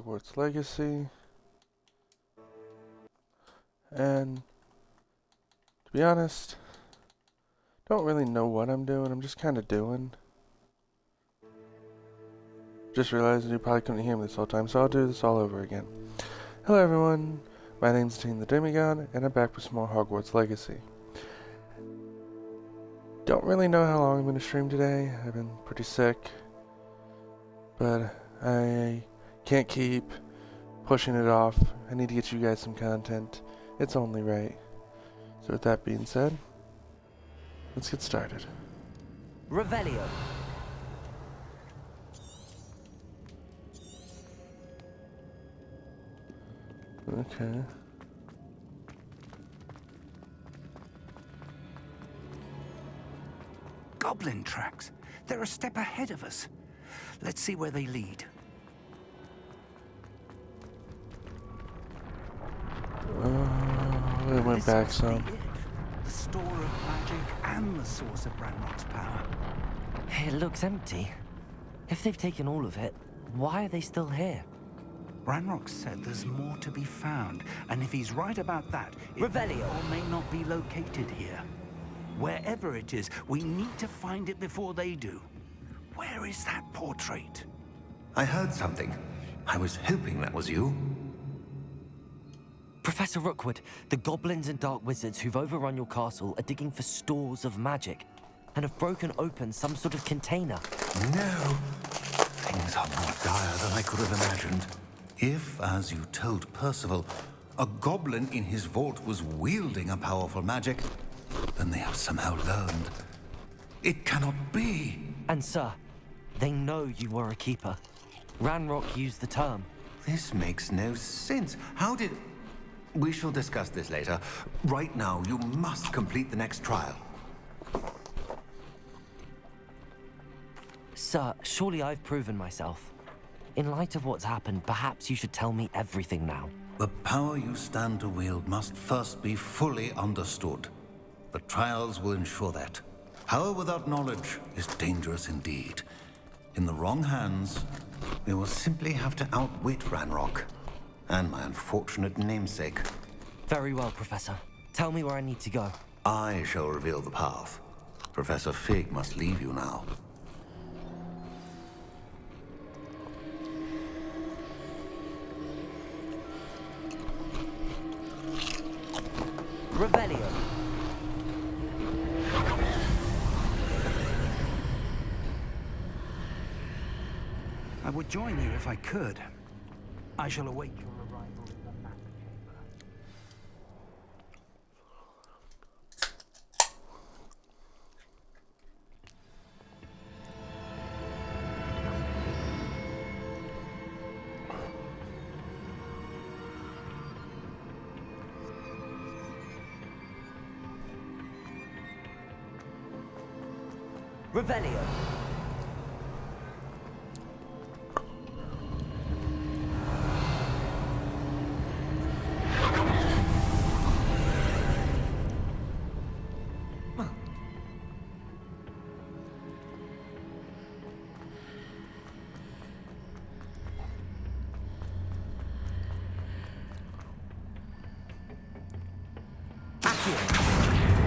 Hogwarts Legacy. And to be honest, don't really know what I'm doing. I'm just kind of doing. Just realized you probably couldn't hear me this whole time, so I'll do this all over again. Hello everyone, my name's Dean the Demigod, and I'm back with some more Hogwarts Legacy. Don't really know how long I'm going to stream today. I've been pretty sick, but I can't keep pushing it off. I need to get you guys some content. It's only right. So with that being said, let's get started. Revelio. Okay. Goblin tracks. They're a step ahead of us. Let's see where they lead. It went This back must be some. it. The store of magic and the source of Ranrock's power. It looks empty. If they've taken all of it, why are they still here? Ranrock said there's more to be found, and if he's right about that, it Revelio. may or may not be located here. Wherever it is, we need to find it before they do. Where is that portrait? I heard something. I was hoping that was you. Professor Rookwood, the goblins and dark wizards who've overrun your castle are digging for stores of magic and have broken open some sort of container. No. Things are more dire than I could have imagined. If, as you told Percival, a goblin in his vault was wielding a powerful magic, then they have somehow learned. It cannot be. And sir, they know you were a keeper. Ranrock used the term. This makes no sense. How did... We shall discuss this later. Right now, you must complete the next trial. Sir, surely I've proven myself. In light of what's happened, perhaps you should tell me everything now. The power you stand to wield must first be fully understood. The trials will ensure that. Power without knowledge is dangerous indeed. In the wrong hands, we will simply have to outwit Ranrock and my unfortunate namesake. Very well, Professor. Tell me where I need to go. I shall reveal the path. Professor Fig must leave you now. Revelio. I would join you if I could. I shall await your arrival in the antechamber. Revelio.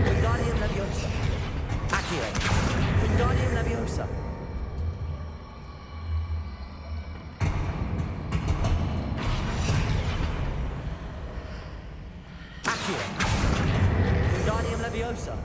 Wingardium Leviosa. Accio. Wingardium Leviosa. Accio. Wingardium Leviosa.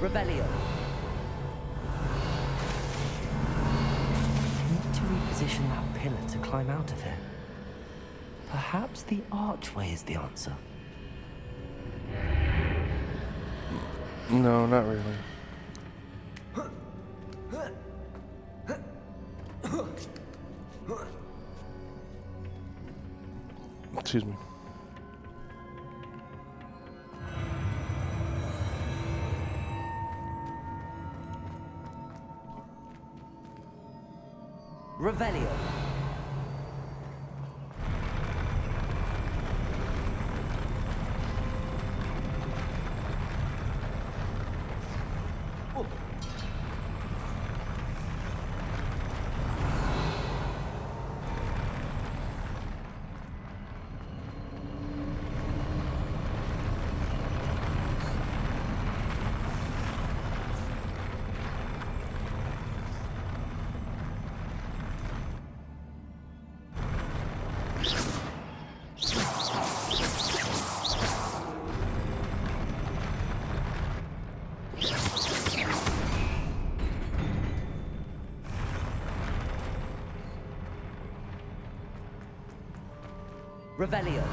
Revelio. Need to reposition position that pillar to climb out of here? Perhaps the archway is the answer. No, not really. Excuse me. Revelio. Revelio.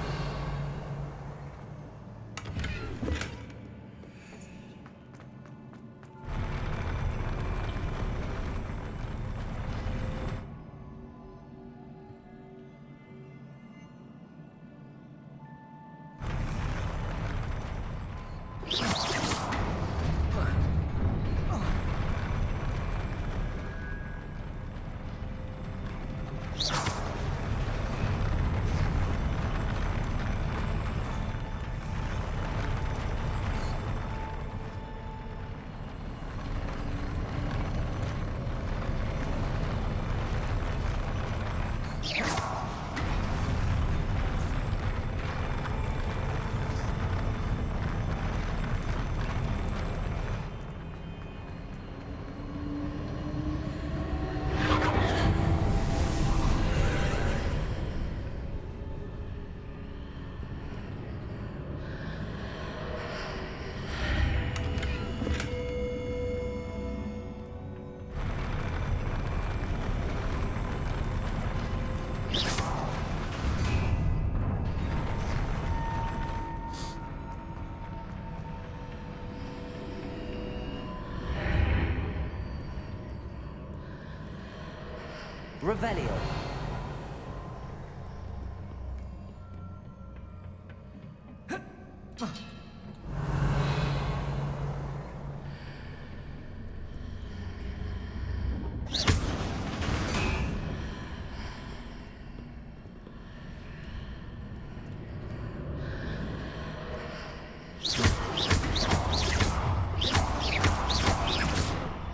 Revelio.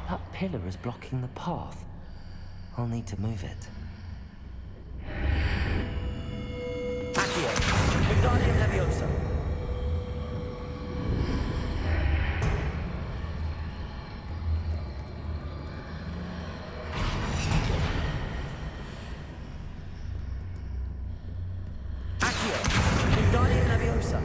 That pillar is blocking the path. I'll need to move it. Accio! Wingardium Leviosa! Accio! Wingardium Leviosa!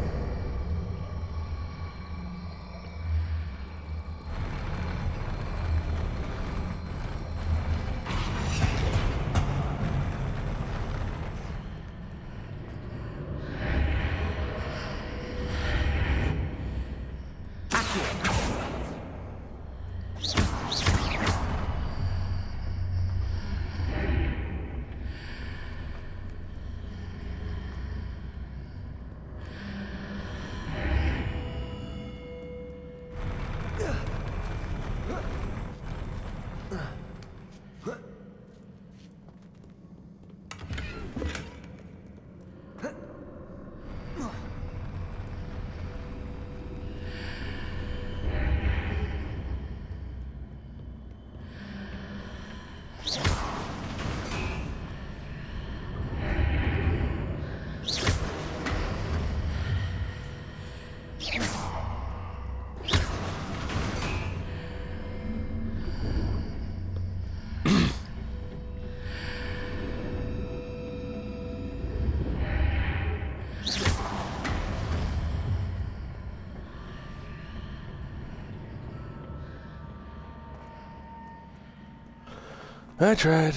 I tried.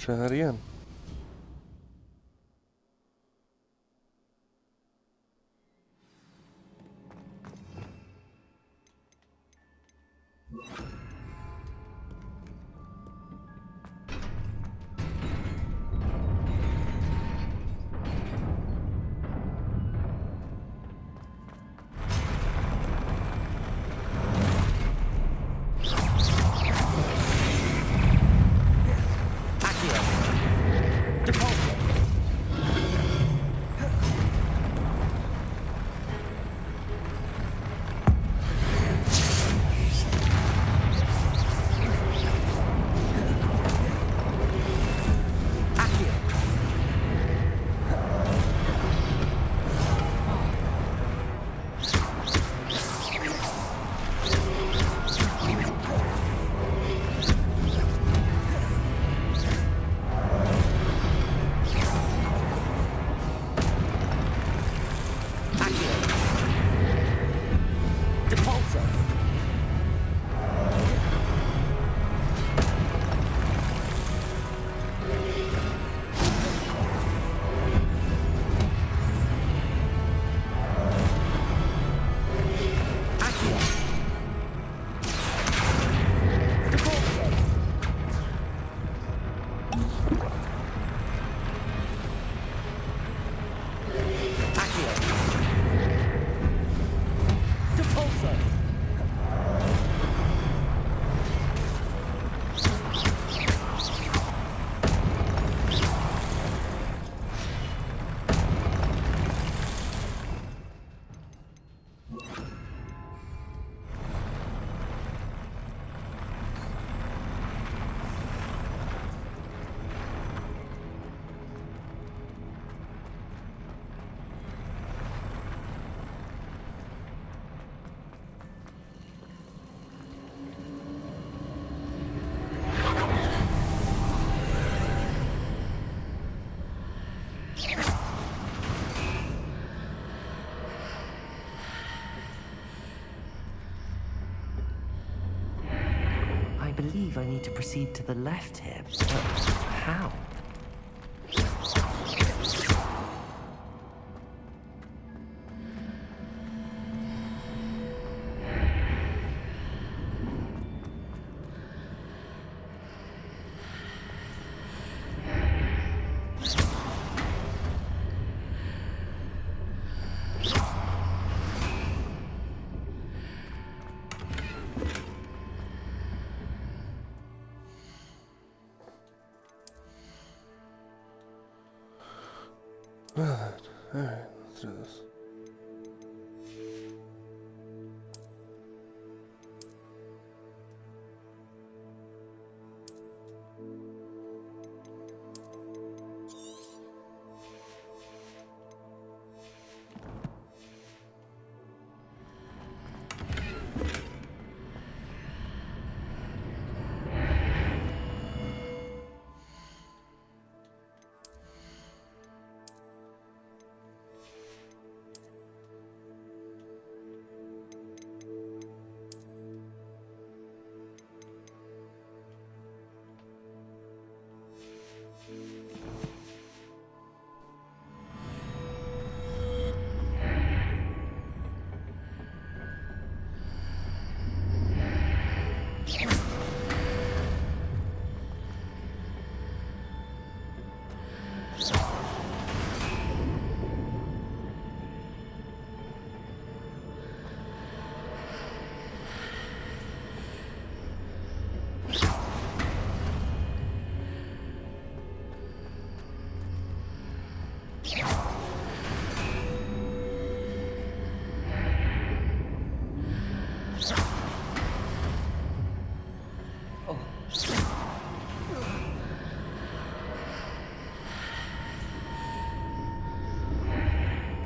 try that again. I believe I need to proceed to the left here, but how? Alright, let's do this.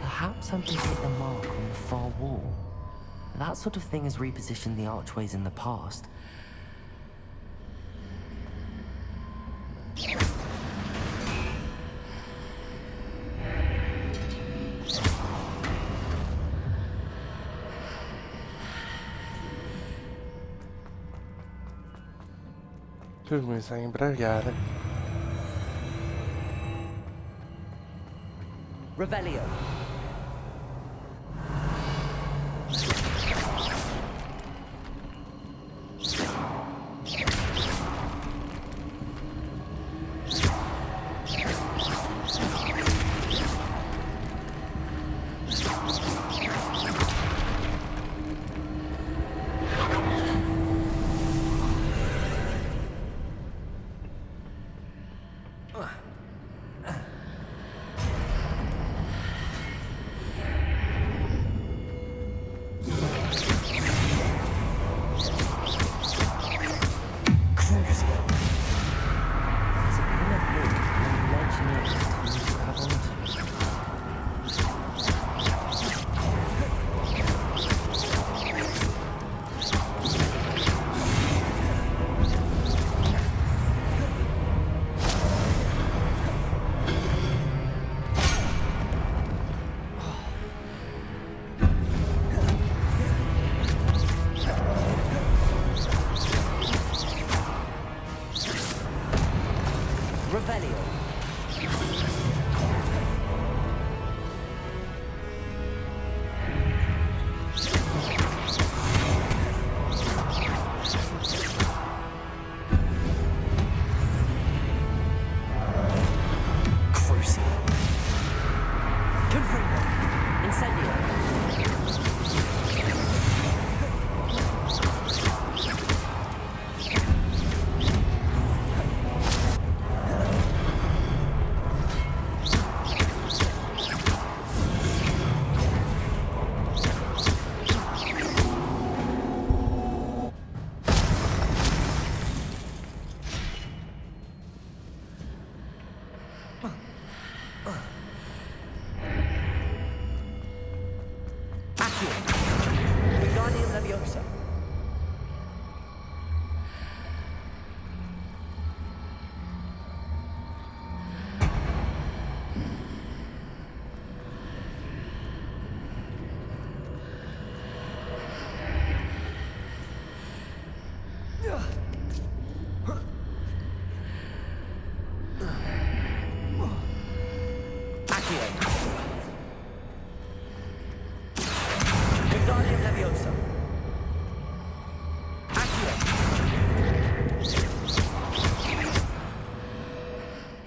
Perhaps something hit the mark on the far wall. That sort of thing has repositioned the archways in the past. Took me a second, but I got it. Revelio.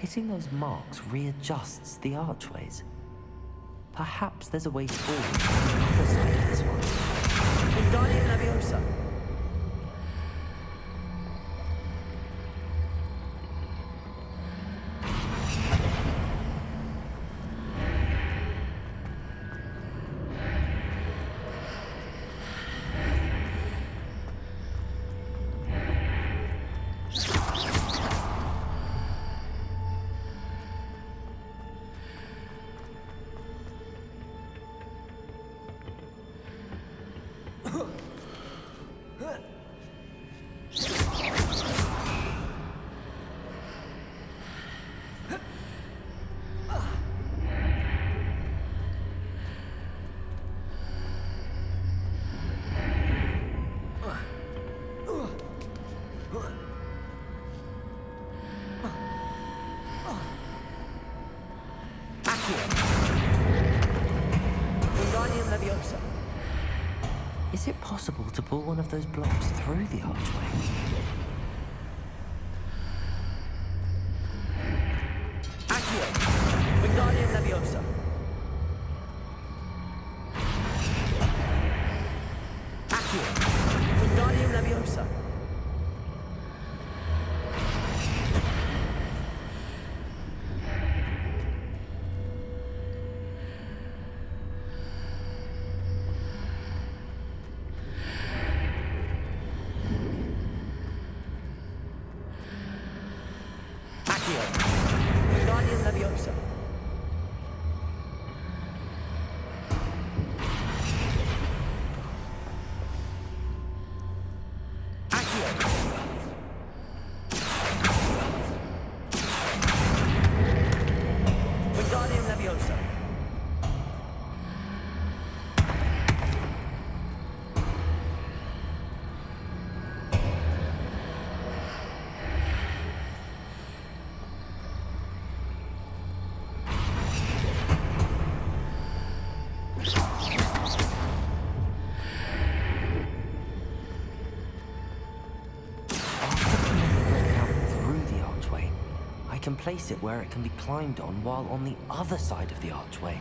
Hitting those marks readjusts the archways. Perhaps there's a way forward to the other side of this one. Wingardium Leviosa. Is it possible to pull one of those blocks through the archway? Accio! Wingardium Leviosa! Accio! Wingardium Leviosa! Wingardium Leviosa. Accio! I can place it where it can be climbed on while on the other side of the archway.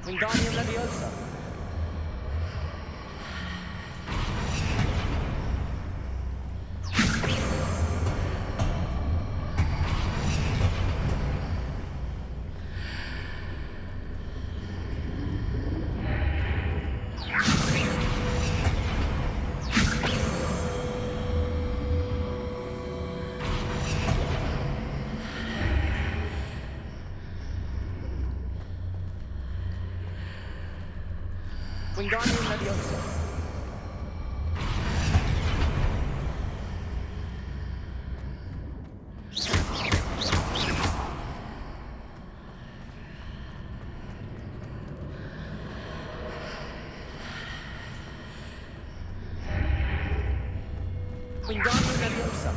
Wingardium Leviosa. Wingardium Leviosa. Wingardium Leviosa.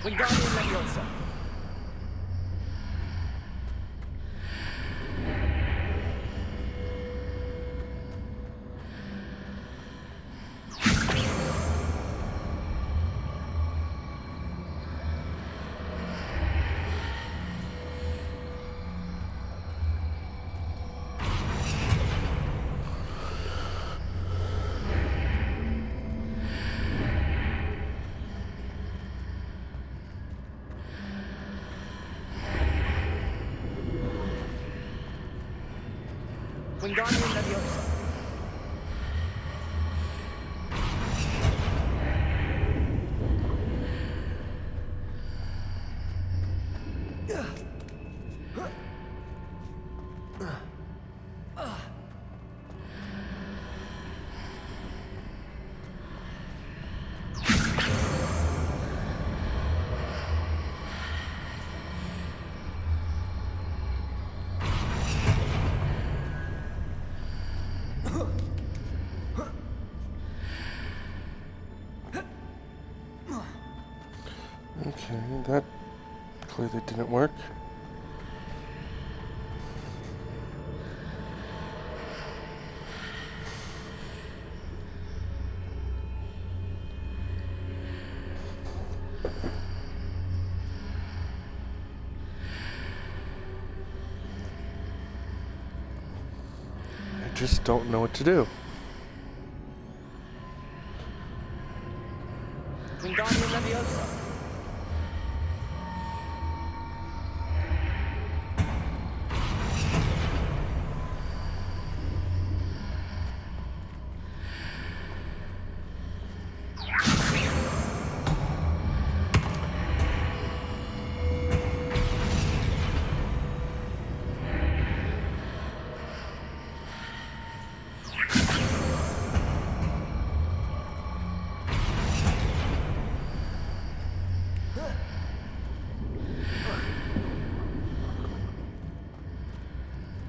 Wingardium Leviosa. Wingardium Leviosa. Okay, that clearly didn't work. I just don't know what to do. Wingardium Leviosa.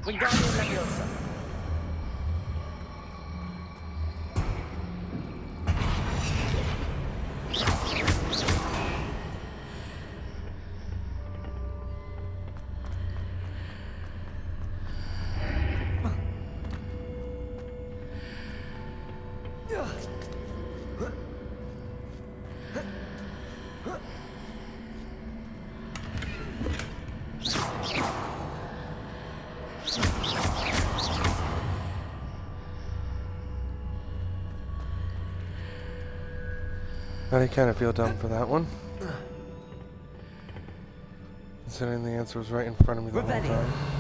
Wingardium Leviosa. I kind of feel dumb for that one. Considering the answer was right in front of me the whole Revelio. time.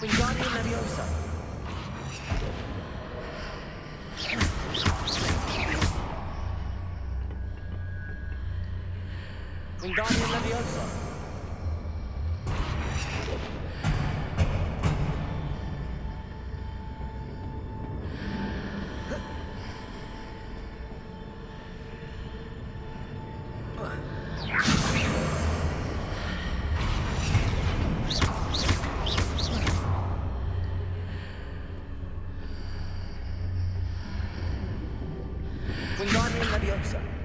Wingardium Leviosa. Wingardium Leviosa. Wingardium Leviosa.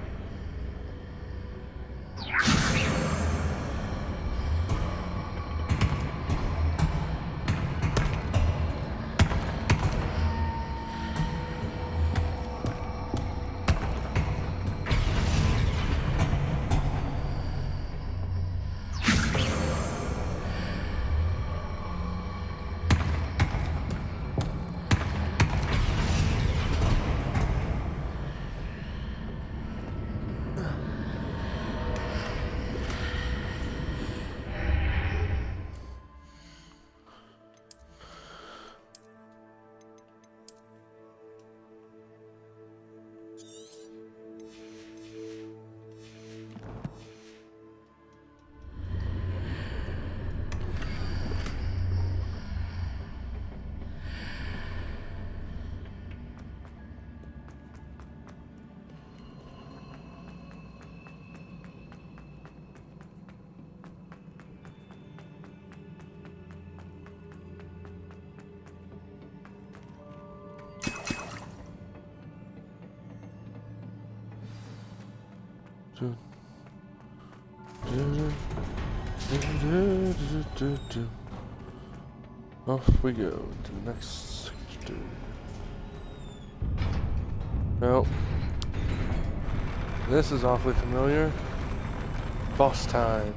Off we go to the next sector. Well, this is awfully familiar. Boss time.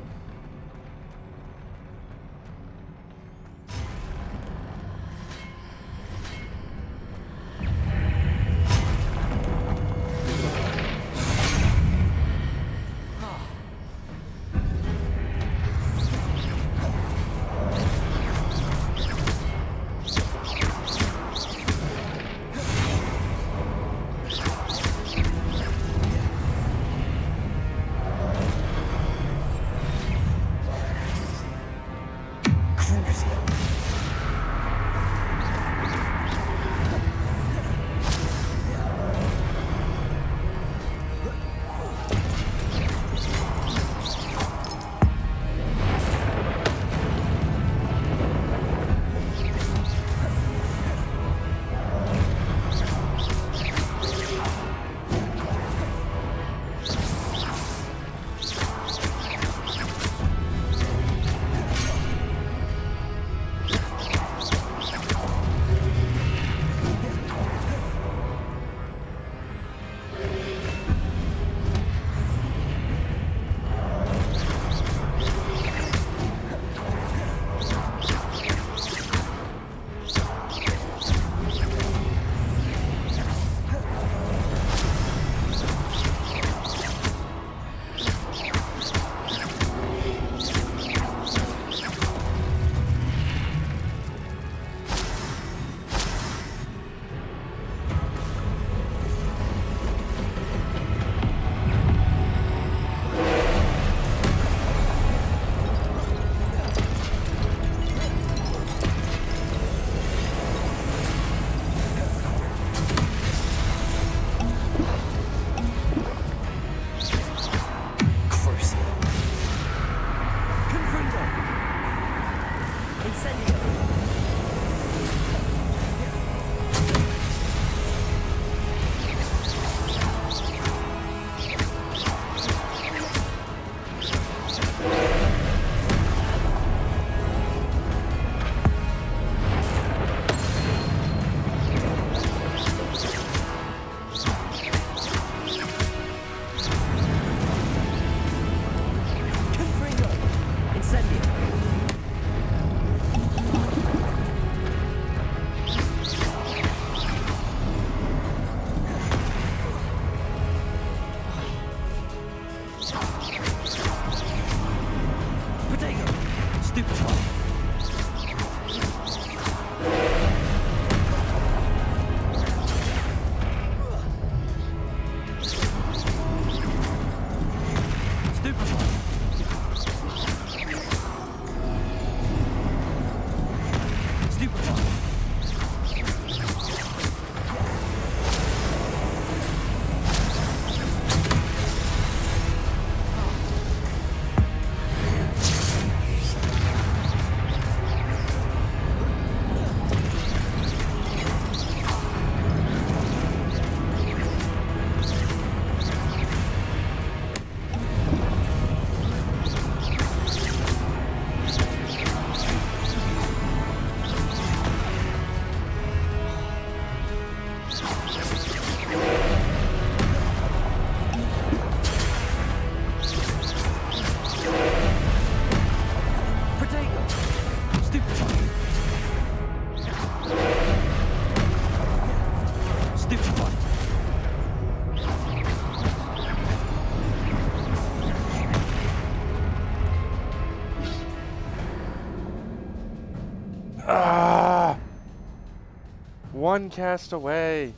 one cast away.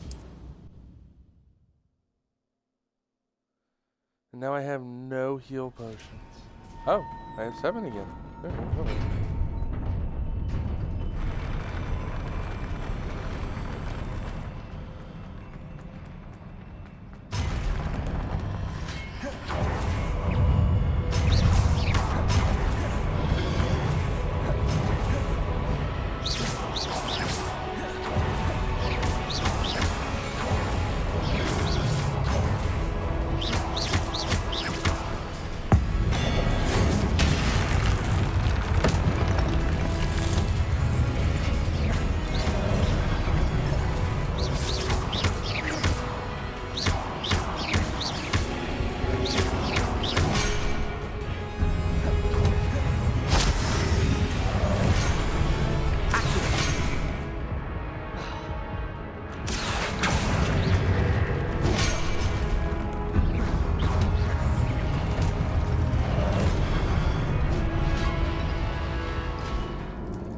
And now I have no heal potions. Oh, I have 7 again. Okay.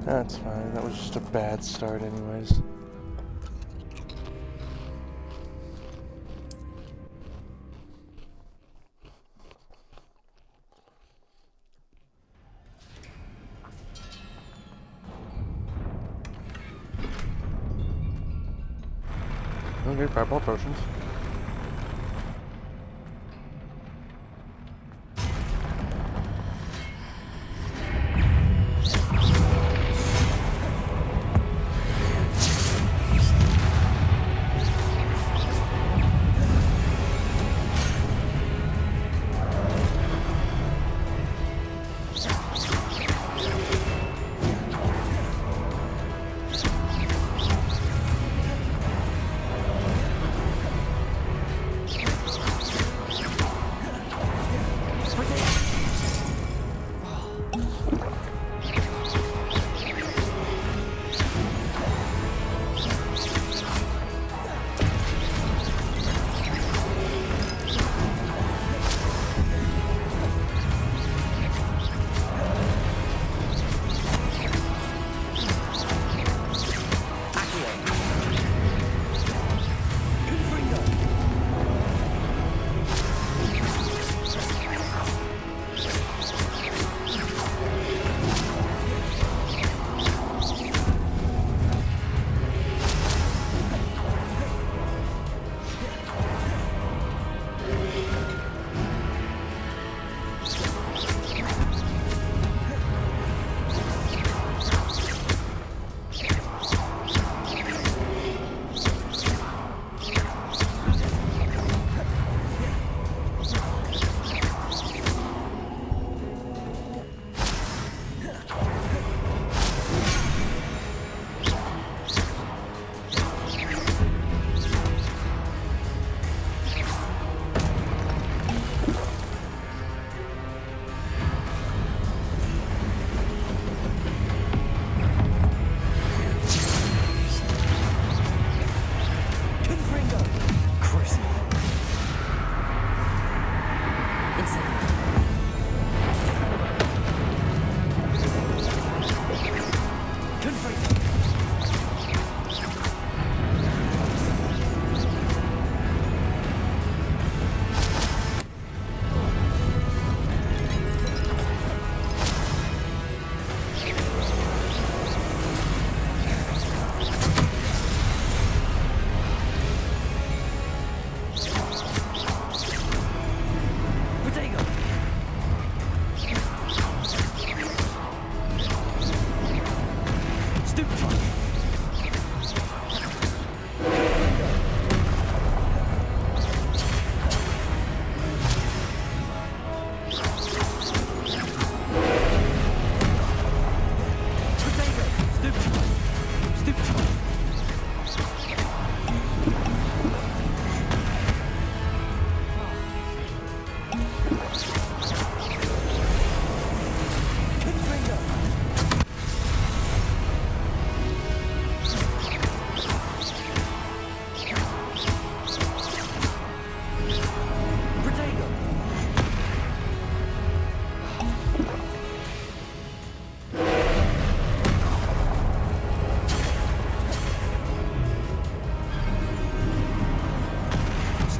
That's fine. That was just a bad start anyways. Okay, 5 more potions.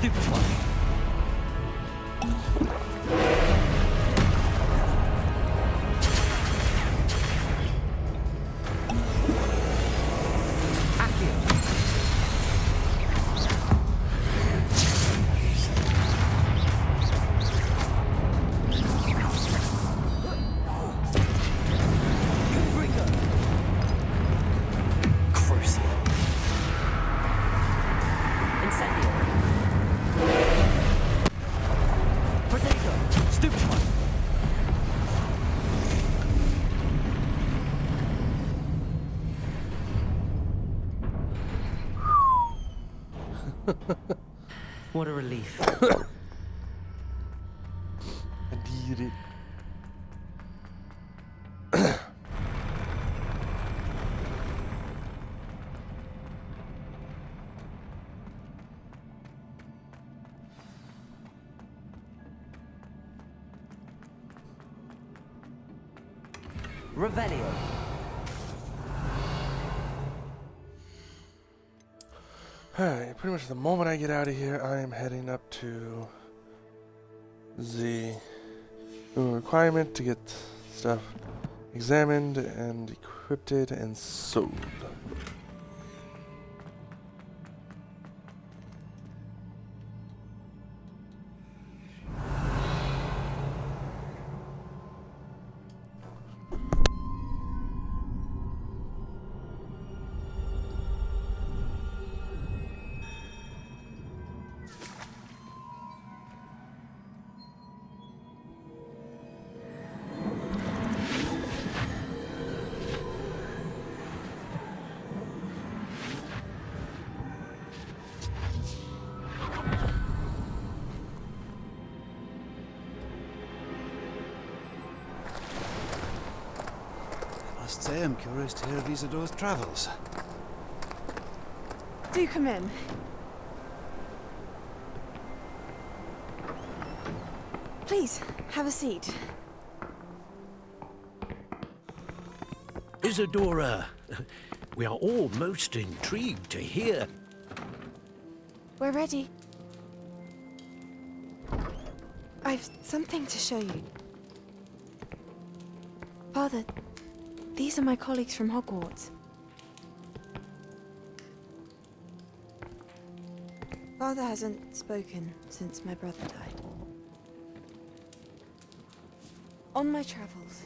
Stupid one. What a relief. Indeed. Revelio. Alright, pretty much the moment I get out of here, I am heading up to the requirement to get stuff examined and equipped and sold. Must say I'm curious to hear of Isadore's travels. Do come in. Please, have a seat. Isadora, we are all most intrigued to hear. We're ready. I've something to show you. Father, these are my colleagues from Hogwarts. Father hasn't spoken since my brother died. On my travels,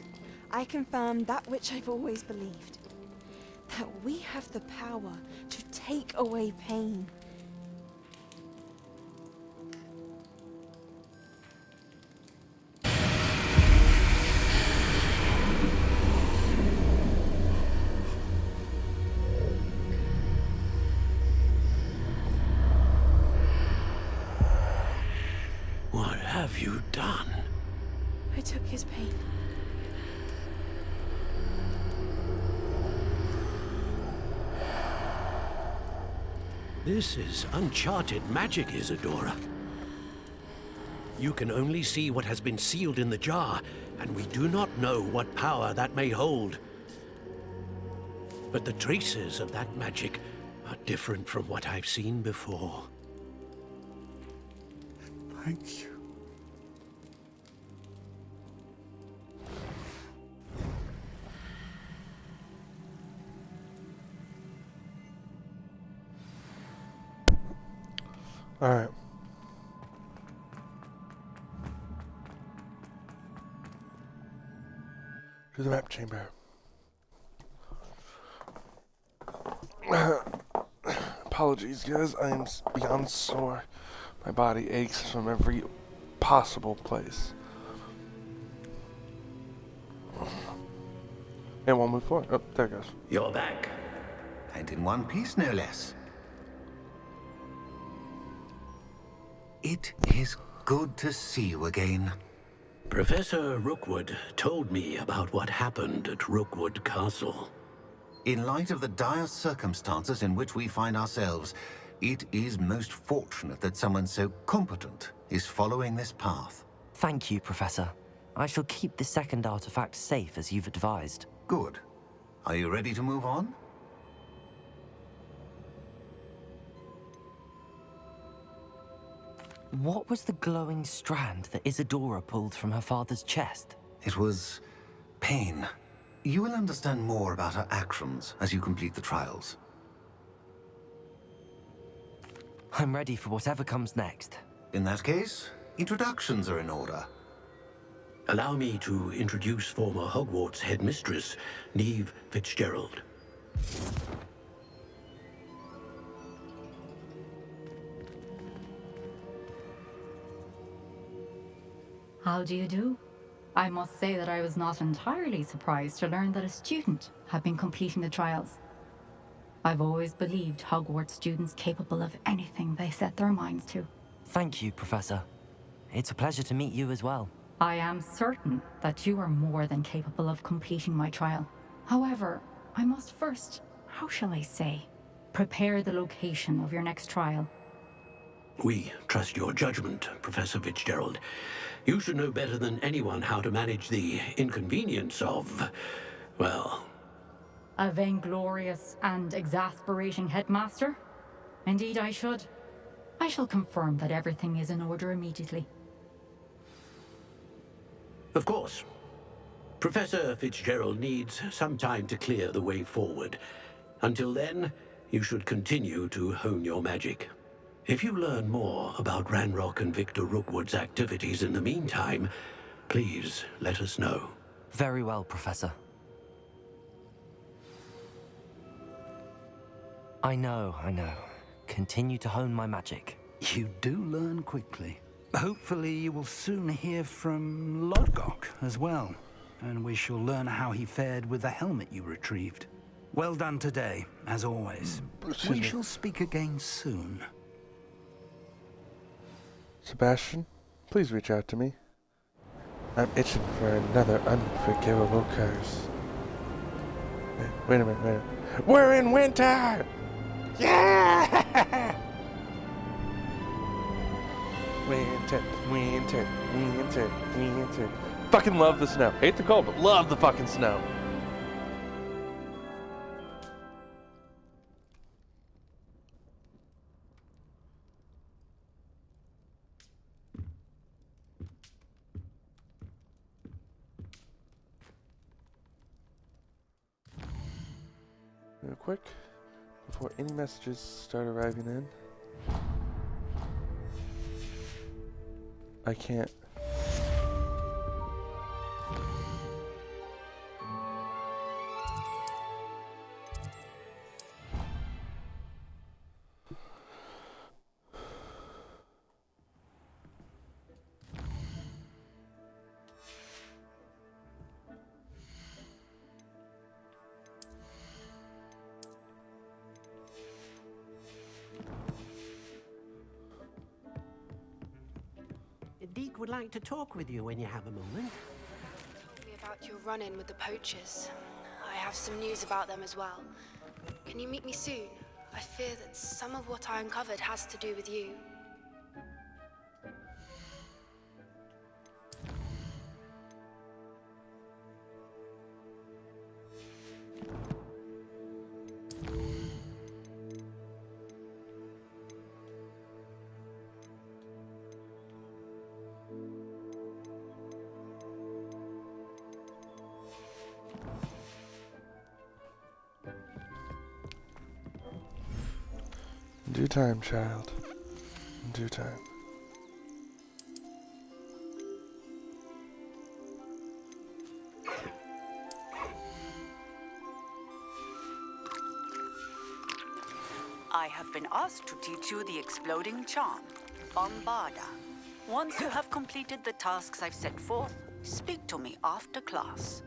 I confirmed that which I've always believed. That we have the power to take away pain. What have you done? I took his pain. This is uncharted magic, Isadora. You can only see what has been sealed in the jar, and we do not know what power that may hold. But the traces of that magic are different from what I've seen before. Thank you. All right. To the map chamber. Apologies, guys. I am beyond sore. My body aches from every possible place. And we'll move forward. Oh, there it goes. You're back. And in one piece, no less. It is good to see you again. Professor Rookwood told me about what happened at Rookwood Castle. In light of the dire circumstances in which we find ourselves, it is most fortunate that someone so competent is following this path. Thank you, Professor. I shall keep the second artifact safe as you've advised. Good. Are you ready to move on? What was the glowing strand that Isadora pulled from her father's chest? It was pain. You will understand more about her actions as you complete the trials. I'm ready for whatever comes next. In that case, introductions are in order. Allow me to introduce former Hogwarts headmistress, Neve Fitzgerald. How do you do? I must say that I was not entirely surprised to learn that a student had been completing the trials. I've always believed Hogwarts students capable of anything they set their minds to. Thank you, Professor. It's a pleasure to meet you as well. I am certain that you are more than capable of completing my trial. However, I must first, how shall I say, prepare the location of your next trial. We trust your judgment, Professor Fitzgerald. You should know better than anyone how to manage the inconvenience of, well... A vainglorious and exasperating headmaster? Indeed I should. I shall confirm that everything is in order immediately. Of course. Professor Fitzgerald needs some time to clear the way forward. Until then, you should continue to hone your magic. If you learn more about Ranrock and Victor Rookwood's activities in the meantime, please let us know. Very well, Professor. I know. Continue to hone my magic. You do learn quickly. Hopefully you will soon hear from Lodgok as well, and we shall learn how he fared with the helmet you retrieved. Well done today, as always. We shall speak again soon. Sebastian, please reach out to me. I'm itching for another unforgivable curse. Wait a minute. We're in winter! Yeah! Winter. Fucking love the snow. Hate the cold, but love the fucking snow. Real quick, before any messages start arriving in. I can't. Deke would like to talk with you when you have a moment. Told me about your run-in with the poachers. I have some news about them as well. Can you meet me soon? I fear that some of what I uncovered has to do with you. In due time, child. In due time. I have been asked to teach you the exploding charm, Bombarda. Once you have completed the tasks I've set forth, speak to me after class.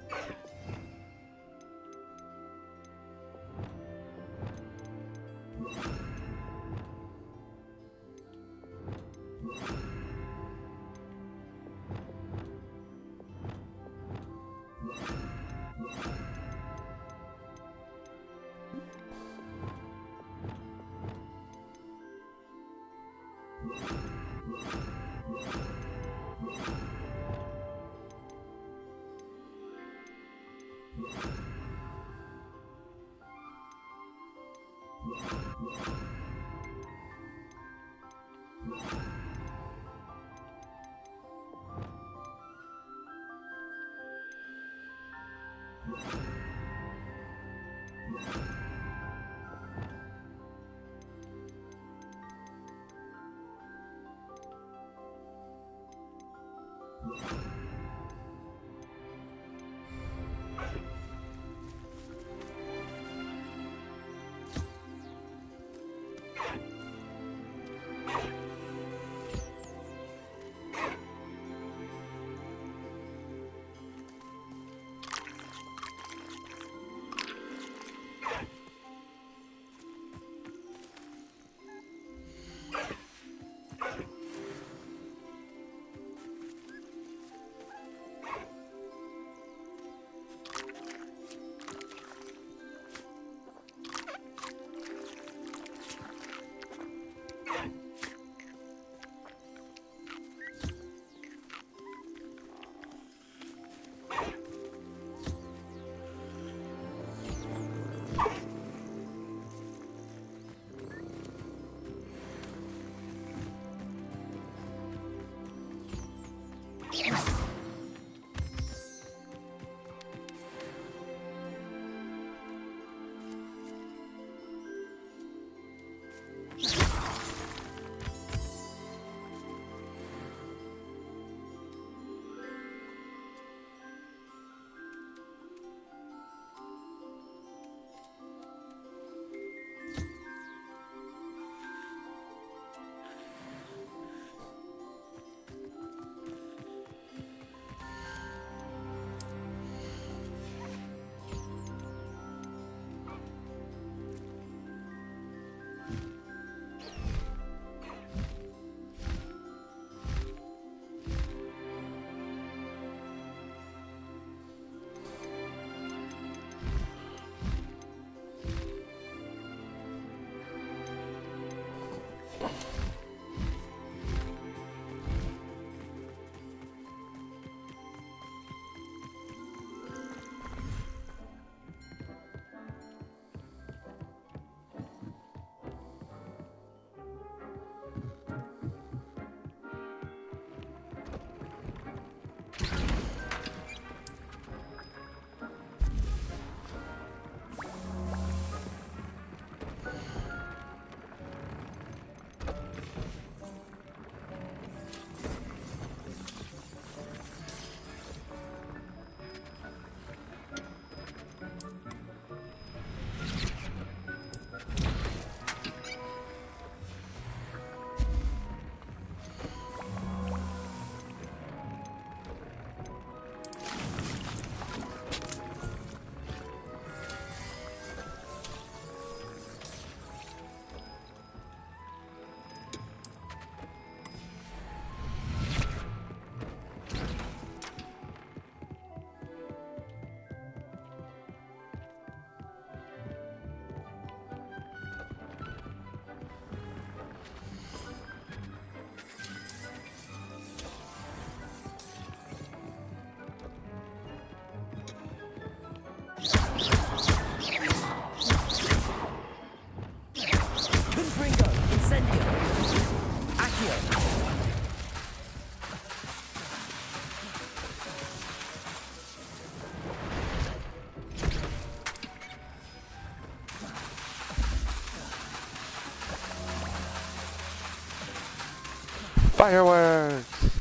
Fireworks!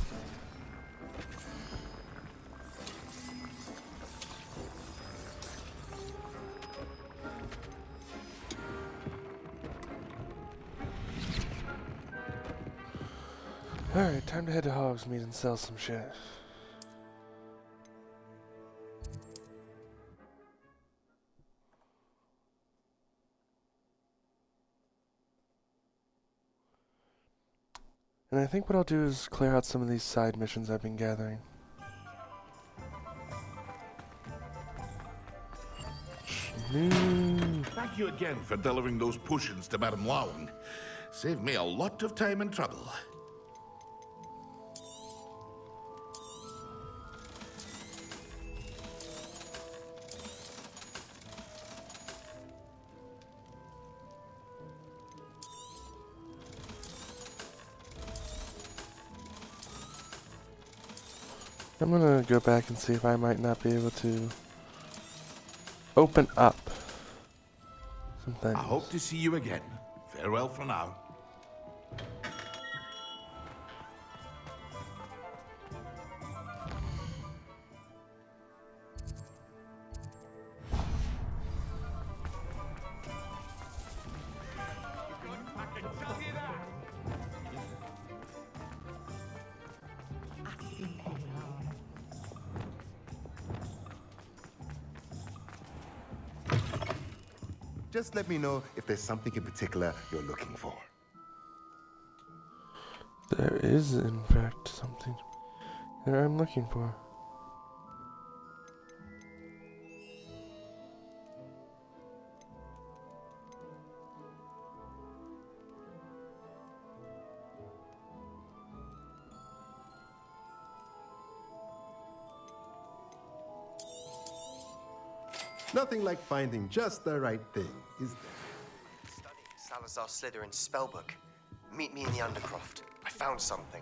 Alright, time to head to Hogsmeade and sell some shit. And I think what I'll do is clear out some of these side missions I've been gathering. Thank you again for delivering those potions to Madame Lawing. Saved me a lot of time and trouble. I'm gonna go back and see if I might not be able to open up some things. I hope to see you again. Farewell for now. Just let me know if there's something in particular you're looking for. There is, in fact, something that I'm looking for. Nothing like finding just the right thing, is there? Studying Salazar Slytherin's spellbook. Meet me in the Undercroft. I found something.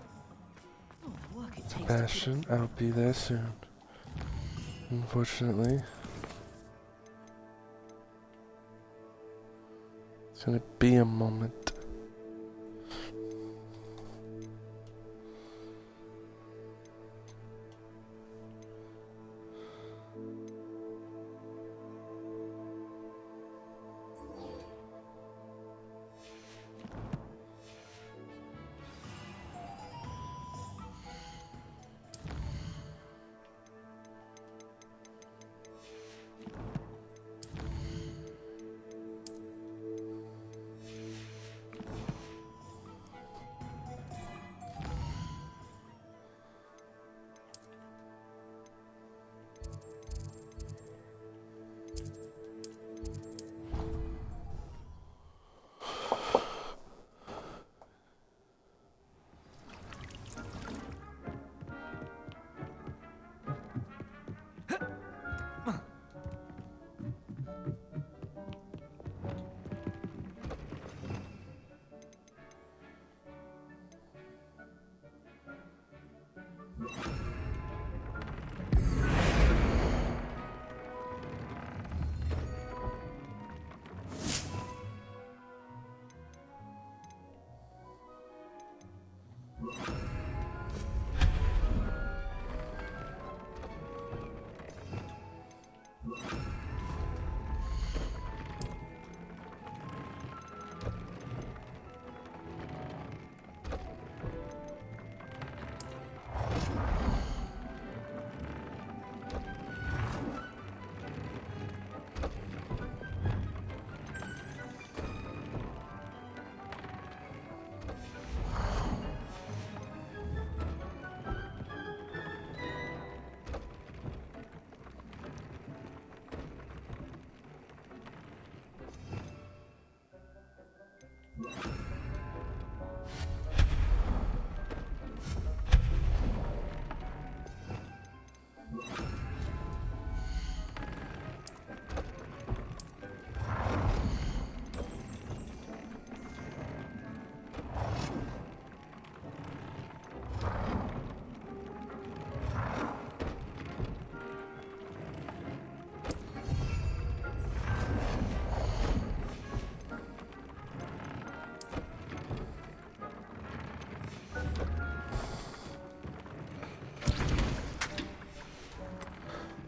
Sebastian, I'll be there soon. Unfortunately. It's gonna be a moment.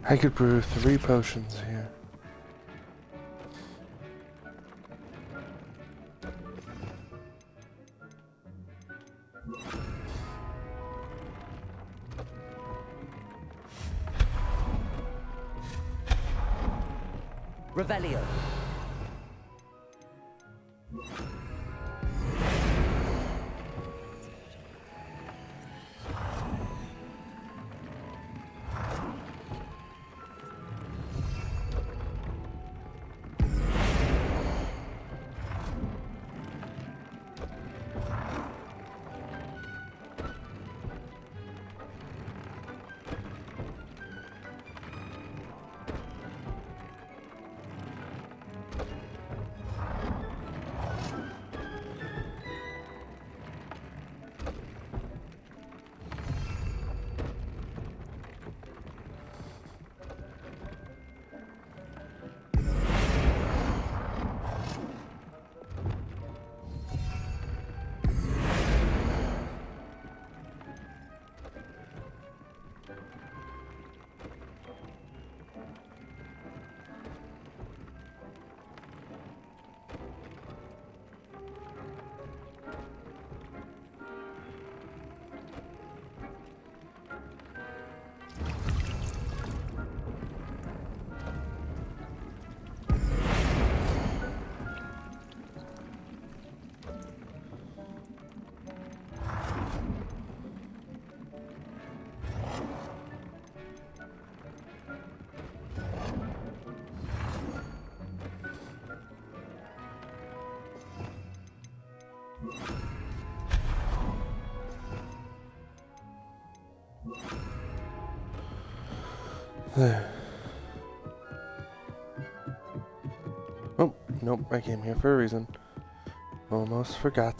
I could brew 3 potions here. Revelio. There. Oh, nope, I came here for a reason. Almost forgot.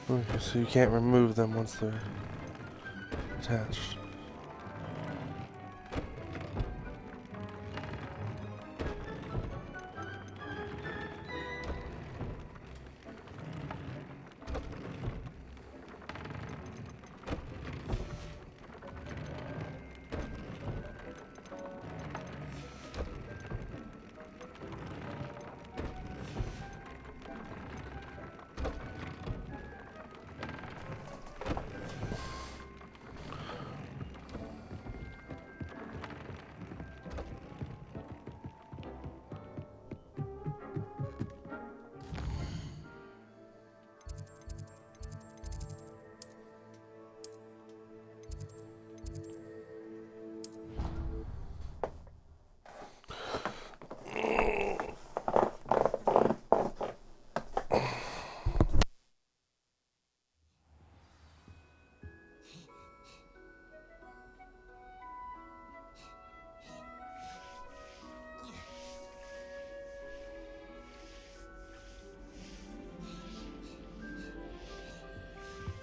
Okay, so you can't remove them once they're attached.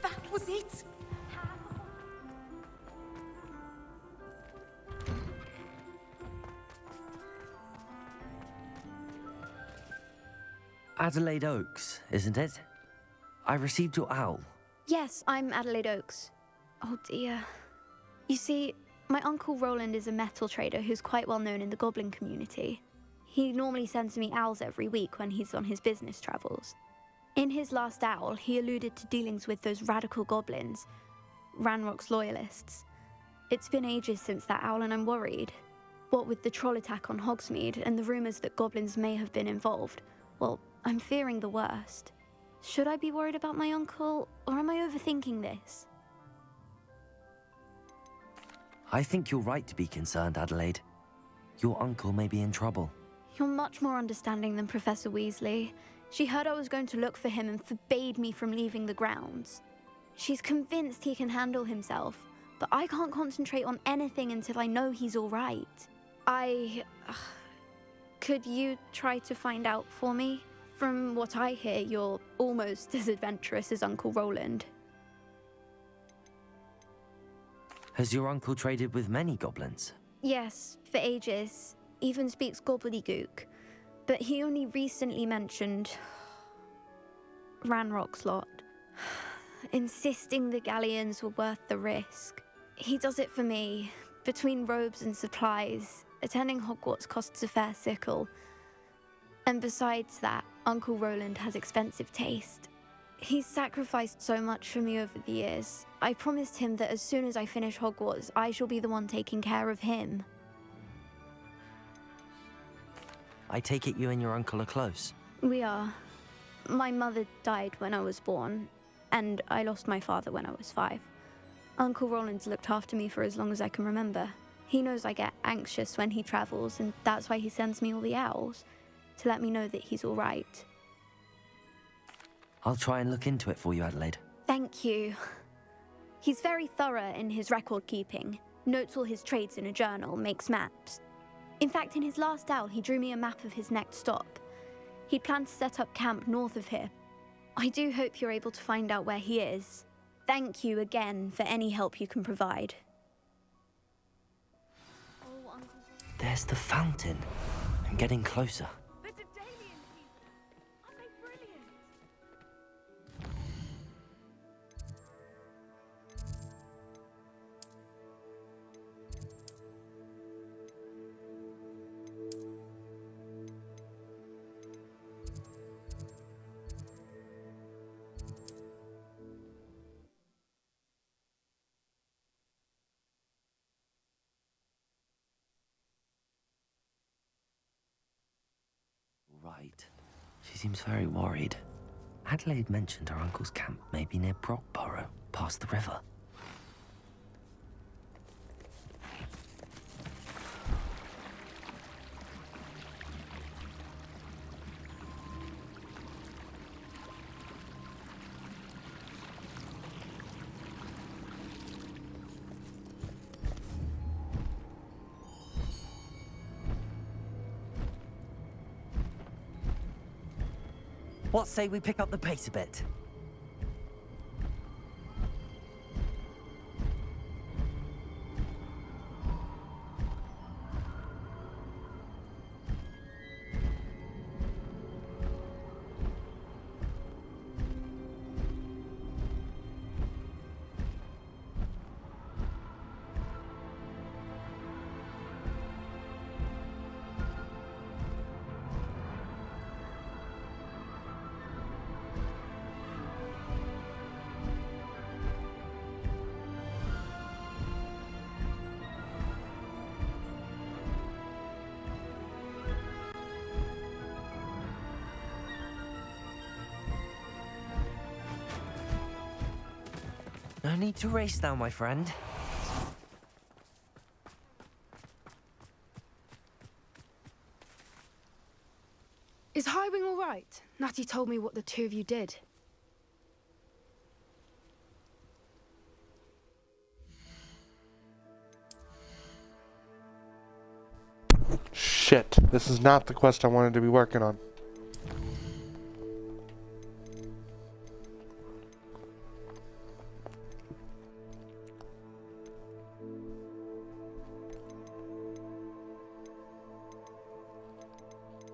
That was it! Adelaide Oaks, isn't it? I received your owl. Yes, I'm Adelaide Oaks. Oh dear. You see, my uncle Roland is a metal trader who's quite well known in the goblin community. He normally sends me owls every week when he's on his business travels. In his last owl, he alluded to dealings with those radical goblins, Ranrock's loyalists. It's been ages since that owl and I'm worried. What with the troll attack on Hogsmeade and the rumours that goblins may have been involved, well, I'm fearing the worst. Should I be worried about my uncle, or am I overthinking this? I think you're right to be concerned, Adelaide. Your uncle may be in trouble. You're much more understanding than Professor Weasley. She heard I was going to look for him and forbade me from leaving the grounds. She's convinced he can handle himself, but I can't concentrate on anything until I know he's all right. Could you try to find out for me? From what I hear, you're almost as adventurous as Uncle Roland. Has your uncle traded with many goblins? Yes, for ages. Even speaks gobbledygook. But he only recently mentioned Ranrock's lot, insisting the galleons were worth the risk. He does it for me. Between robes and supplies, attending Hogwarts costs a fair sickle. And besides that, Uncle Roland has expensive taste. He's sacrificed so much for me over the years. I promised him that as soon as I finish Hogwarts, I shall be the one taking care of him. I take it you and your uncle are close. We are. My mother died when I was born, and I lost my father when I was 5. Uncle Roland's looked after me for as long as I can remember. He knows I get anxious when he travels, and that's why he sends me all the owls, to let me know that he's all right. I'll try and look into it for you, Adelaide. Thank you. He's very thorough in his record keeping, notes all his trades in a journal, makes maps. In fact, in his last owl, he drew me a map of his next stop. He planned to set up camp north of here. I do hope you're able to find out where he is. Thank you again for any help you can provide. Oh, Uncle. There's the fountain. I'm getting closer. The Daedalian people! Aren't they brilliant? Right. She seems very worried. Adelaide mentioned her uncle's camp may be near Brockborough, past the river. What say we pick up the pace a bit? No need to race now, my friend. Is Highwing all right? Natty told me what the two of you did. Shit, this is not the quest I wanted to be working on.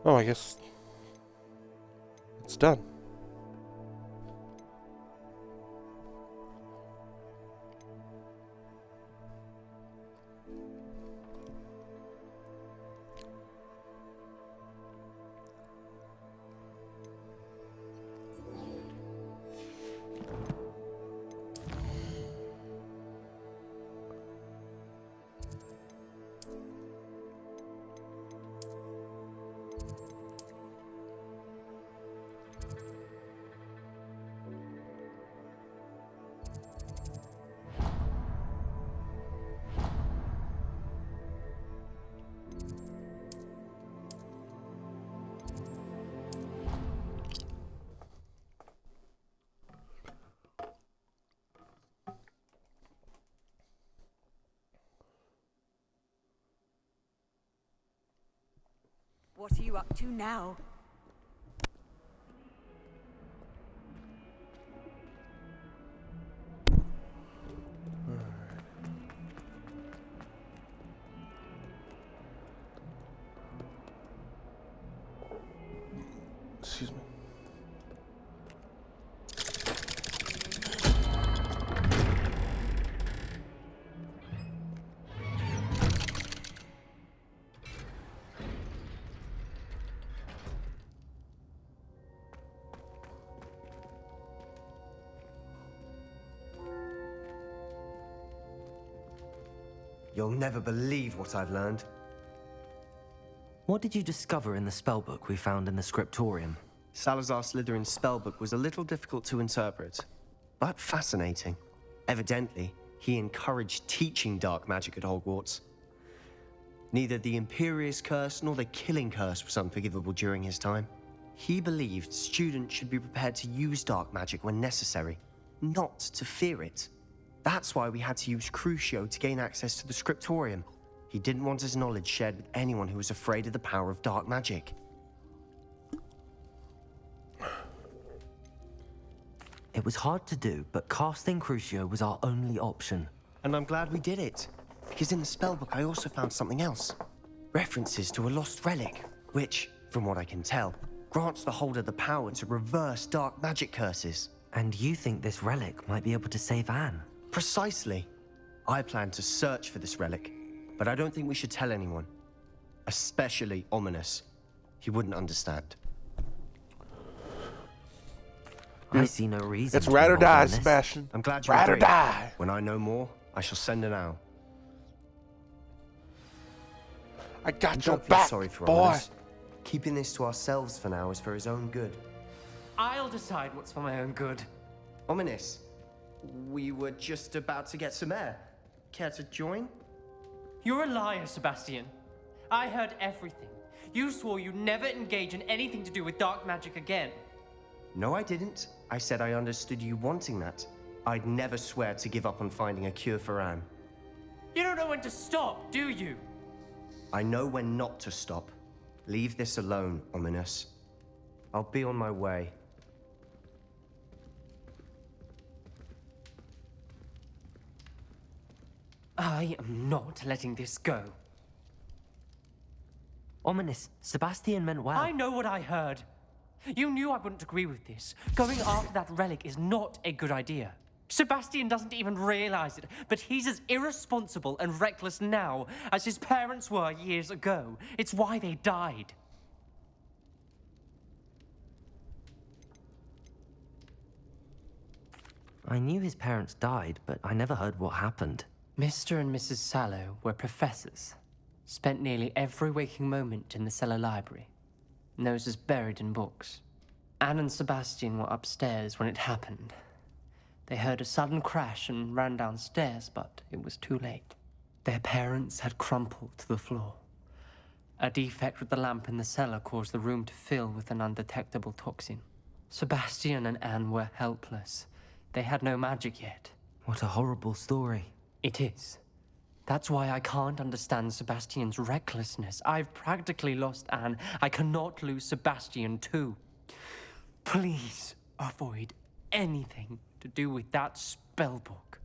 Oh, I guess it's done. What are you up to now? Excuse me. You'll never believe what I've learned. What did you discover in the spellbook we found in the scriptorium? Salazar Slytherin's spellbook was a little difficult to interpret, but fascinating. Evidently, he encouraged teaching dark magic at Hogwarts. Neither the Imperious Curse nor the Killing Curse was unforgivable during his time. He believed students should be prepared to use dark magic when necessary, not to fear it. That's why we had to use Crucio to gain access to the scriptorium. He didn't want his knowledge shared with anyone who was afraid of the power of dark magic. It was hard to do, but casting Crucio was our only option. And I'm glad we did it, because in the spellbook I also found something else. References to a lost relic, which, from what I can tell, grants the holder the power to reverse dark magic curses. And you think this relic might be able to save Anne? Precisely. I plan to search for this relic, but I don't think we should tell anyone. Especially Ominous. He wouldn't understand. I see no reason. It's to ride or hold die, on this. Sebastian. I'm glad you Ride or agree. die. When I know more, I shall send an owl. I got your Don't feel back, sorry for boy. Ominous. Keeping this to ourselves for now is for his own good. I'll decide what's for my own good. Ominous, we were just about to get some air. Care to join? You're a liar, Sebastian. I heard everything. You swore you'd never engage in anything to do with dark magic again. No, I didn't. I said I understood you wanting that. I'd never swear to give up on finding a cure for Anne. You don't know when to stop, do you? I know when not to stop. Leave this alone, Ominous. I'll be on my way. I am not letting this go. Ominous. Sebastian meant well. I know what I heard. You knew I wouldn't agree with this. Going after that relic is not a good idea. Sebastian doesn't even realize it, but he's as irresponsible and reckless now as his parents were years ago. It's why they died. I knew his parents died, but I never heard what happened. Mr. and Mrs. Sallow were professors. Spent nearly every waking moment in the cellar library. Noses buried in books. Anne and Sebastian were upstairs when it happened. They heard a sudden crash and ran downstairs, but it was too late. Their parents had crumpled to the floor. A defect with the lamp in the cellar caused the room to fill with an undetectable toxin. Sebastian and Anne were helpless. They had no magic yet. What a horrible story. It is. That's why I can't understand Sebastian's recklessness. I've practically lost Anne. I cannot lose Sebastian too. Please avoid anything to do with that spellbook.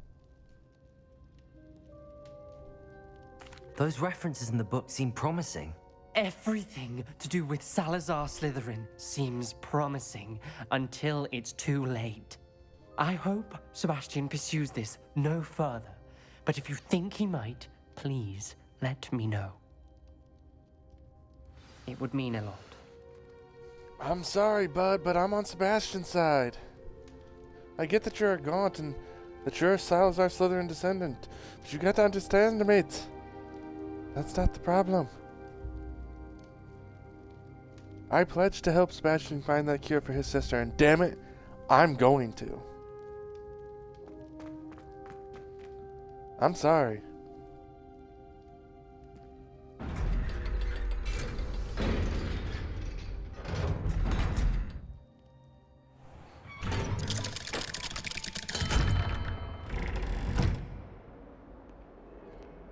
Those references in the book seem promising. Everything to do with Salazar Slytherin seems promising until it's too late. I hope Sebastian pursues this no further, but if you think he might, please let me know. It would mean a lot. I'm sorry, bud, but I'm on Sebastian's side. I get that you're a Gaunt and that you're a Salazar Slytherin descendant, but you got to understand, mate. That's not the problem. I pledged to help Sebastian find that cure for his sister, and damn it, I'm going to. I'm sorry.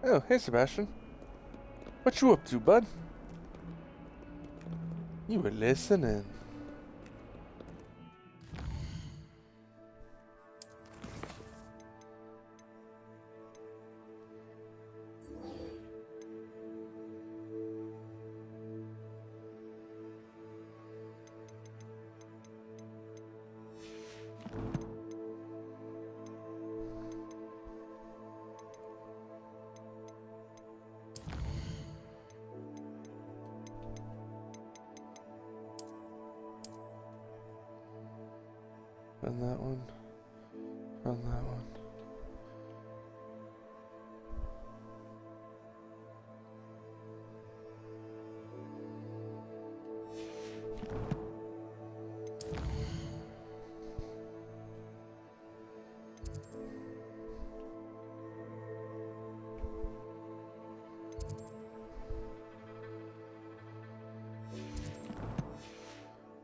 Oh, hey Sebastian. What you up to, bud? You were listening. Run that one. Run that one.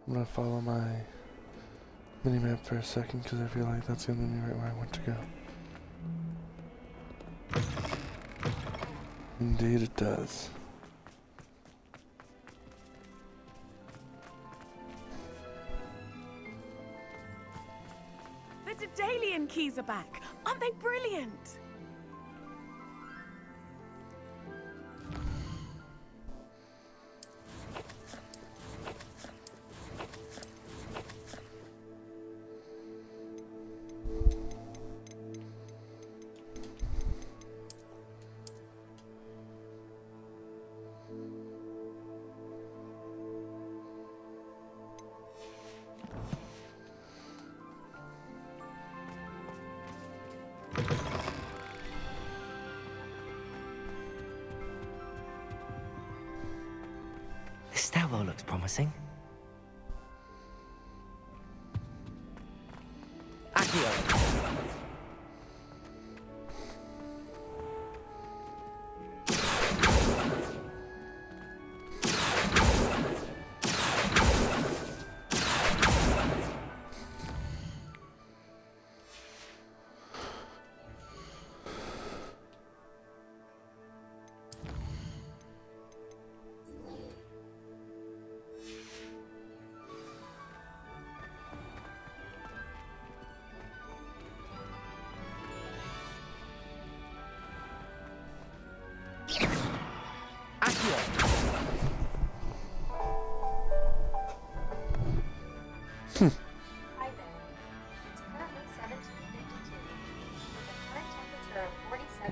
I'm gonna follow my minimap for a second because I feel like that's gonna be right where I want to go. Indeed it does. The Daedalian keys are back. Aren't they brilliant? This stairwell looks promising. Accio!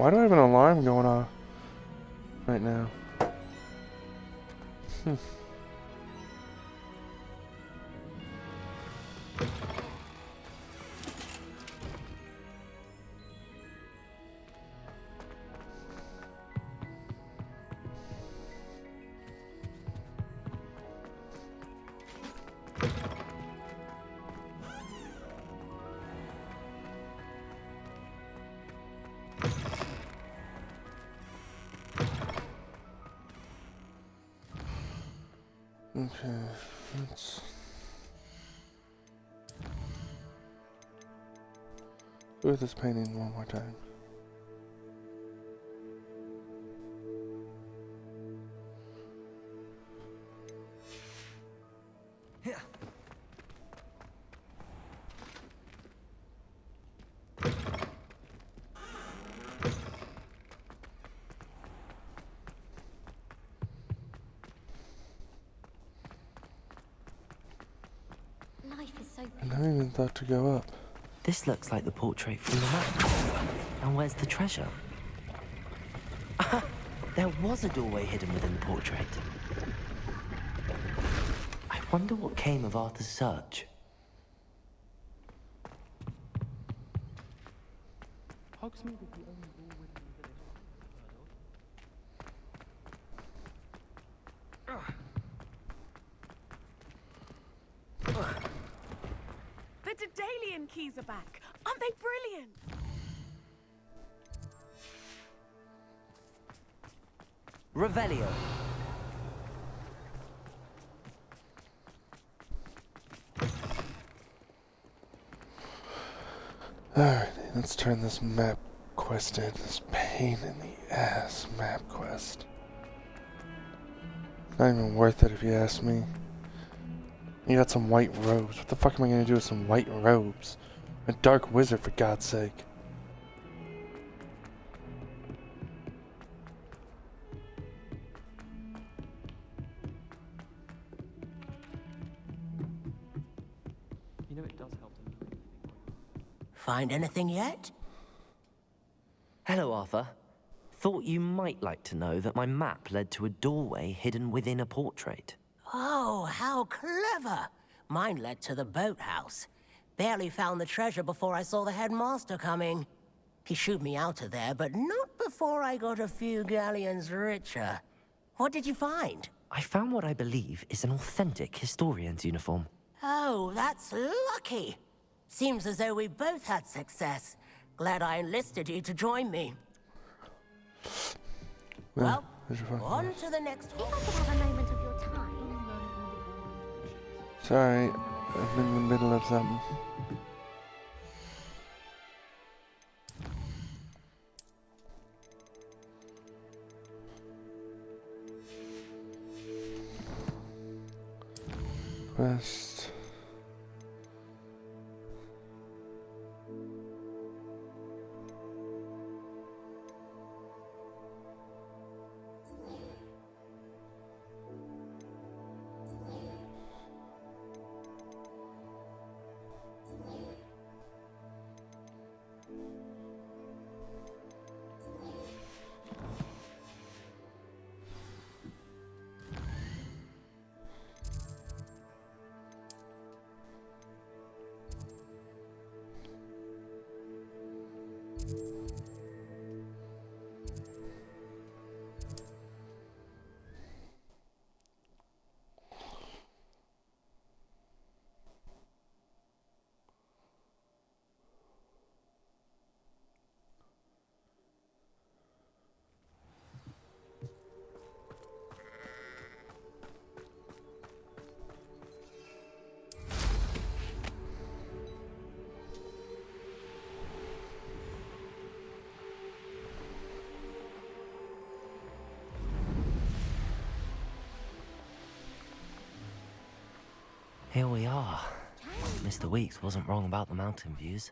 Why do I have an alarm going off right now? Okay, let's do this painting one more time. I never even thought to go up. This looks like the portrait from the map. And where's the treasure? There was a doorway hidden within the portrait. I wonder what came of Arthur's search. The Daedalian keys are back. Aren't they brilliant? Revelio. Alright, let's turn this map quest in. This pain in the ass map quest. Not even worth it if you ask me. You got some white robes. What the fuck am I gonna do with some white robes? A dark wizard, for God's sake. You know it does help to... Find anything yet? Hello, Arthur. Thought you might like to know that my map led to a doorway hidden within a portrait. Oh, how clever! Mine led to the boathouse. Barely found the treasure before I saw the headmaster coming. He shooed me out of there, but not before I got a few galleons richer. What did you find? I found what I believe is an authentic historian's uniform. Oh, that's lucky. Seems as though we both had success. Glad I enlisted you to join me. Well, on to the next one. You must have a moment of your time. Sorry, I'm in the middle of something. Quest. Here we are. Mr. Weeks wasn't wrong about the mountain views.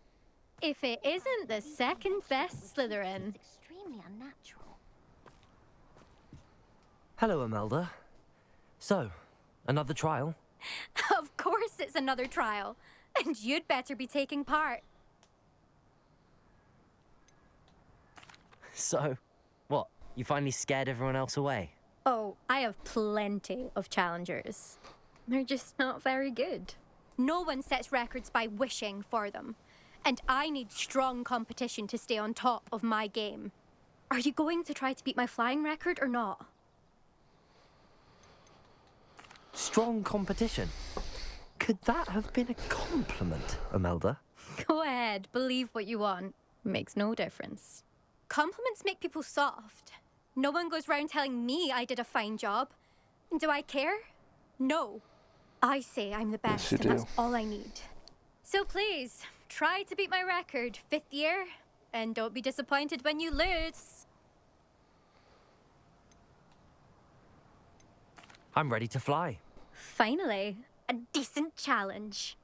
If it isn't the second best Slytherin. Extremely unnatural. Hello, Imelda. So, another trial? Of course it's another trial. And you'd better be taking part. So, what? You finally scared everyone else away? Oh, I have plenty of challengers. They're just not very good. No one sets records by wishing for them. And I need strong competition to stay on top of my game. Are you going to try to beat my flying record or not? Strong competition? Could that have been a compliment, Imelda? Go ahead, believe what you want. Makes no difference. Compliments make people soft. No one goes round telling me I did a fine job. And do I care? No. I say I'm the best, Yes, you and that's do. all I need. So please, try to beat my record, 5th year, and don't be disappointed when you lose. I'm ready to fly. Finally, a decent challenge.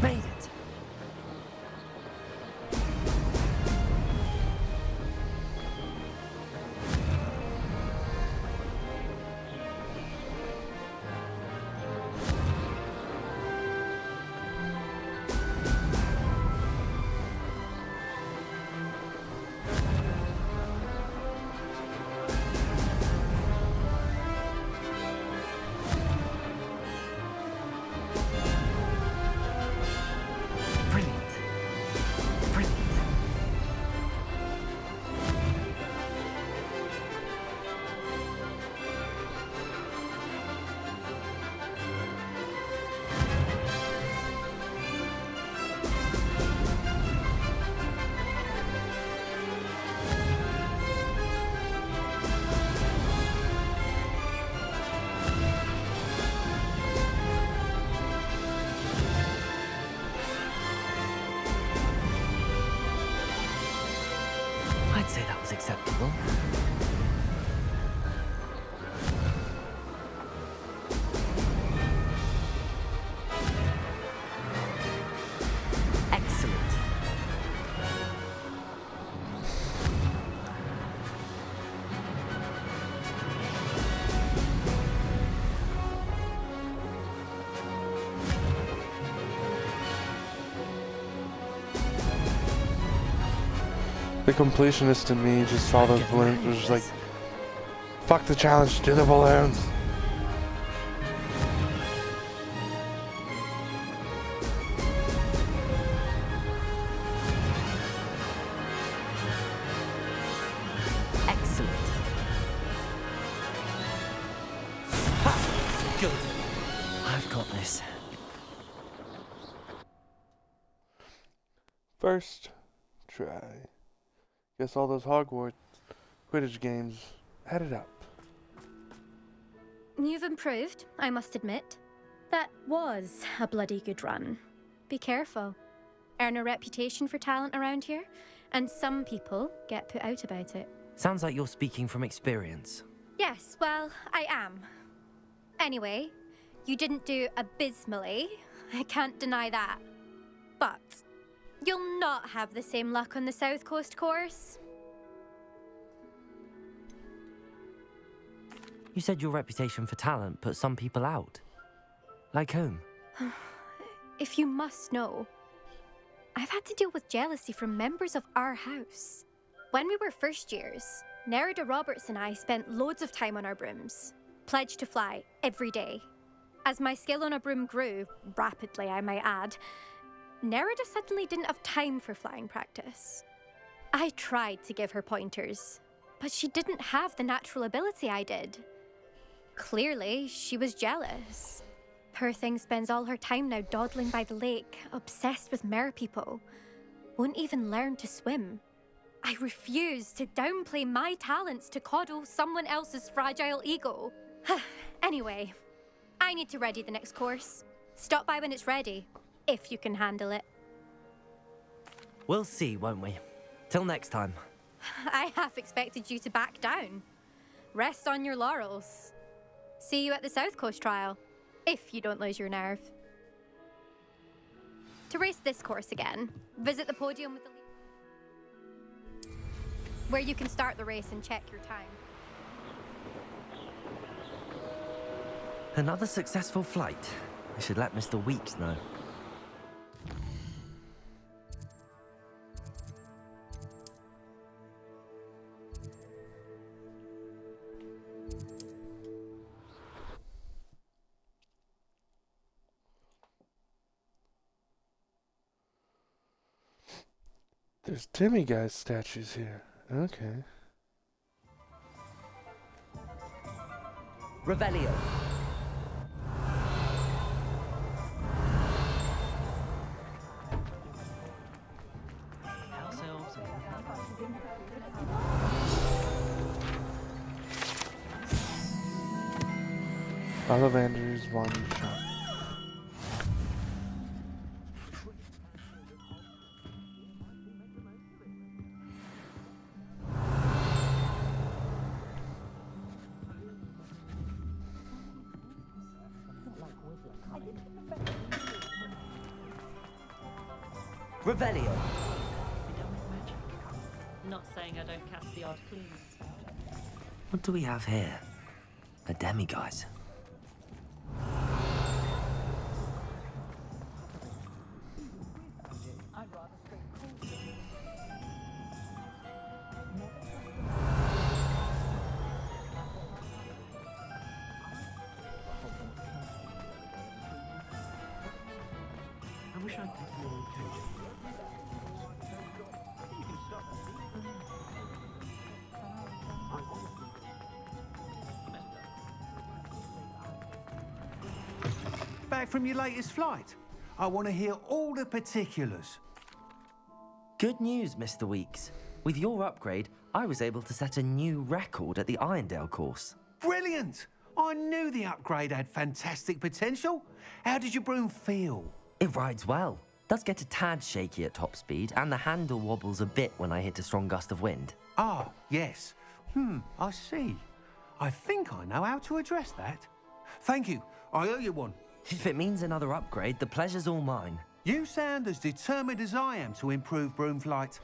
Made it. I'd say that was acceptable. Excellent. The completionist in me just saw the balloons, was just like, fuck the challenge, do the balloons. Excellent. Ha! Good. I've got this. First try. Guess all those Hogwarts Quidditch games added up. You've improved, I must admit. That was a bloody good run. Be careful. Earn a reputation for talent around here, and some people get put out about it. Sounds like you're speaking from experience. Yes, well, I am. Anyway, you didn't do abysmally. I can't deny that. But you'll not have the same luck on the South Coast course. You said your reputation for talent put some people out. Like whom? If you must know, I've had to deal with jealousy from members of our house. When we were first years, Nerida Roberts and I spent loads of time on our brooms, pledged to fly every day. As my skill on a broom grew, rapidly I might add, Nerida suddenly didn't have time for flying practice. I tried to give her pointers, but she didn't have the natural ability I did. Clearly, she was jealous. Poor thing spends all her time now dawdling by the lake, obsessed with merpeople. Won't even learn to swim. I refuse to downplay my talents to coddle someone else's fragile ego. Anyway, I need to ready the next course. Stop by when it's ready, if you can handle it. We'll see, won't we? Till next time. I half expected you to back down. Rest on your laurels. See you at the South Coast trial, if you don't lose your nerve. To race this course again, visit the podium with the where you can start the race and check your time. Another successful flight. I should let Mr. Weeks know. There's demiguise statues here. Okay. Revelio. Ollivander's wand shop. Revelio. Not saying I don't cast the odd clue. What do we have here? A demiguise. I wish I'd taken more attention. Back from your latest flight. I want to hear all the particulars. Good news, Mr. Weeks. With your upgrade, I was able to set a new record at the Irondale course. Brilliant! I knew the upgrade had fantastic potential. How did your broom feel? It rides well. Does get a tad shaky at top speed, and the handle wobbles a bit when I hit a strong gust of wind. Ah, yes. I see. I think I know how to address that. Thank you. I owe you one. If it means another upgrade, the pleasure's all mine. You sound as determined as I am to improve broom flight.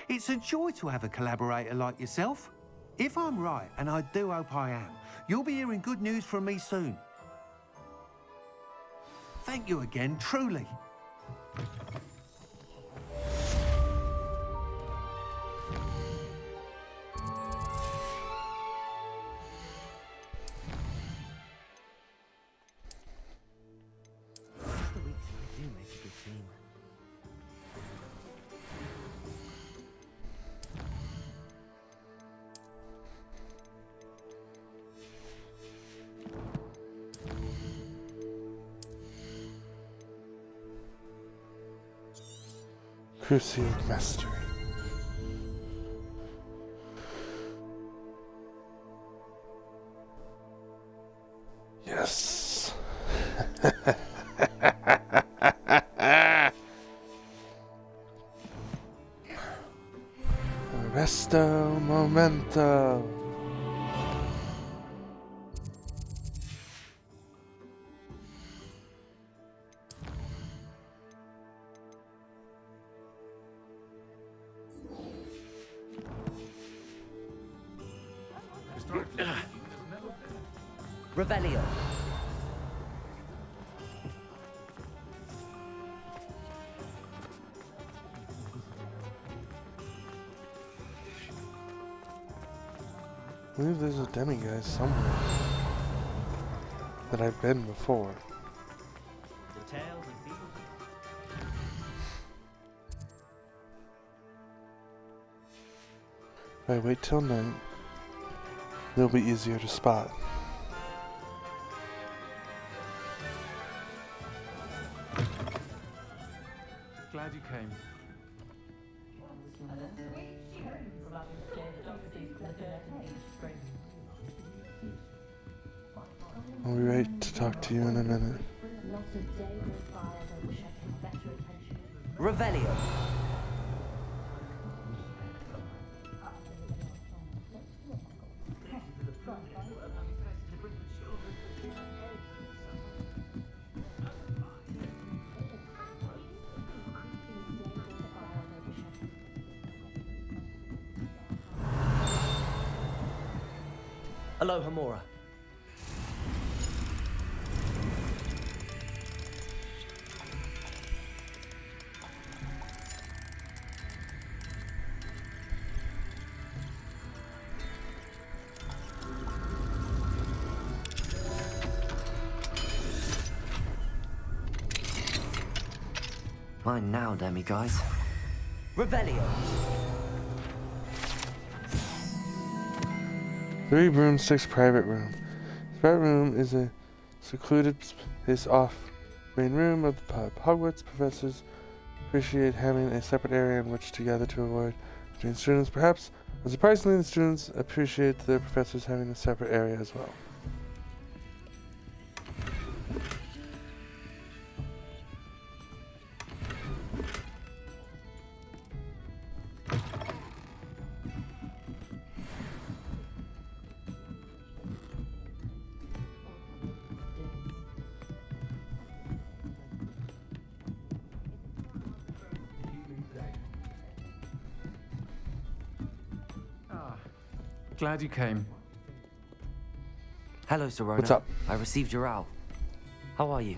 It's a joy to have a collaborator like yourself. If I'm right, and I do hope I am, you'll be hearing good news from me soon. Thank you again, truly. Mr. Weeks and I do make a good team. Crucial Mastery. Yes. Resto Momento. Revelio. I believe there's a demiguise somewhere that I've been before. The tales and people. If I wait till night, they'll be easier to spot. Glad you came. I'll be right to talk to you in a minute. Revelio. Aloha Mora. Mine now, demi-guys. Revelio. 3 broomsticks private room. The private room is a secluded space off main room of the pub. Hogwarts professors appreciate having a separate area in which to gather to avoid between students. Perhaps, unsurprisingly, the students appreciate their professors having a separate area as well. Glad you came. Hello, Serona. What's up? I received your owl. How are you?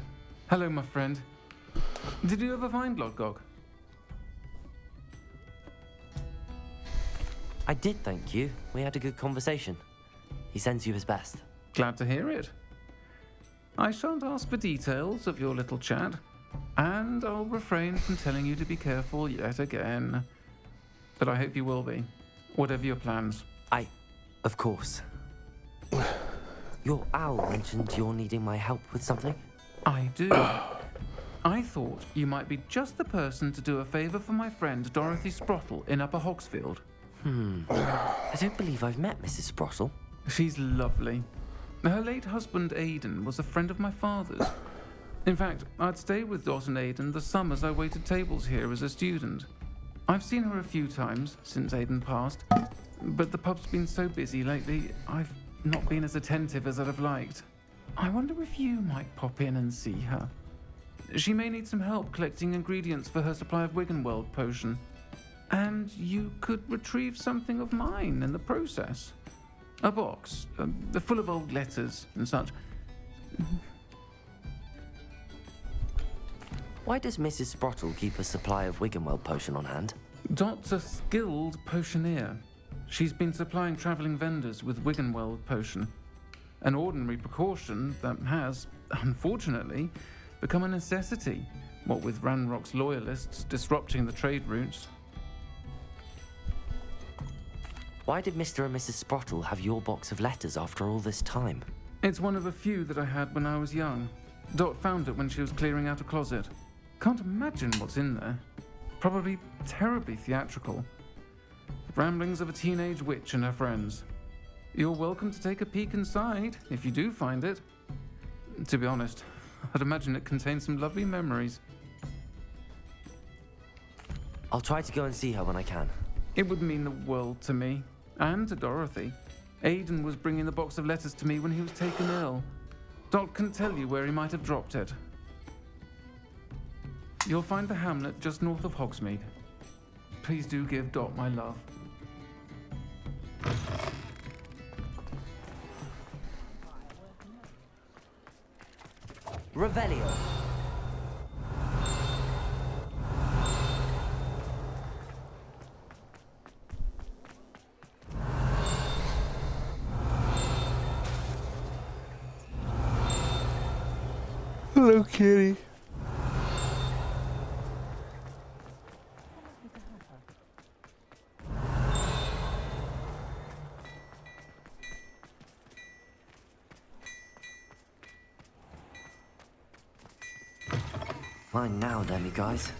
Hello, my friend. Did you ever find Lodgok? I did, thank you. We had a good conversation. He sends you his best. Glad to hear it. I shan't ask for details of your little chat, and I'll refrain from telling you to be careful yet again. But I hope you will be, whatever your plans. Of course. Your owl mentioned you're needing my help with something? I do. I thought you might be just the person to do a favor for my friend Dorothy Sprottle in Upper Hogsfield. I don't believe I've met Mrs. Sprottle. She's lovely. Her late husband Aidan was a friend of my father's. In fact, I'd stay with Dot and Aidan the summers I waited tables here as a student. I've seen her a few times since Aidan passed, but the pub's been so busy lately, I've not been as attentive as I'd have liked. I wonder if you might pop in and see her. She may need some help collecting ingredients for her supply of Wiggenweld potion. And you could retrieve something of mine in the process. A box, full of old letters and such. Why does Mrs. Sprottle keep a supply of Wiggenweld potion on hand? Dot's a skilled potioneer. She's been supplying travelling vendors with Wiggenweld potion. An ordinary precaution that has, unfortunately, become a necessity, what with Ranrock's loyalists disrupting the trade routes. Why did Mr. and Mrs. Sprottle have your box of letters after all this time? It's one of a few that I had when I was young. Dot found it when she was clearing out a closet. Can't imagine what's in there. Probably terribly theatrical. Ramblings of a teenage witch and her friends. You're welcome to take a peek inside, if you do find it. To be honest, I'd imagine it contains some lovely memories. I'll try to go and see her when I can. It would mean the world to me, and to Dorothy. Aidan was bringing the box of letters to me when he was taken ill. Dot can tell you where he might have dropped it. You'll find the hamlet just north of Hogsmeade. Please do give Dot my love. Revelio. Hello, kitty. Mine now, demi-guys.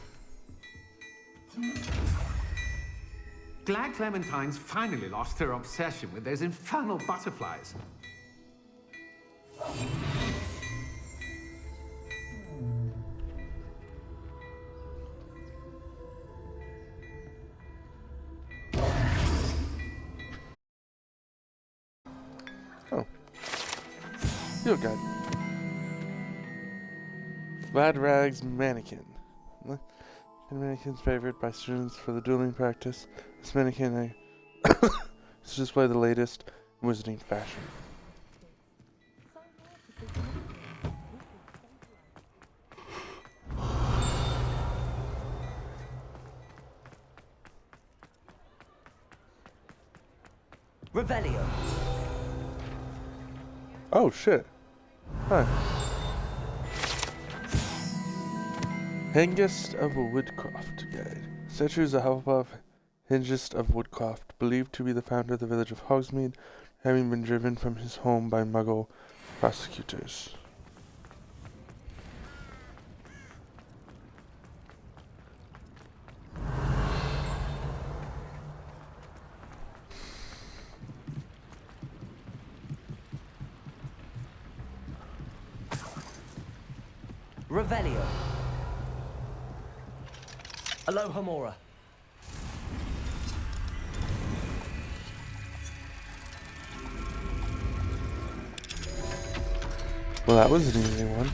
Glad Clementine's finally lost her obsession with those infernal butterflies. Oh. You're good. Lad Rag's mannequin. The mannequin's favored by students for the dueling practice. This mannequin is to display the latest in wizarding fashion. Revelio. Oh shit. Hi. Hengist of Woodcroft Guide. Statues of Hufflepuff Hengist of Woodcroft, believed to be the founder of the village of Hogsmeade, having been driven from his home by Muggle prosecutors. Revelio. Alohomora. Well, that was an easy one.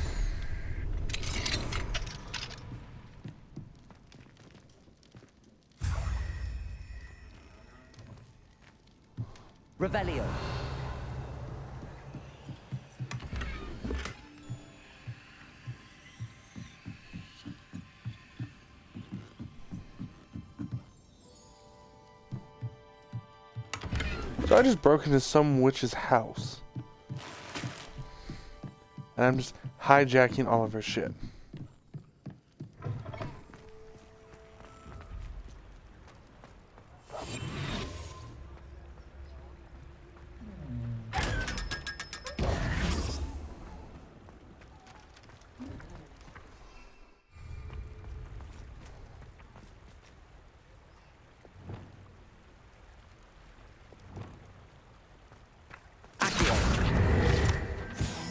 Revelio. So I just broke into some witch's house. And I'm just hijacking all of her shit.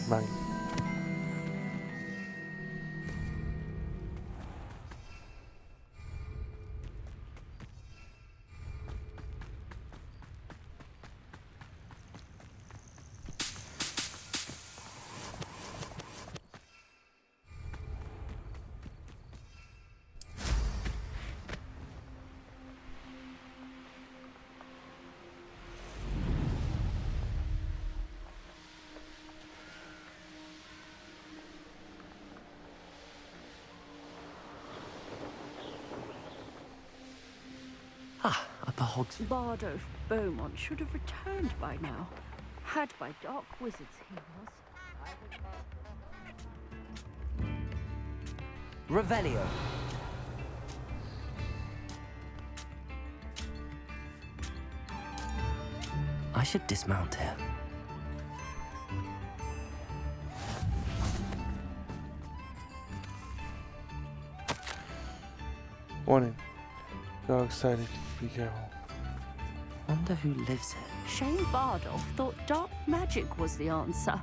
Mine. Ah, Upper Hogs. Bardo Beaumont should have returned by now. Had by dark wizards he was. Revelio. I should dismount here. Warning. Dog sighted. Be careful. Wonder who lives here. Shane Bardolph thought dark magic was the answer.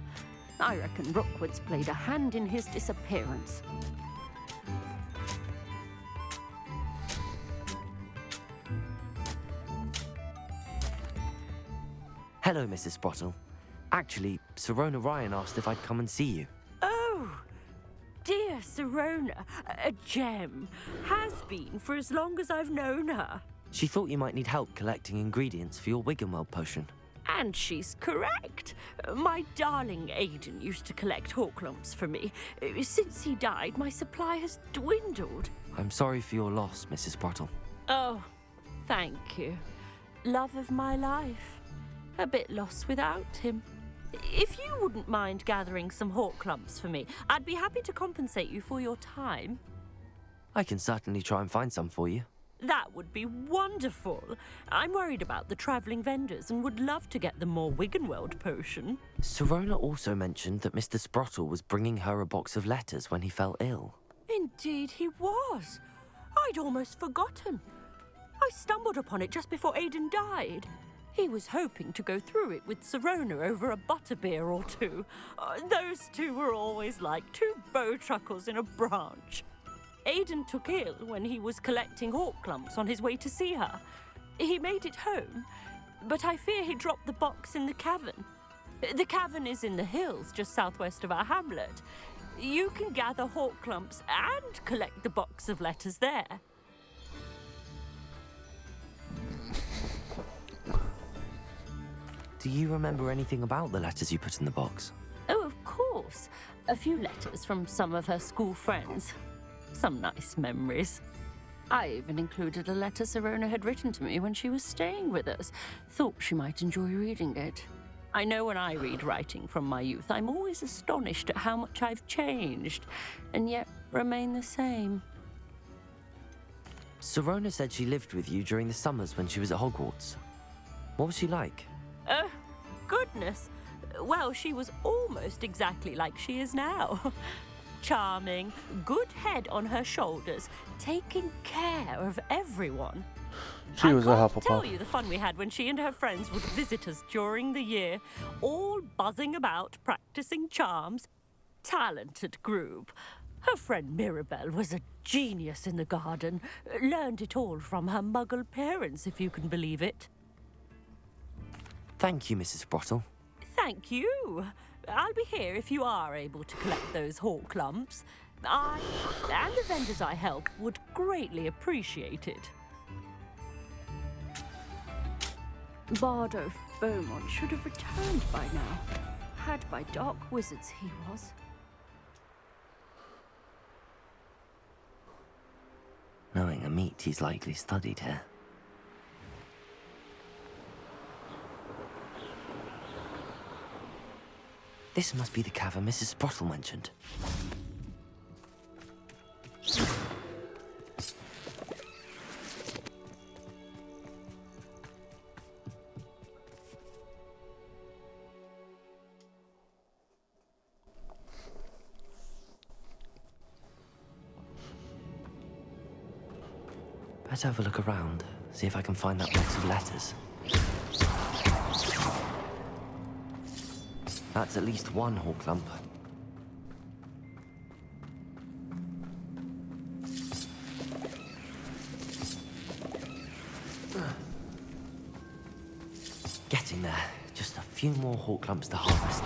I reckon Rookwood's played a hand in his disappearance. Hello, Mrs. Sprottle. Actually, Sirona Ryan asked if I'd come and see you. Oh, dear Sirona, a gem. Has been for as long as I've known her. She thought you might need help collecting ingredients for your Wiggenweld potion. And she's correct. My darling Aiden used to collect Horklumps for me. Since he died, my supply has dwindled. I'm sorry for your loss, Mrs. Sprottle. Oh, thank you. Love of my life. A bit lost without him. If you wouldn't mind gathering some Horklumps for me, I'd be happy to compensate you for your time. I can certainly try and find some for you. That would be wonderful. I'm worried about the travelling vendors and would love to get them more Wiggenweld potion. Sirona also mentioned that Mr. Sprottle was bringing her a box of letters when he fell ill. Indeed he was. I'd almost forgotten. I stumbled upon it just before Aiden died. He was hoping to go through it with Sirona over a butterbeer or two. Those two were always like two bowtruckles in a branch. Aiden took ill when he was collecting Horklumps on his way to see her. He made it home, but I fear he dropped the box in the cavern. The cavern is in the hills just southwest of our hamlet. You can gather Horklumps and collect the box of letters there. Do you remember anything about the letters you put in the box? Oh, of course. A few letters from some of her school friends. Some nice memories. I even included a letter Sirona had written to me when she was staying with us. Thought she might enjoy reading it. I know when I read writing from my youth, I'm always astonished at how much I've changed, and yet remain the same. Sirona said she lived with you during the summers when she was at Hogwarts. What was she like? Oh, goodness. Well, she was almost exactly like she is now. Charming, good head on her shoulders, taking care of everyone. She was a I can't tell Hufflepuff. you the fun we had when she and her friends would visit us during the year, all buzzing about, practicing charms. Talented group. Her friend Mirabelle was a genius in the garden. Learned it all from her muggle parents, if you can believe it. Thank you, Mrs. Sprottle. Thank you. I'll be here if you are able to collect those hawk lumps. I and the vendors I help would greatly appreciate it. Bardo Beaumont should have returned by now. Had by dark wizards he was. Knowing a meat, he's likely studied here. This must be the cavern Mrs. Sprottle mentioned. Better have a look around, see if I can find that box of letters. That's at least one hawk lump. Getting there. Just a few more hawk lumps to harvest.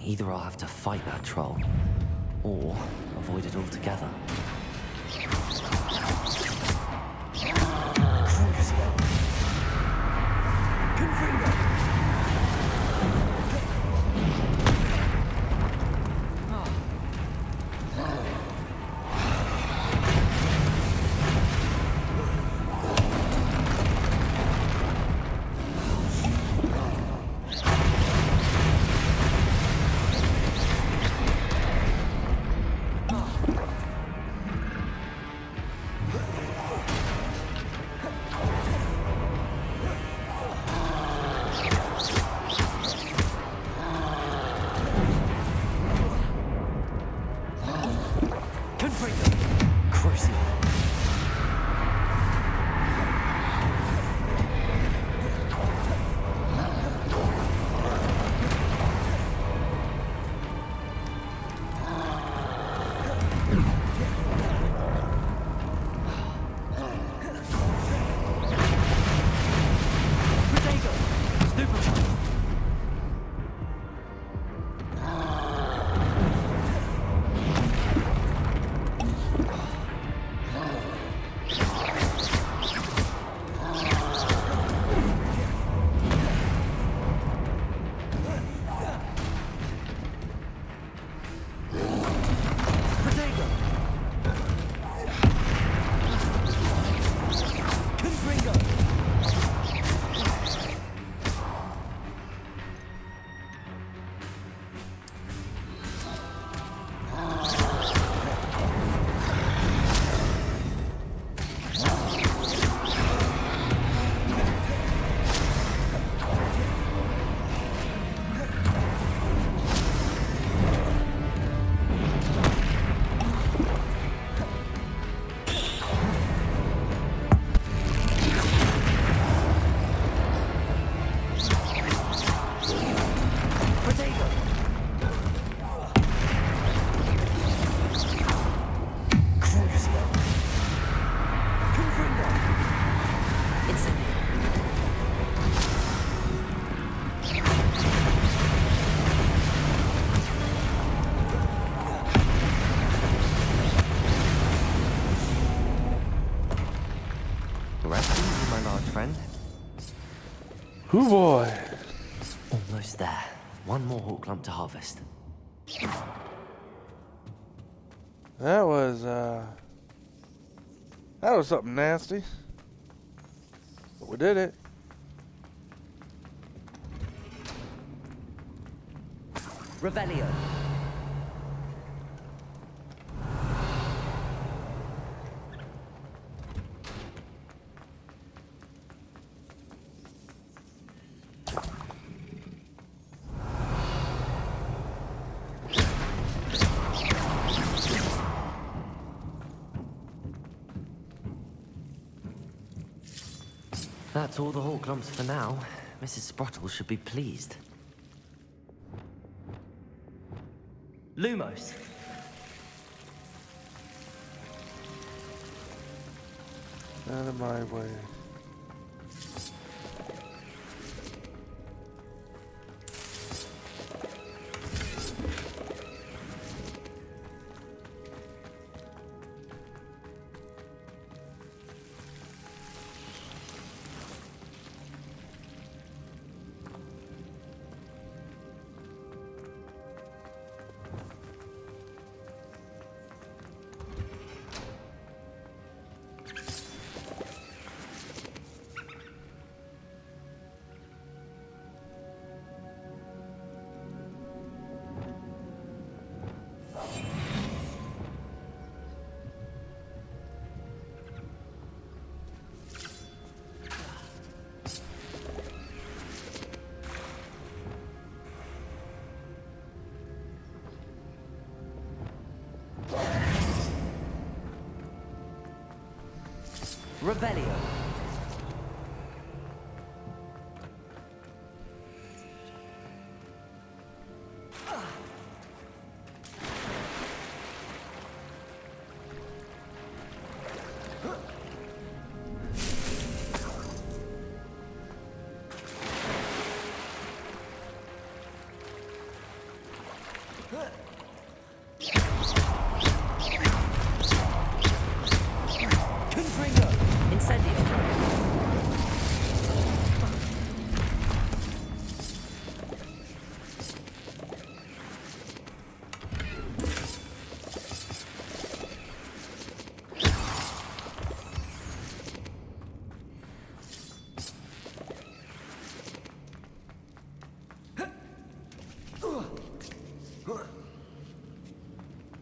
Either I'll have to fight that troll, or avoid it altogether. Ooh boy. Almost there. One more hawk lump to harvest. That was something nasty. But we did it. Revelio. That's all the hawk lumps for now. Mrs. Sprottle should be pleased. Lumos. Out of my way. Revelio. Incendio.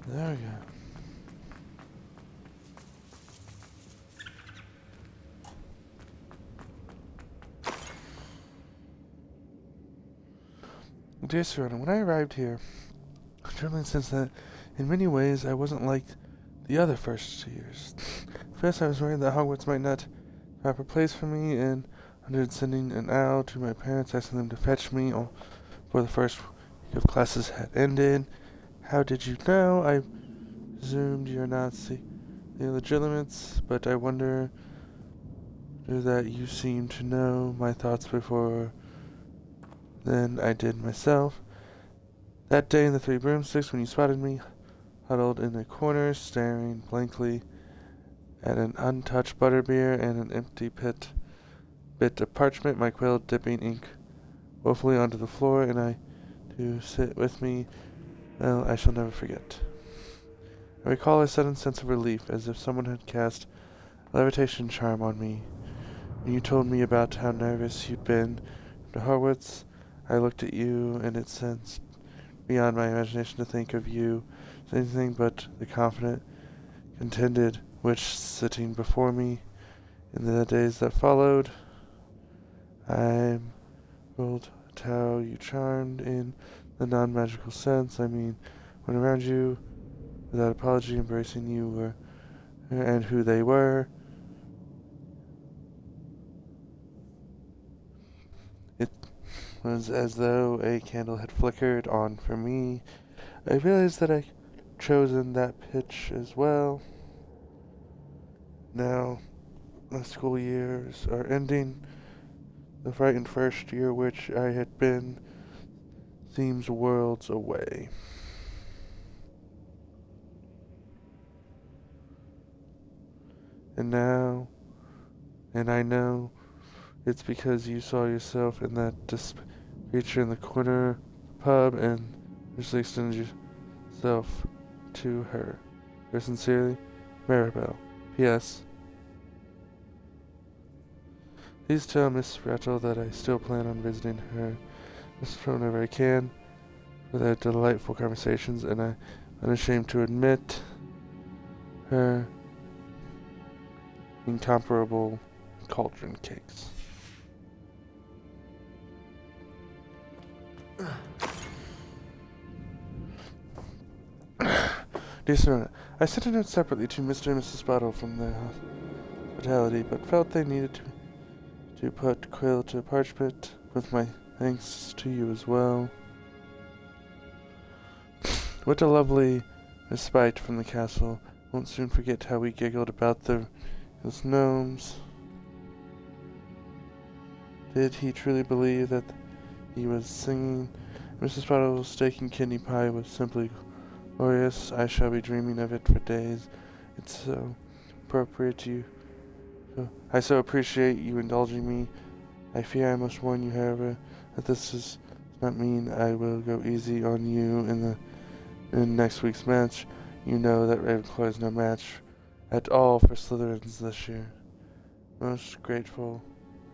There we go. Dear Serena, when I arrived here, I've truly since that, in many ways, I wasn't like the other first years. First, I was worried that Hogwarts might not be a proper place for me, and under sending an owl to my parents, asking them to fetch me all before the first week of classes had ended. How did you know? I presumed you're not the illegitimates, but I wonder that you seem to know my thoughts before than I did myself. That day in the Three Broomsticks, when you spotted me, huddled in a corner, staring blankly at an untouched butterbeer and an empty bit of parchment, my quill dipping ink woefully onto the floor, and I to sit with me, well, I shall never forget. I recall a sudden sense of relief, as if someone had cast a levitation charm on me. When you told me about how nervous you'd been to Hogwarts, I looked at you, and it sensed beyond my imagination to think of you as anything but the confident, contented witch sitting before me. In the days that followed, I'm told how you charmed in the non-magical sense. I mean, when around you, without apology, embracing you were and who they were. It was as though a candle had flickered on for me. I realized that I'd chosen that pitch as well. Now, the school years are ending. The frightened first year which I had been seems worlds away. And I know it's because you saw yourself in that creature in the corner pub and just extended yourself to her. Yours sincerely, Maribel. P.S. Please tell Miss Rattle that I still plan on visiting her whenever I can for their delightful conversations, and I'm unashamed to admit her incomparable cauldron cakes. Dear Serena, I sent a note separately to Mr. and Mrs. Bottle from their hospitality, but felt they needed to put quill to parchment with my thanks to you as well. What a lovely respite from the castle. Won't soon forget how we giggled about those gnomes. Did he truly believe that he was singing? Mrs. Bottle's steak and kidney pie was simply glorious. I shall be dreaming of it for days. It's so appropriate to you. I so appreciate you indulging me. I fear I must warn you, however, that this does not mean I will go easy on you in next week's match. You know that Ravenclaw is no match at all for Slytherins this year. Most grateful,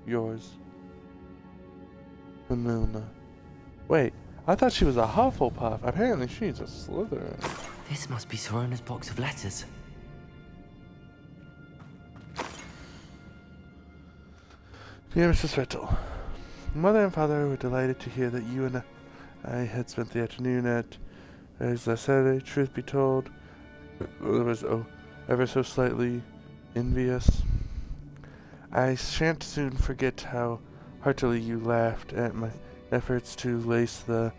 yours, Vanilla. Wait, I thought she was a Hufflepuff. Apparently she's a Slytherin. This must be Sorona's box of letters. Dear Mrs. Riddle, Mother and Father were delighted to hear that you and I had spent the afternoon at last Saturday. Truth be told, I was ever so slightly envious. I shan't soon forget how heartily you laughed at my efforts to lace the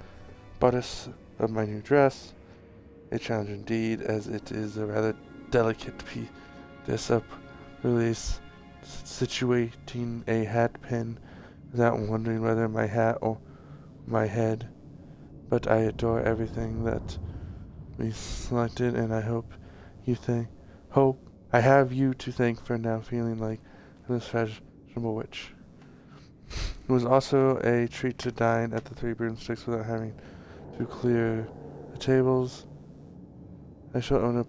bodice of my new dress. A challenge indeed, as it is a rather delicate piece of release, situating a hat pin without wondering whether my hat or my head. But I adore everything that we selected, and I hope I have you to thank for now feeling like this fashionable witch. It was also a treat to dine at the Three Broomsticks without having to clear the tables. I shall own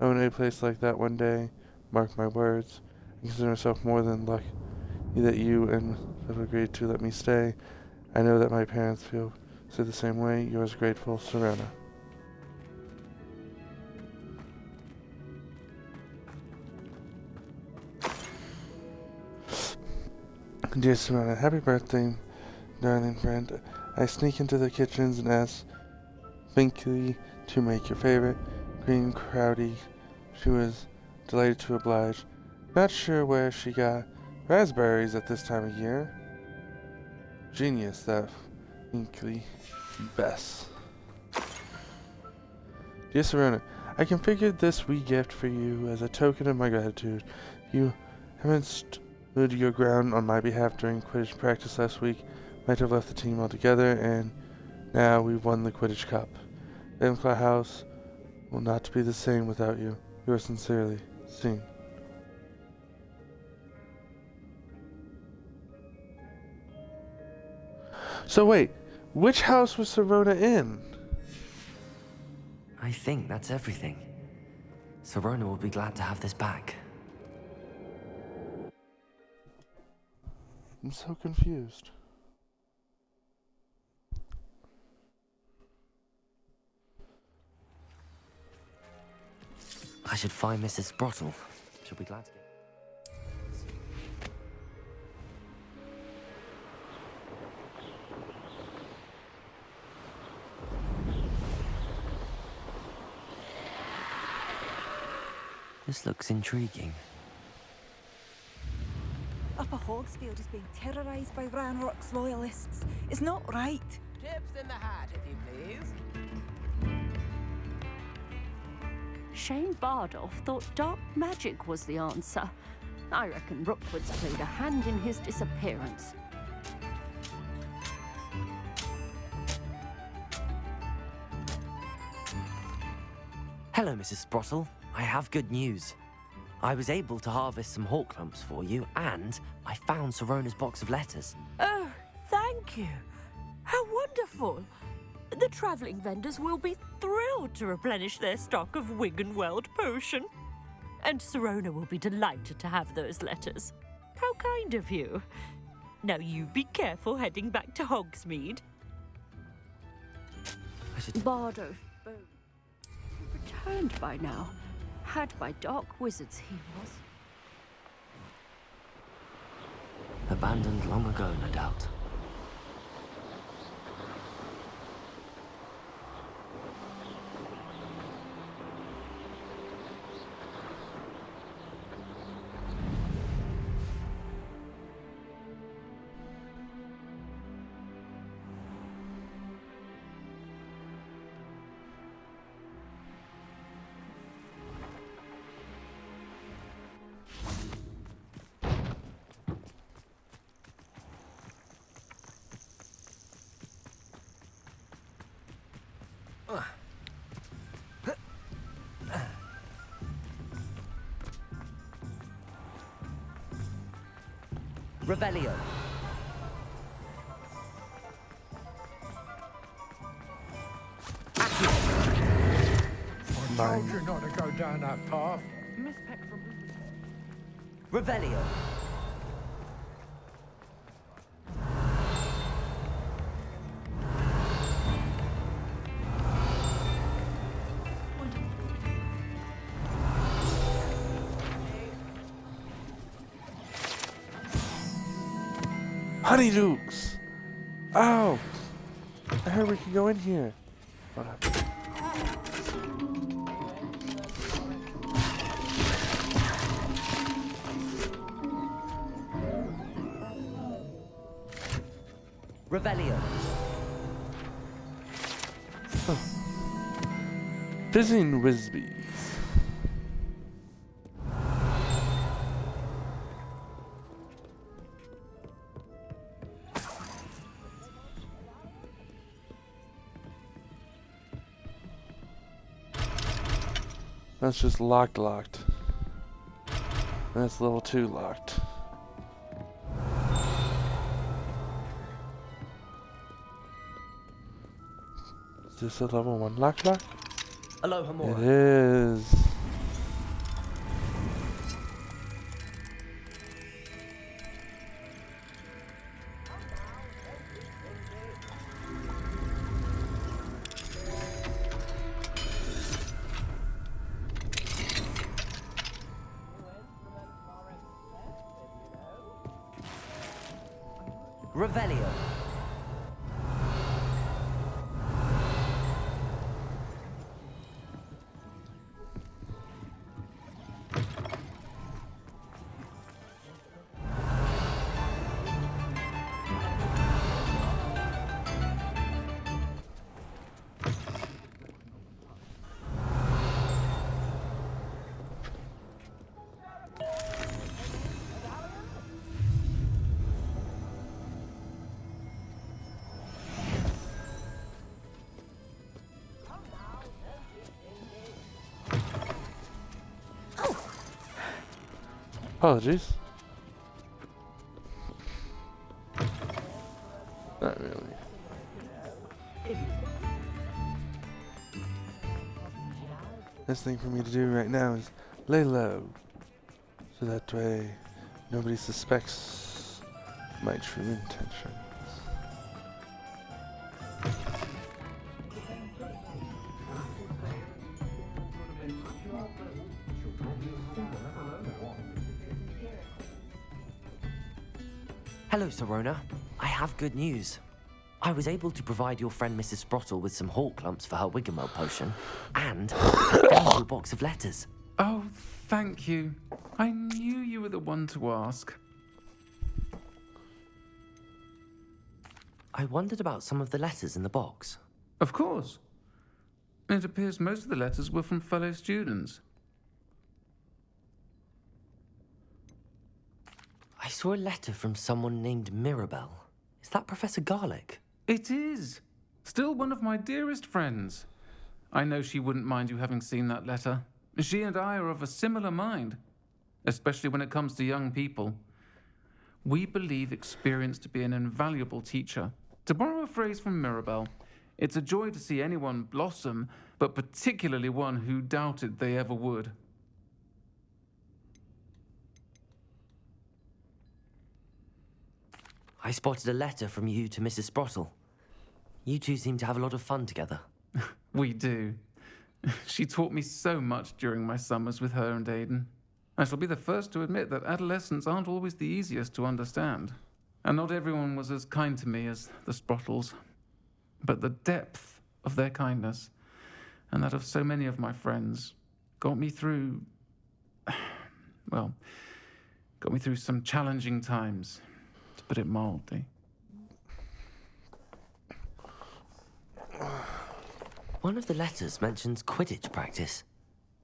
a place like that one day, mark my words. I consider myself more than lucky that you and have agreed to let me stay. I know that my parents feel the same way. Yours grateful, Serena. Dear Serena, happy birthday, darling friend. I sneak into the kitchens and ask Binkley to make your favorite green crowdy. She was delighted to oblige. Not sure where she got raspberries at this time of year. Genius, that Binkley. Bess. Dear Serena, I configured this wee gift for you as a token of my gratitude. You haven't stood your ground on my behalf during Quidditch practice last week. Might have left the team altogether, and now we've won the Quidditch Cup. Ravenclaw House will not be the same without you. Yours sincerely, Scene. So wait, which house was Serona in? I think that's everything. Serona will be glad to have this back. I'm so confused. I should find Mrs. Sprottle. She'll be glad to get... This looks intriguing. Upper Hogsfield is being terrorised by Ranrock's loyalists. It's not right. Tips in the hat, if you please. Shane Bardolph thought dark magic was the answer. I reckon Rookwood's played a hand in his disappearance. Hello, Mrs. Sprottle. I have good news. I was able to harvest some hawk lumps for you, and I found Sorona's box of letters. Oh, thank you. How wonderful. The travelling vendors will be thrilled to replenish their stock of Wiggenweld potion. And Sirona will be delighted to have those letters. How kind of you. Now you be careful heading back to Hogsmeade. Bardo returned by now. Had by dark wizards he was. Abandoned long ago, no doubt. Revelio. I told you not to go down that path. Revelio. Honeydukes! Oh! I heard we could go in here. Hold up. Revelio. Huh. Fizzing Wisbees. That's just locked. That's level 2 locked. Is this a level 1 lock? Aloha It Mora. is. Revelio. Apologies. Not really. Best thing for me to do right now is lay low, so that way nobody suspects my true intentions. Hello, Sirona. I have good news. I was able to provide your friend Mrs. Sprottle with some hawk lumps for her Wiggenweld potion, and I found your box of letters. Oh, thank you. I knew you were the one to ask. I wondered about some of the letters in the box. Of course. It appears most of the letters were from fellow students. I saw a letter from someone named Mirabelle. Is that Professor Garlick? It is. Still one of my dearest friends. I know she wouldn't mind you having seen that letter. She and I are of a similar mind. especially when it comes to young people. We believe experience to be an invaluable teacher. To borrow a phrase from Mirabelle, it's a joy to see anyone blossom, but particularly one who doubted they ever would. I spotted a letter from you to Mrs. Sprottle. You two seem to have a lot of fun together. We do. She taught me so much during my summers with her and Aidan. I shall be the first to admit that adolescents aren't always the easiest to understand. And not everyone was as kind to me as the Sprottles. But the depth of their kindness, and that of so many of my friends, got me through... well, got me through some challenging times, to put it mildly. One of the letters mentions Quidditch practice.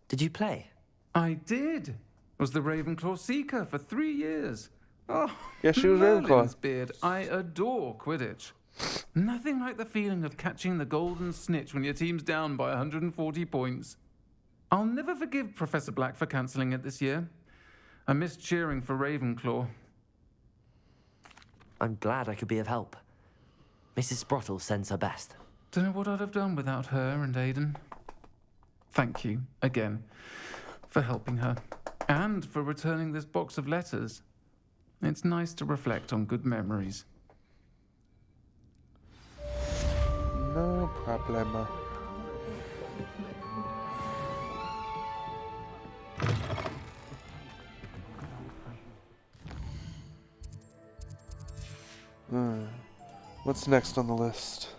Did you play? I did. Was the Ravenclaw Seeker for 3 years. Oh, yeah, she was Merlin's Ravenclaw. beard. I adore Quidditch. Nothing like the feeling of catching the golden snitch when your team's down by 140 points. I'll never forgive Professor Black for cancelling it this year. I missed cheering for Ravenclaw. I'm glad I could be of help. Mrs. Sprottle sends her best. Don't know what I'd have done without her and Aidan. Thank you, again, for helping her. And for returning this box of letters. It's nice to reflect on good memories. No problema. What's next on the list?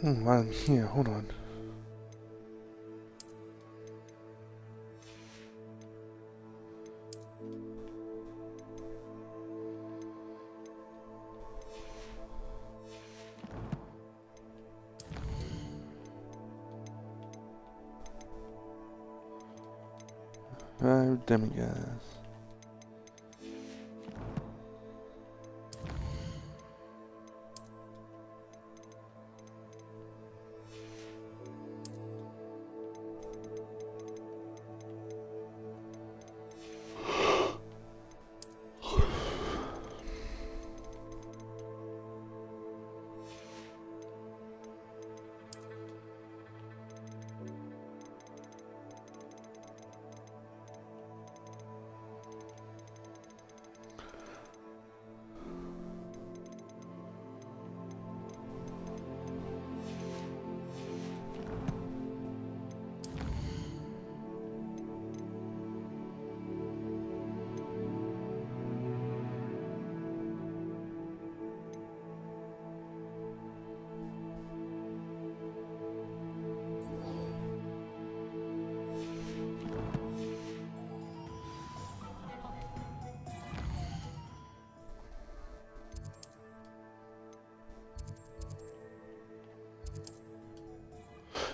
I'm here, hold on. Demigods.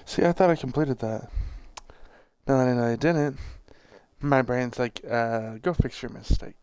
See, I thought I completed that. Now that I know I didn't, my brain's like, go fix your mistake.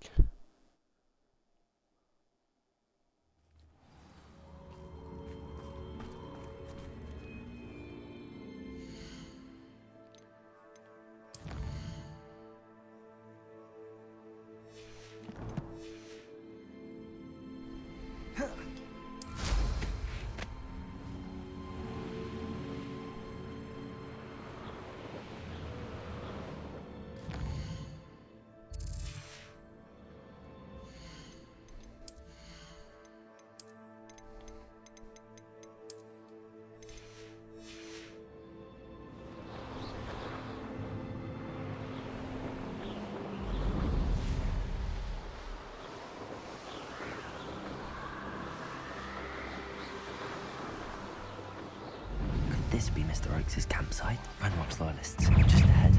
This be Mr. Oakes' campsite. Ranrock's loyalists are just ahead.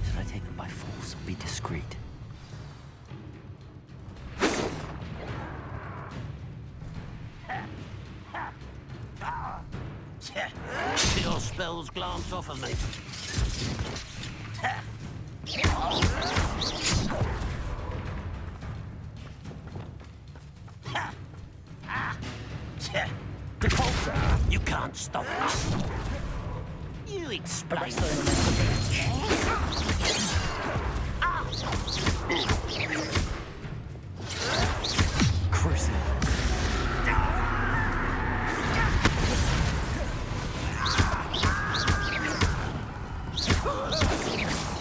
Should I take them by force or be discreet? Your spells glance off of me. Repulsor! You can't stop us. You explain. Cruising.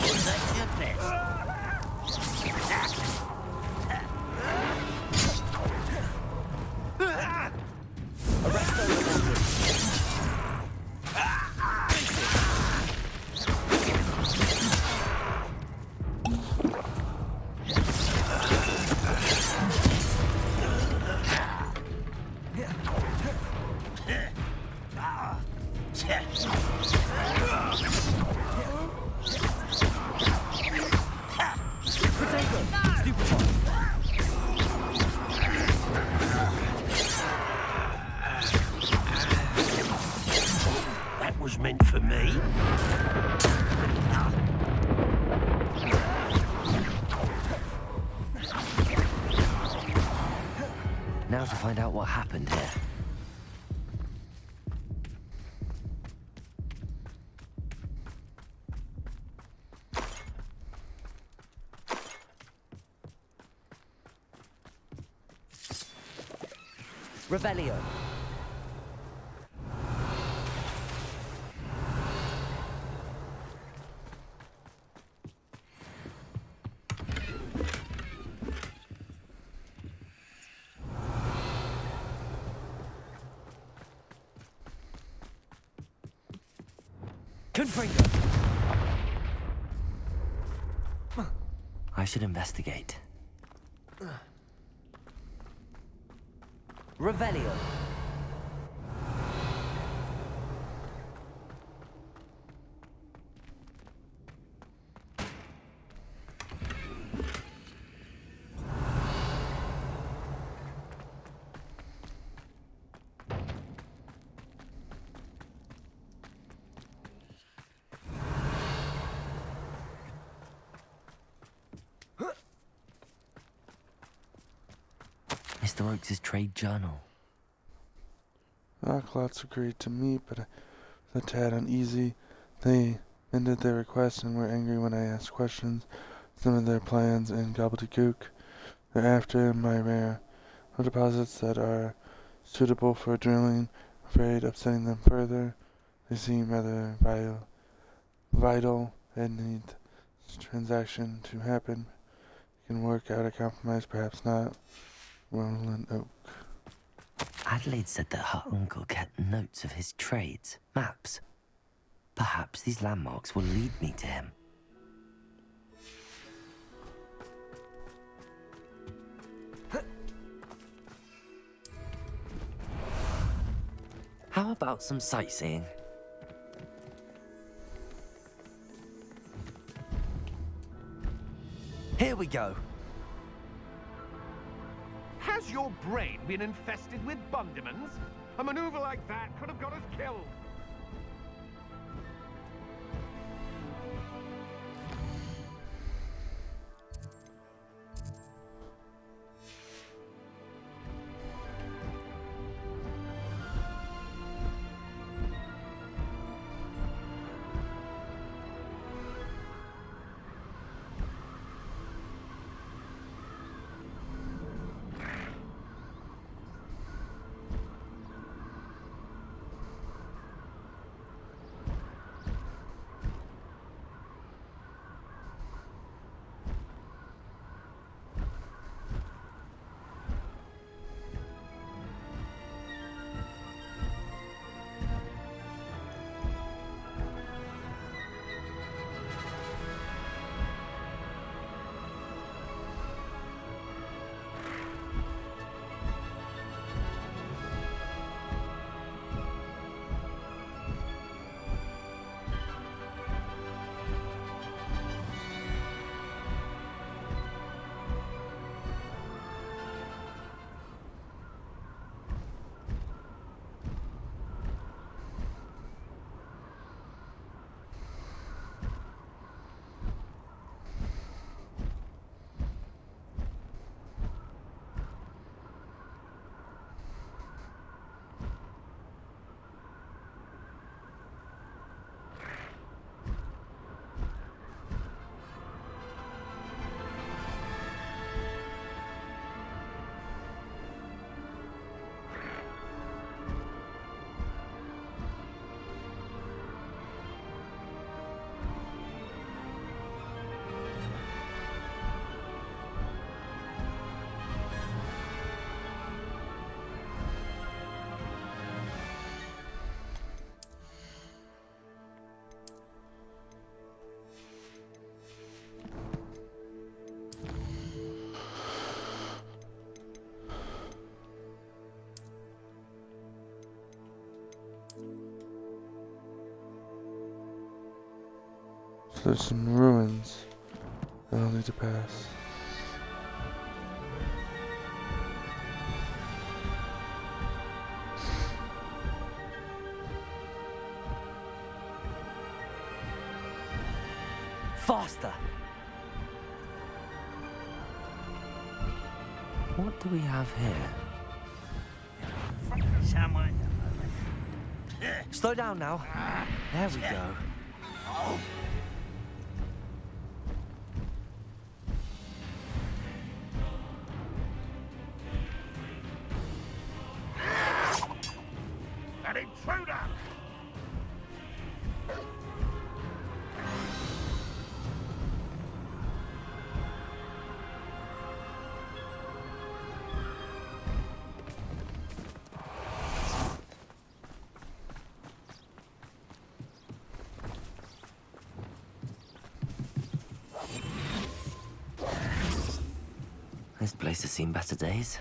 Was that your best? That was meant for me. Now to find out what happened here. Revelio. Confringo. I should investigate. Revelio. Mr. Oakes' trade journal. Lots agreed to meet, but I was a tad uneasy. They ended their request and were angry when I asked questions. Some of their plans and gobbledygook. They're after my rare deposits that are suitable for drilling. Afraid of sending them further. They seem rather vital and need this transaction to happen. We can work out a compromise, perhaps not. Roland Oak. Adelaide said that her uncle kept notes of his trades, maps. Perhaps these landmarks will lead me to him. How about some sightseeing? Here we go. Has your brain been infested with bundimans? A maneuver like that could have got us killed. there's some ruins that I'll need to pass. Faster! What do we have here? Slow down now. There we go. An intruder! This place has seen better days.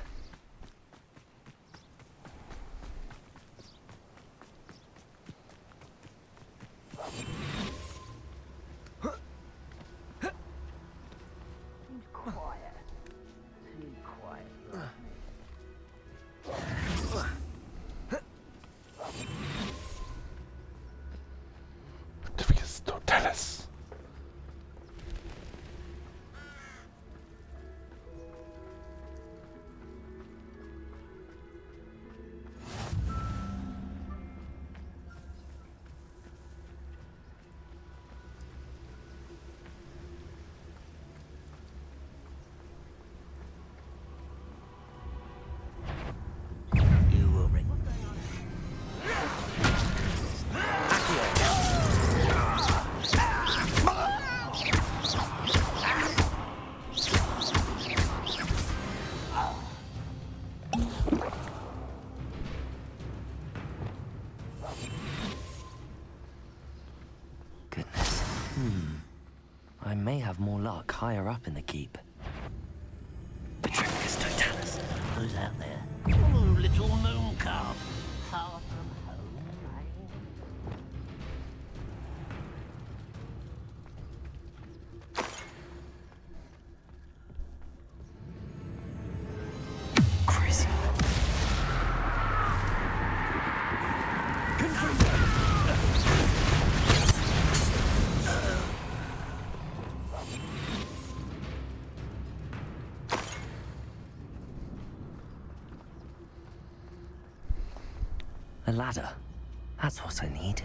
Certificates totalis. I may have more luck higher up in the keep. Petrificus totalis. Who's out there? Oh, little moon calf. Far from home, Crazy. A ladder. That's what I need.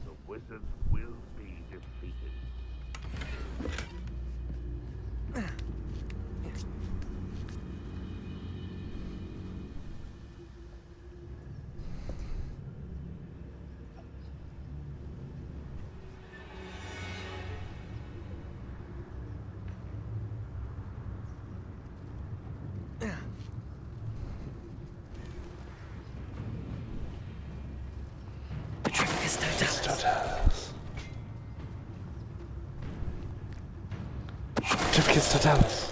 The wizards will be defeated. Petrificus totalis. Certificates totalis.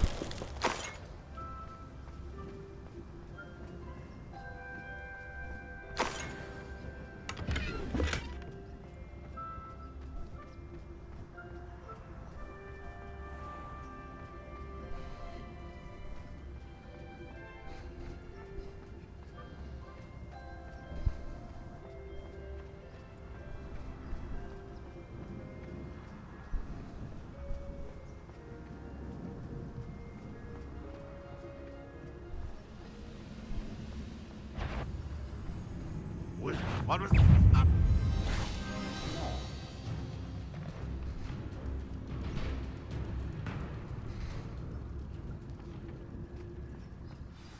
What was...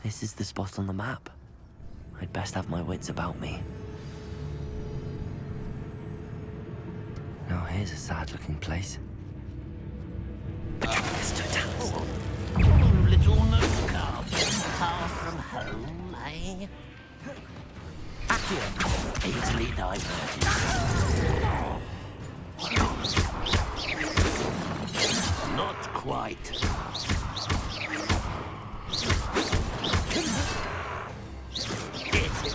This is the spot on the map. I'd best have my wits about me. Now here's a sad-looking place. Petrificus totalis. Oh, little moon calf. Far from home, eh? Accio. Easily diverted. Not quite. It is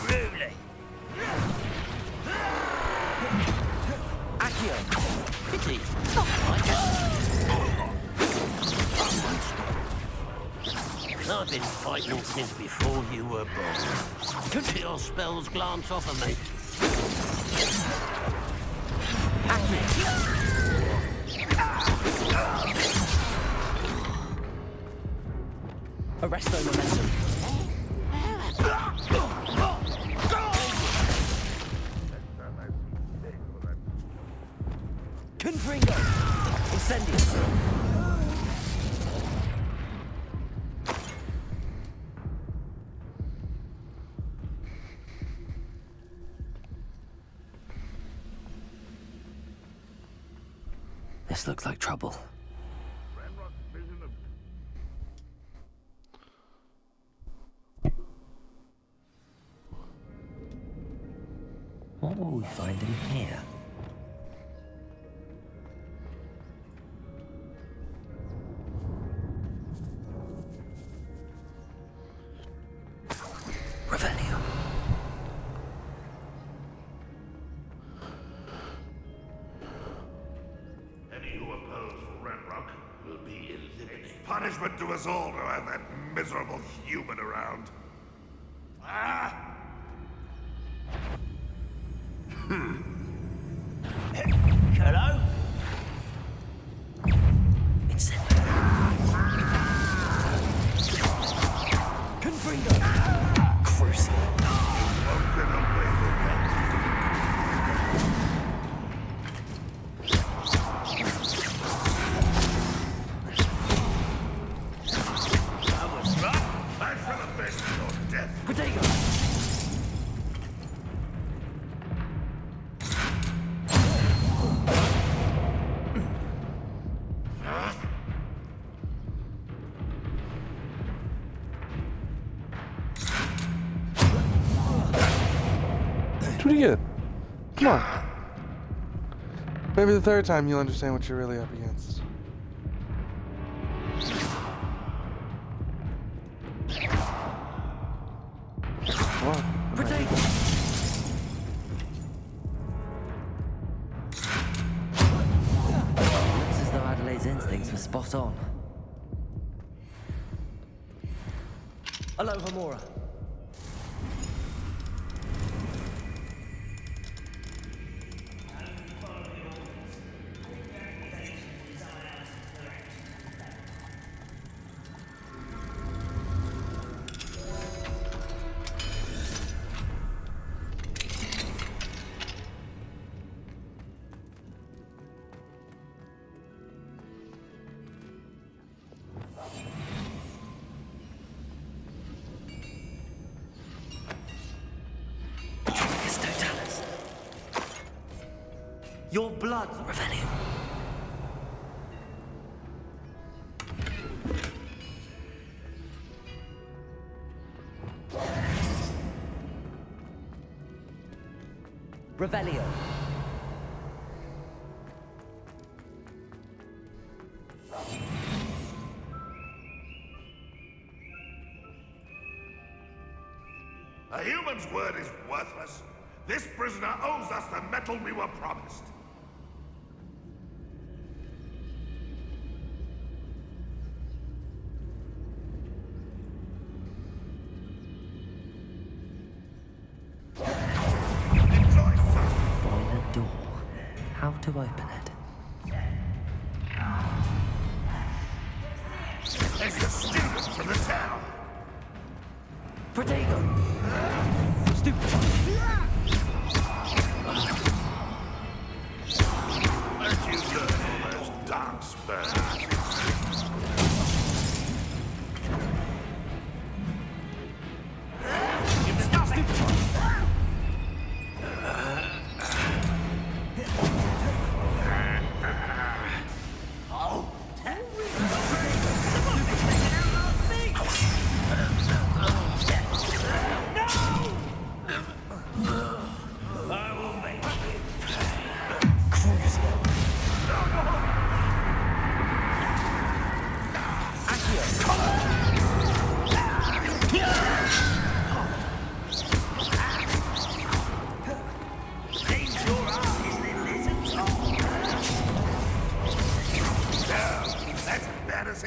truly I've been fighting since before you were born. Could your spells glance off of me? Arresto momentum. Confringo! Incendio! This looks like trouble. What will we find in here? Revelio. Any who oppose Ranrock will be eliminated. Punishment to us all to have that miserable human around. Ah! Hello? It's Confringo! Crucial. Broken away with that. I was right. I feel the best of your death. Protego! Pretty good. Come on. Maybe the third time you'll understand what you're really up against. Come on. Protego! Looks as though Adelaide's instincts were spot on. Aloha, Mora. Your blood, Revelio. Revelio. A human's word is worthless. This prisoner owes us the metal we were promised. Find a door. How to open it? It's the students from the town. Protego! Stupid! Where'd you learn all those dark spells?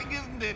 Isn't it?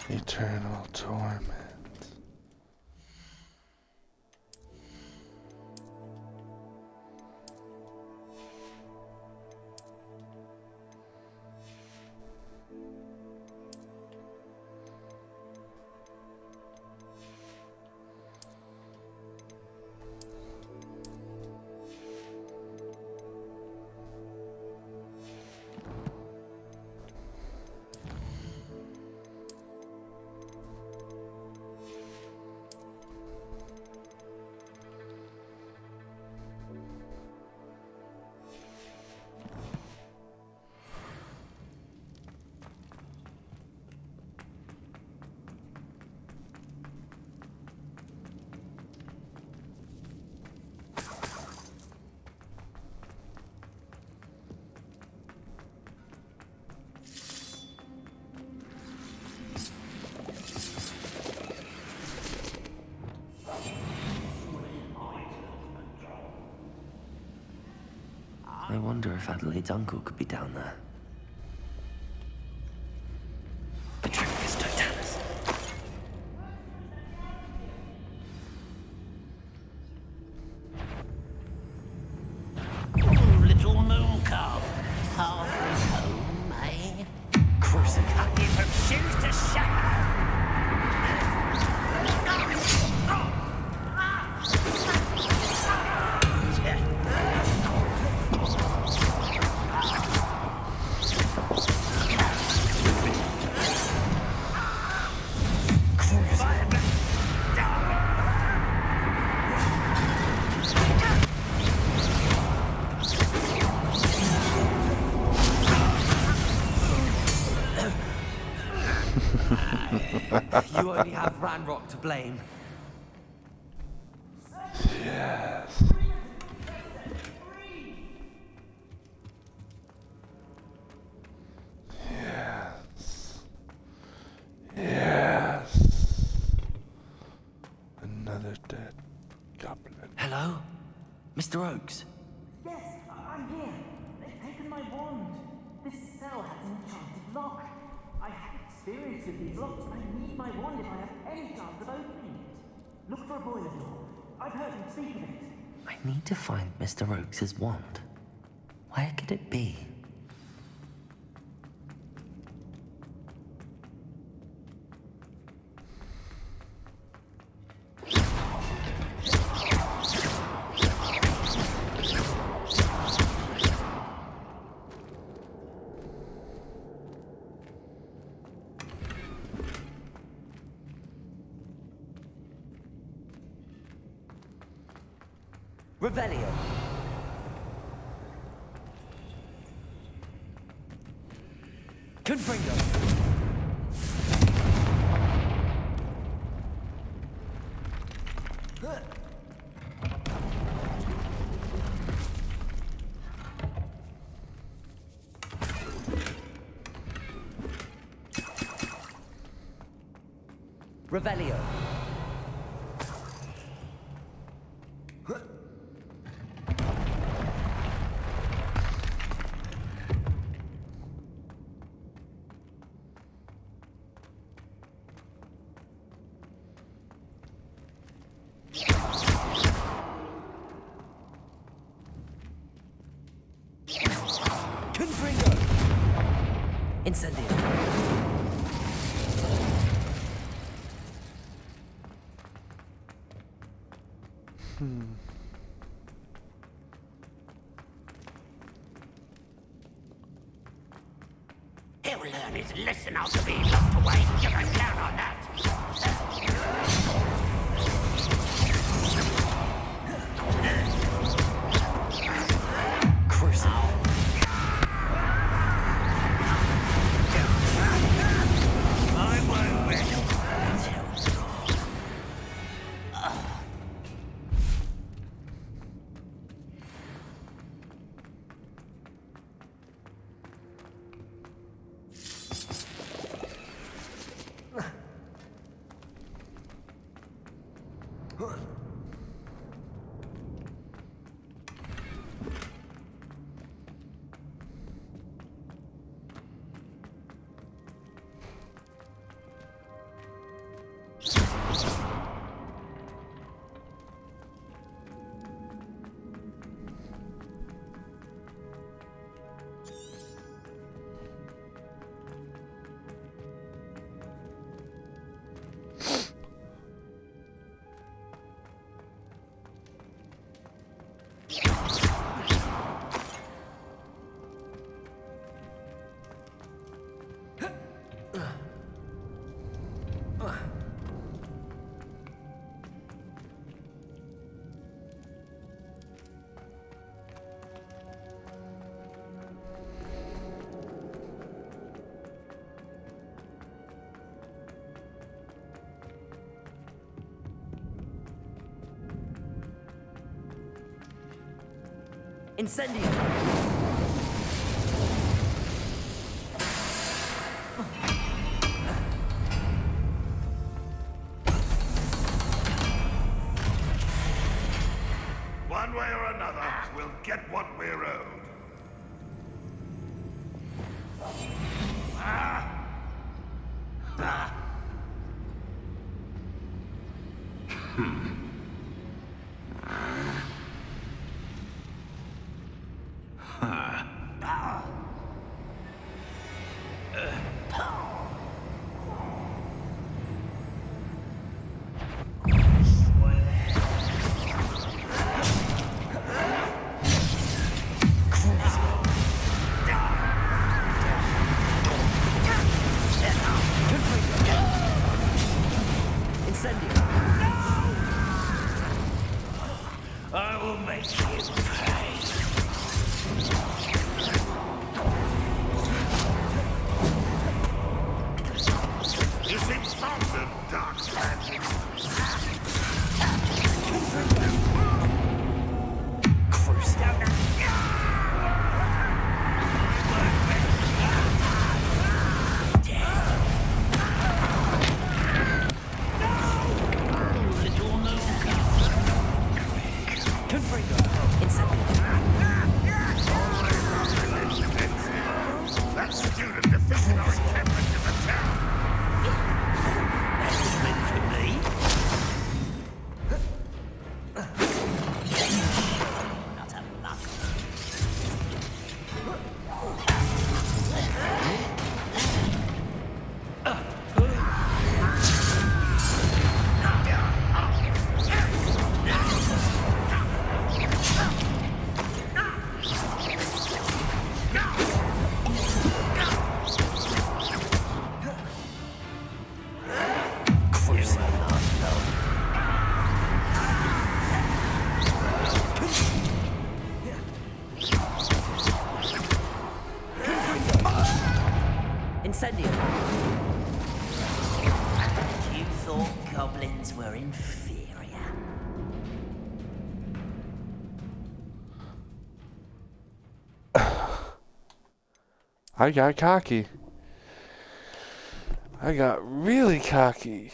Eternal torment. I wonder if Adelaide's uncle could be down there. Petricus totalis. Little moon calf. Half is home, eh? Cruising. Cut you from shoes to shadow. You only have Ranrock to blame. Yes. Yes. Yes. Another dead goblin. Hello? Mr. Oakes? Yes, I'm here. They've taken my wand. This cell has an enchanted lock. I have experience with these locks, and I need my wand if I have any chance of opening it. Look for a boiler door. I've heard him speak of it. I need to find Mr. Oakes' wand. Where could it be? Revelio. Confringo. Revelio. Incendio. He'll learn his lesson after being locked away. You can count on that. Cruising. I won't win. Incendio! One way or another, we'll get what we're owed. I will make you pay. You seem fond of dark magic. That student defeated our encampment in the town. That's meant for me. Not a luck. Incendio. You thought goblins were inferior. I got cocky. I got really cocky.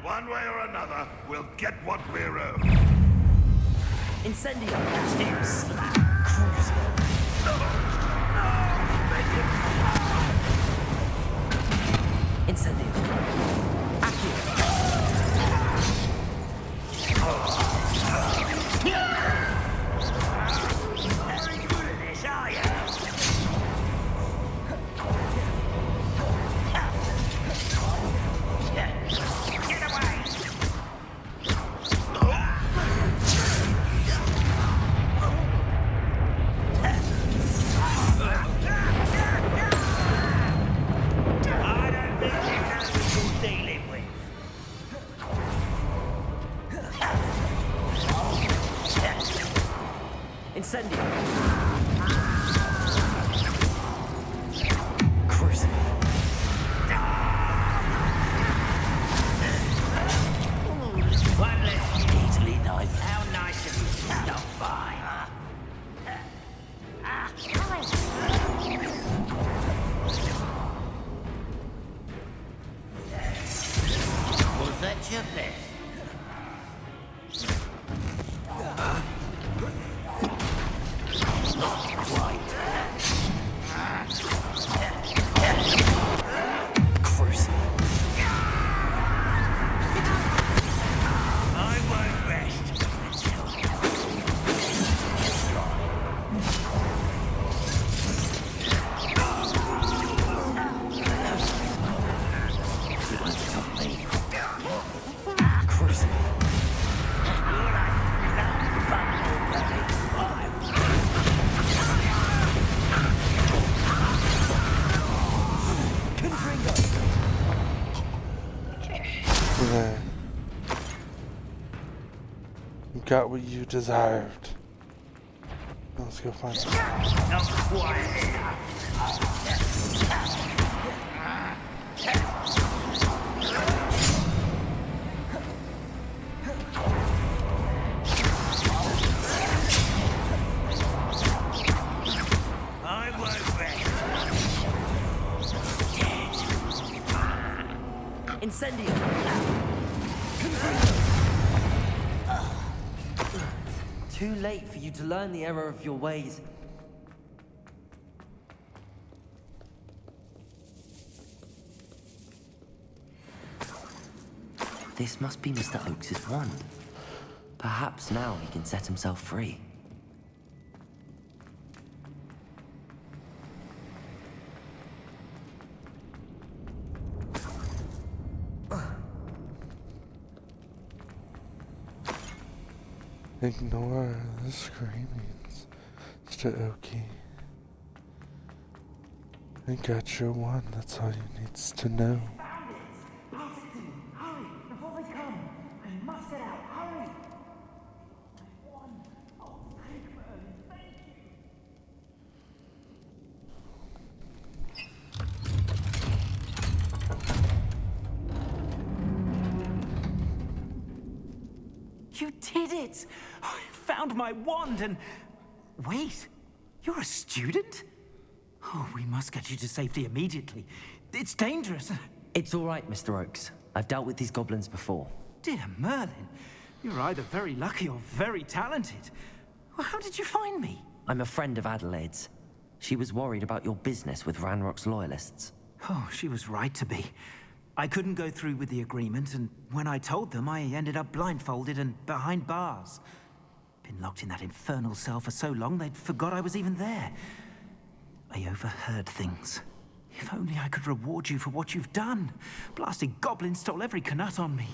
One way or another, we'll get what we're owed. Incendio. Tim Slap. Incendio. Accio. Very good at this, are you? Get away! I don't think you know who you're dealing with. Incendio. Cruising. One less easily knife. How nice of you to stop by. Was that your best? Not quite. Cruising. I won't rest until Cruising. There. You got what you deserved. Now let's go find him. Not quite enough. too late for you to learn the error of your ways. This must be Mr. Oakes' wand. Perhaps now he can set himself free. Ignore the screamings, Mr. Oakey. I got your one, that's all you needs to know. Hurry, before they come. I must get out. Hurry. My wand. Oh, thank Merlin. Thank You did it! I found my wand and... Wait, you're a student? Oh, we must get you to safety immediately. It's dangerous. It's all right, Mr. Oakes. I've dealt with these goblins before. Dear Merlin, you're either very lucky or very talented. Well, how did you find me? I'm a friend of Adelaide's. She was worried about your business with Ranrock's loyalists. Oh, she was right to be. I couldn't go through with the agreement, and when I told them, I ended up blindfolded and behind bars. Been locked in that infernal cell for so long, they'd forgot I was even there. I overheard things. If only I could reward you for what you've done. Blasted goblin stole every canut on me.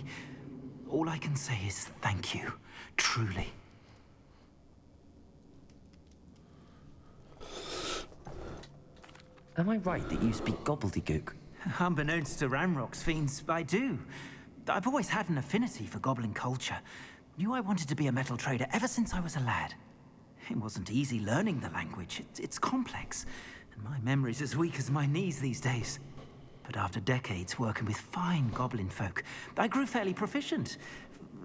All I can say is thank you, truly. Am I right that you speak gobbledygook? Unbeknownst to Ranrock's fiends, I do. I've always had an affinity for goblin culture. Knew I wanted to be a metal trader ever since I was a lad. It wasn't easy learning the language. It's complex, and my memory's as weak as my knees these days. But after decades working with fine goblin folk, I grew fairly proficient.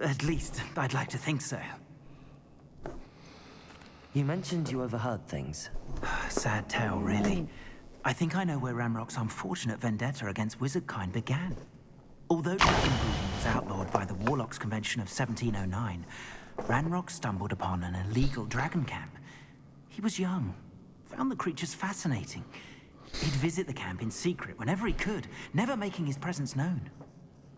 At least, I'd like to think so. You mentioned you overheard things. Sad tale, really. I think I know where Ranrock's unfortunate vendetta against wizardkind began. Although dragon breeding was outlawed by the Warlocks Convention of 1709, Ranrock stumbled upon an illegal dragon camp. He was young, found the creatures fascinating. He'd visit the camp in secret whenever he could, never making his presence known.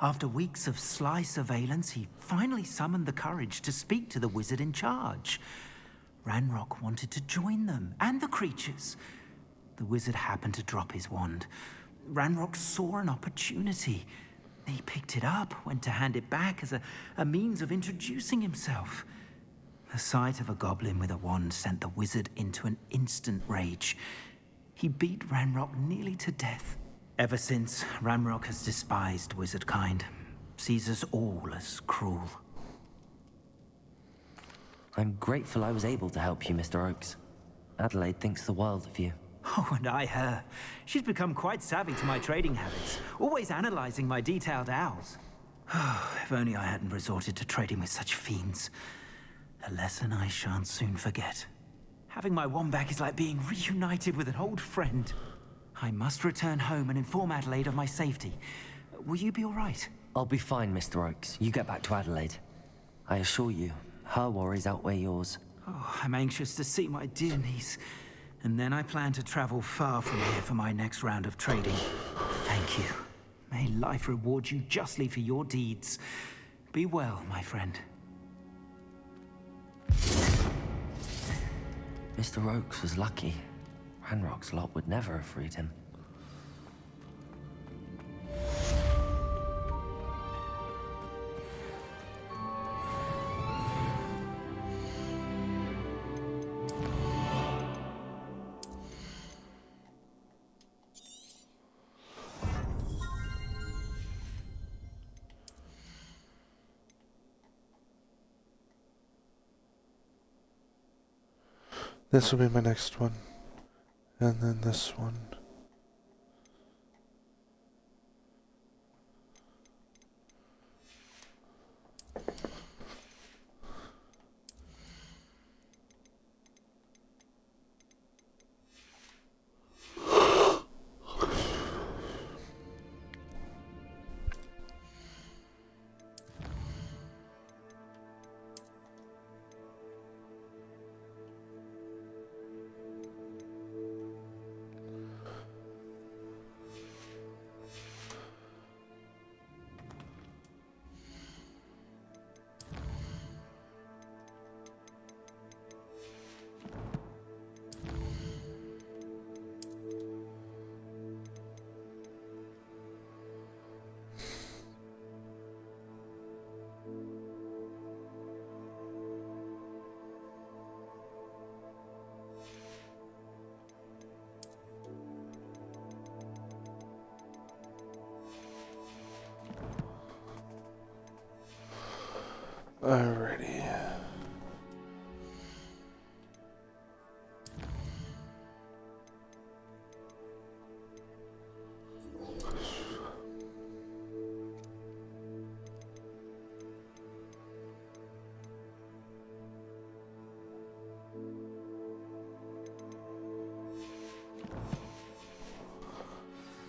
After weeks of sly surveillance, he finally summoned the courage to speak to the wizard in charge. Ranrock wanted to join them, and the creatures. The wizard happened to drop his wand. Ranrock saw an opportunity. He picked it up, went to hand it back as a means of introducing himself. The sight of a goblin with a wand sent the wizard into an instant rage. He beat Ranrock nearly to death. Ever since, Ranrock has despised wizardkind, sees us all as cruel. I'm grateful I was able to help you, Mr. Oakes. Adelaide thinks the world of you. Oh, and I her. She's become quite savvy to my trading habits, always analyzing my detailed owls. If only I hadn't resorted to trading with such fiends. A lesson I shan't soon forget. Having my wand back is like being reunited with an old friend. I must return home and inform Adelaide of my safety. Will you be all right? I'll be fine, Mr. Oakes. You get back to Adelaide. I assure you, her worries outweigh yours. Oh, I'm anxious to see my dear niece. And then I plan to travel far from here for my next round of trading. Thank you. May life reward you justly for your deeds. Be well, my friend. Mr. Oakes was lucky. Ranrock's lot would never have freed him. This will be my next one. And then this one. Alrighty.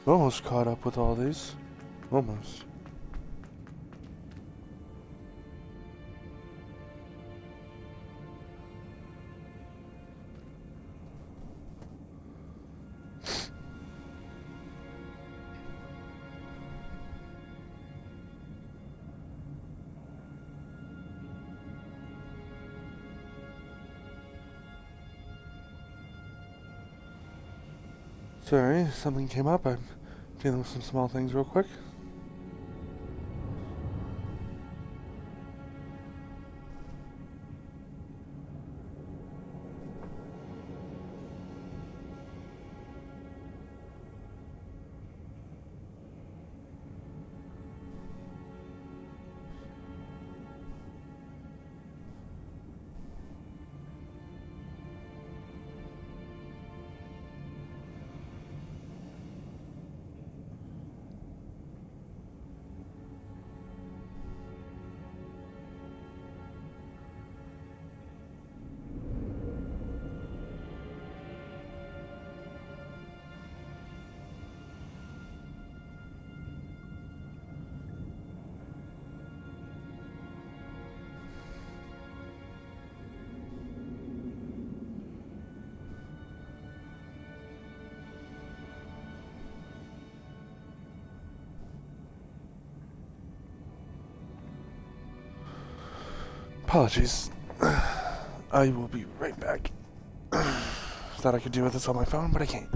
Almost caught up with all these. Almost. Sorry, something came up. I'm dealing with some small things real quick. Apologies. I will be right back. Thought I could do this on my phone, but I can't.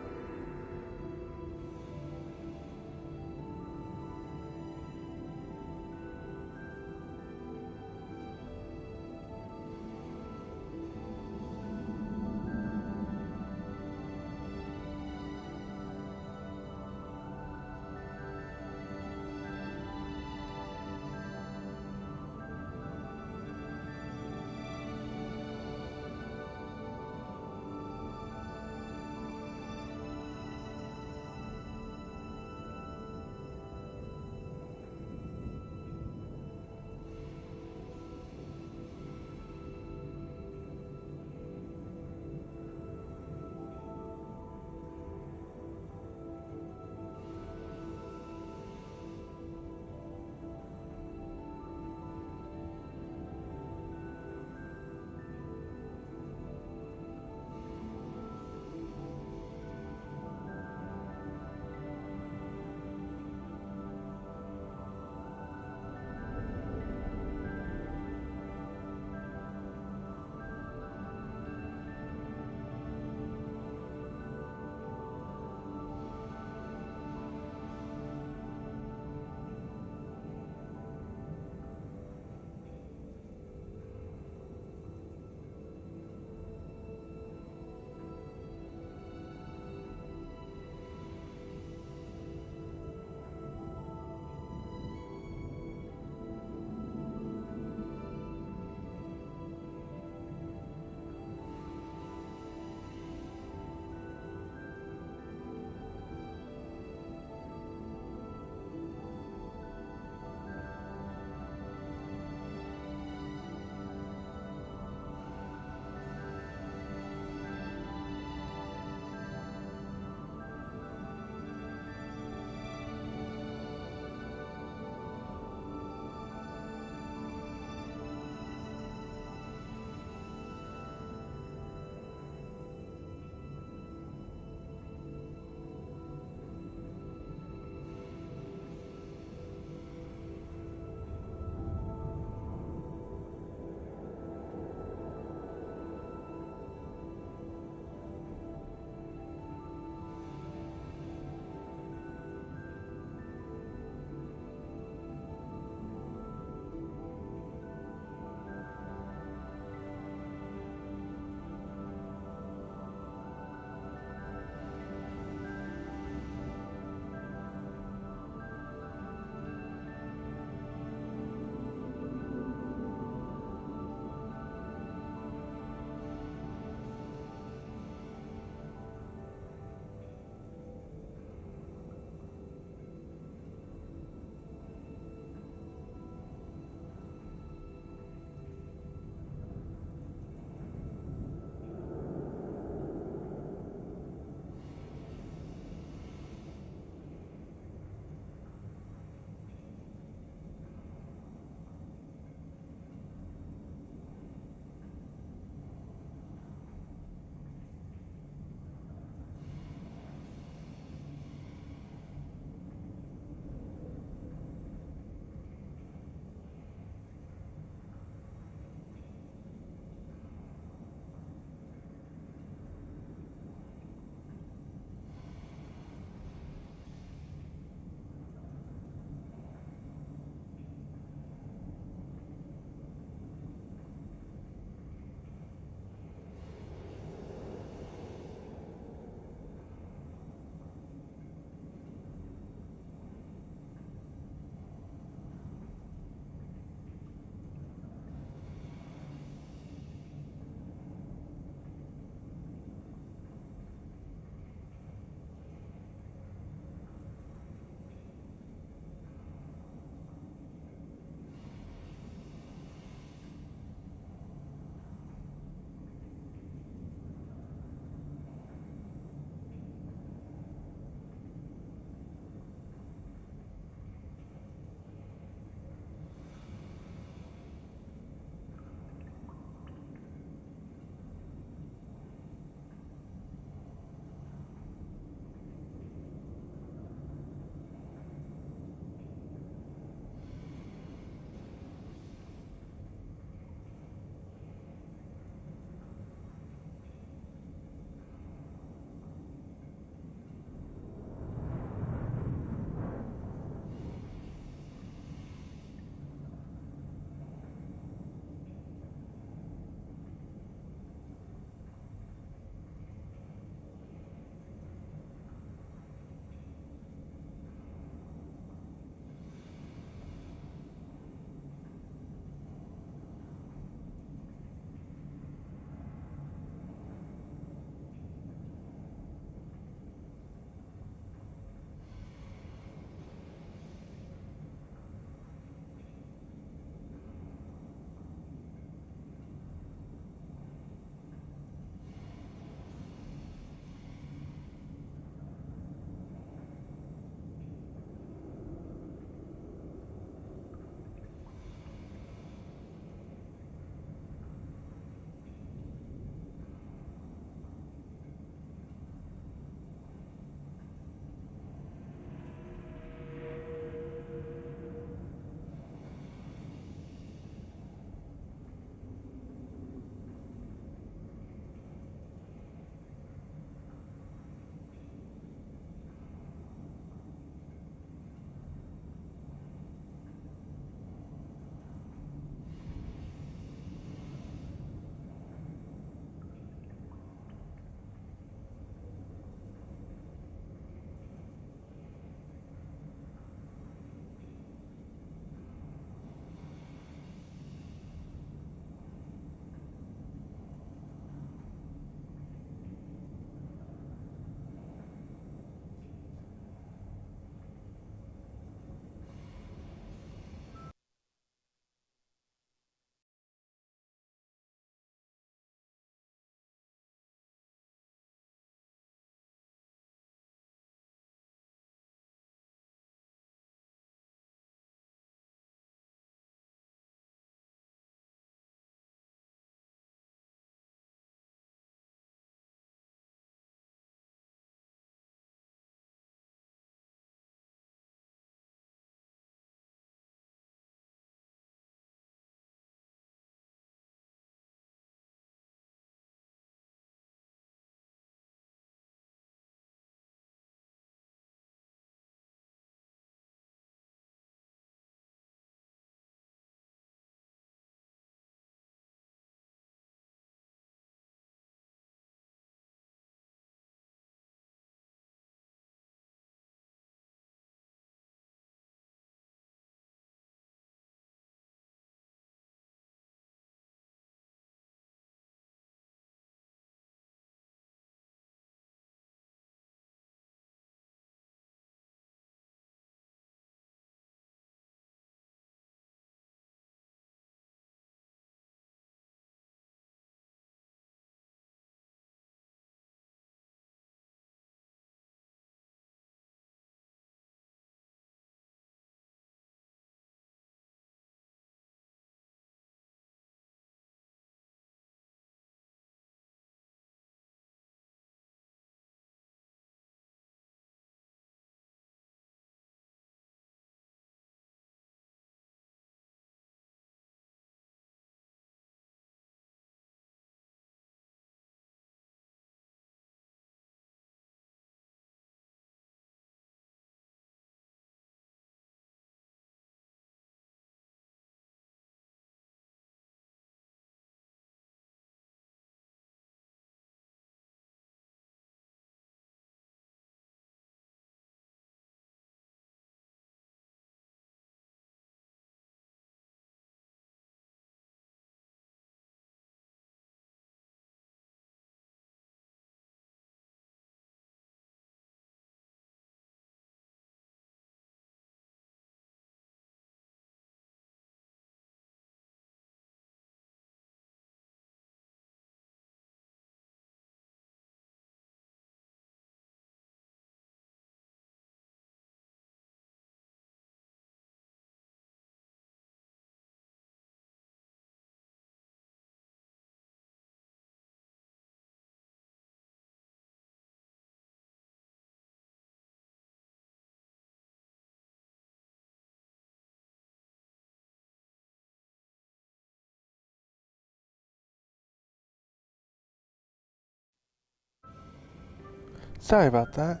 Sorry about that.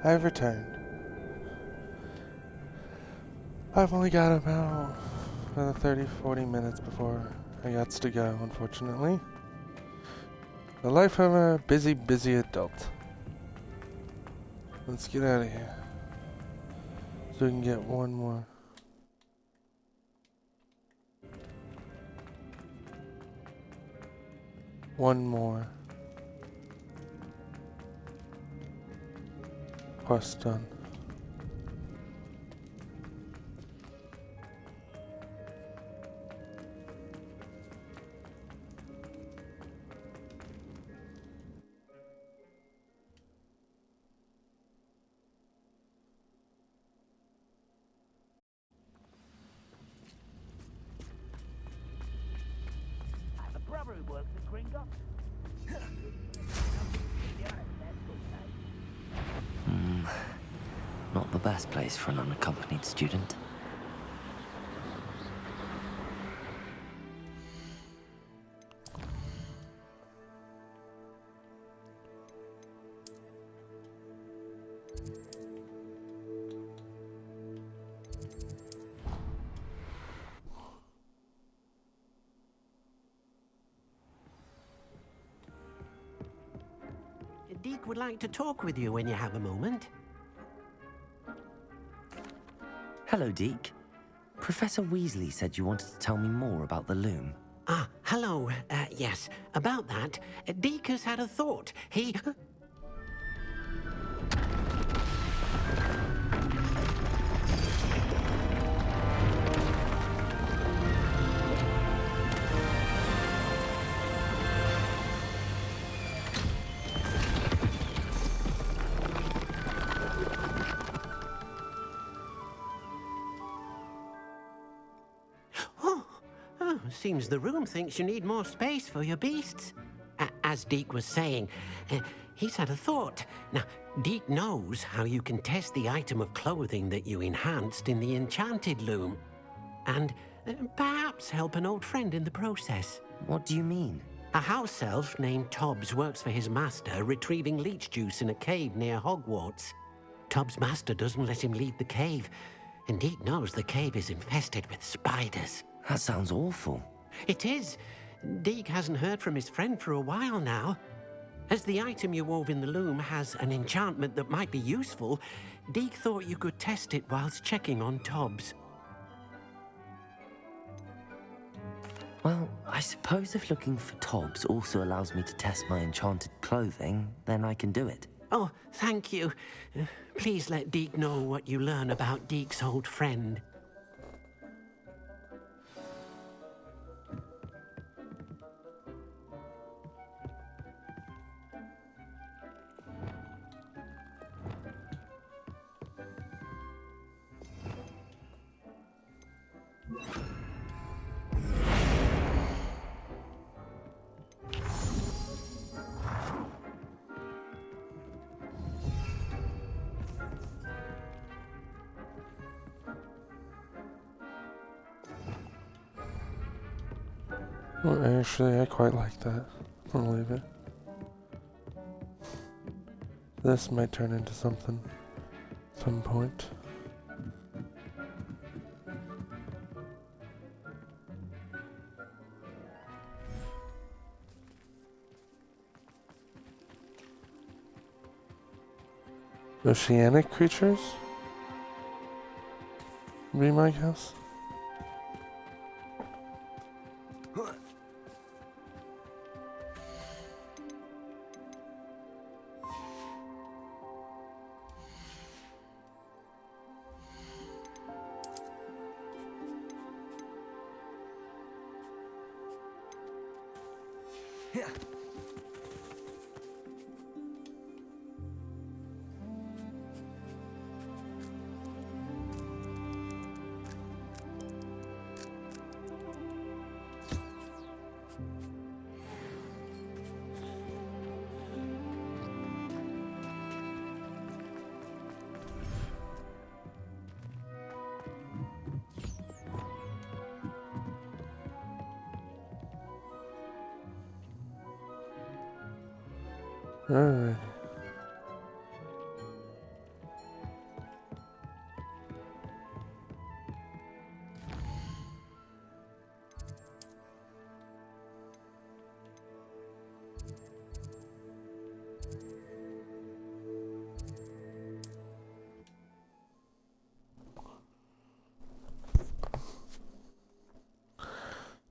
I've returned. I've only got about another 30-40 minutes before I got to go, unfortunately. The life of a busy adult. Let's get out of here. So we can get one more. One more quest done. I have a brother who works at Gringotts. Not the best place for an unaccompanied student. Deke would like to talk with you when you have a moment. Hello, Deke. Professor Weasley said you wanted to tell me more about the loom. Ah, hello. Yes, about that. Deke has had a thought. He... Seems the room thinks you need more space for your beasts. As Deke was saying, he's had a thought. Now, Deke knows how you can test the item of clothing that you enhanced in the enchanted loom. And perhaps help an old friend in the process. What do you mean? A house elf named Tobbs works for his master, retrieving leech juice in a cave near Hogwarts. Tobbs' master doesn't let him leave the cave, and Deke knows the cave is infested with spiders. That sounds awful. It is. Deke hasn't heard from his friend for a while now. As the item you wove in the loom has an enchantment that might be useful, Deke thought you could test it whilst checking on Tobbs. Well, I suppose if looking for Tobbs also allows me to test my enchanted clothing, then I can do it. Oh, thank you. Please let Deke know what you learn about Deke's old friend. Well, actually, I quite like that. I'll leave it. This might turn into something at some point. Oceanic creatures? Be my guess? Alright.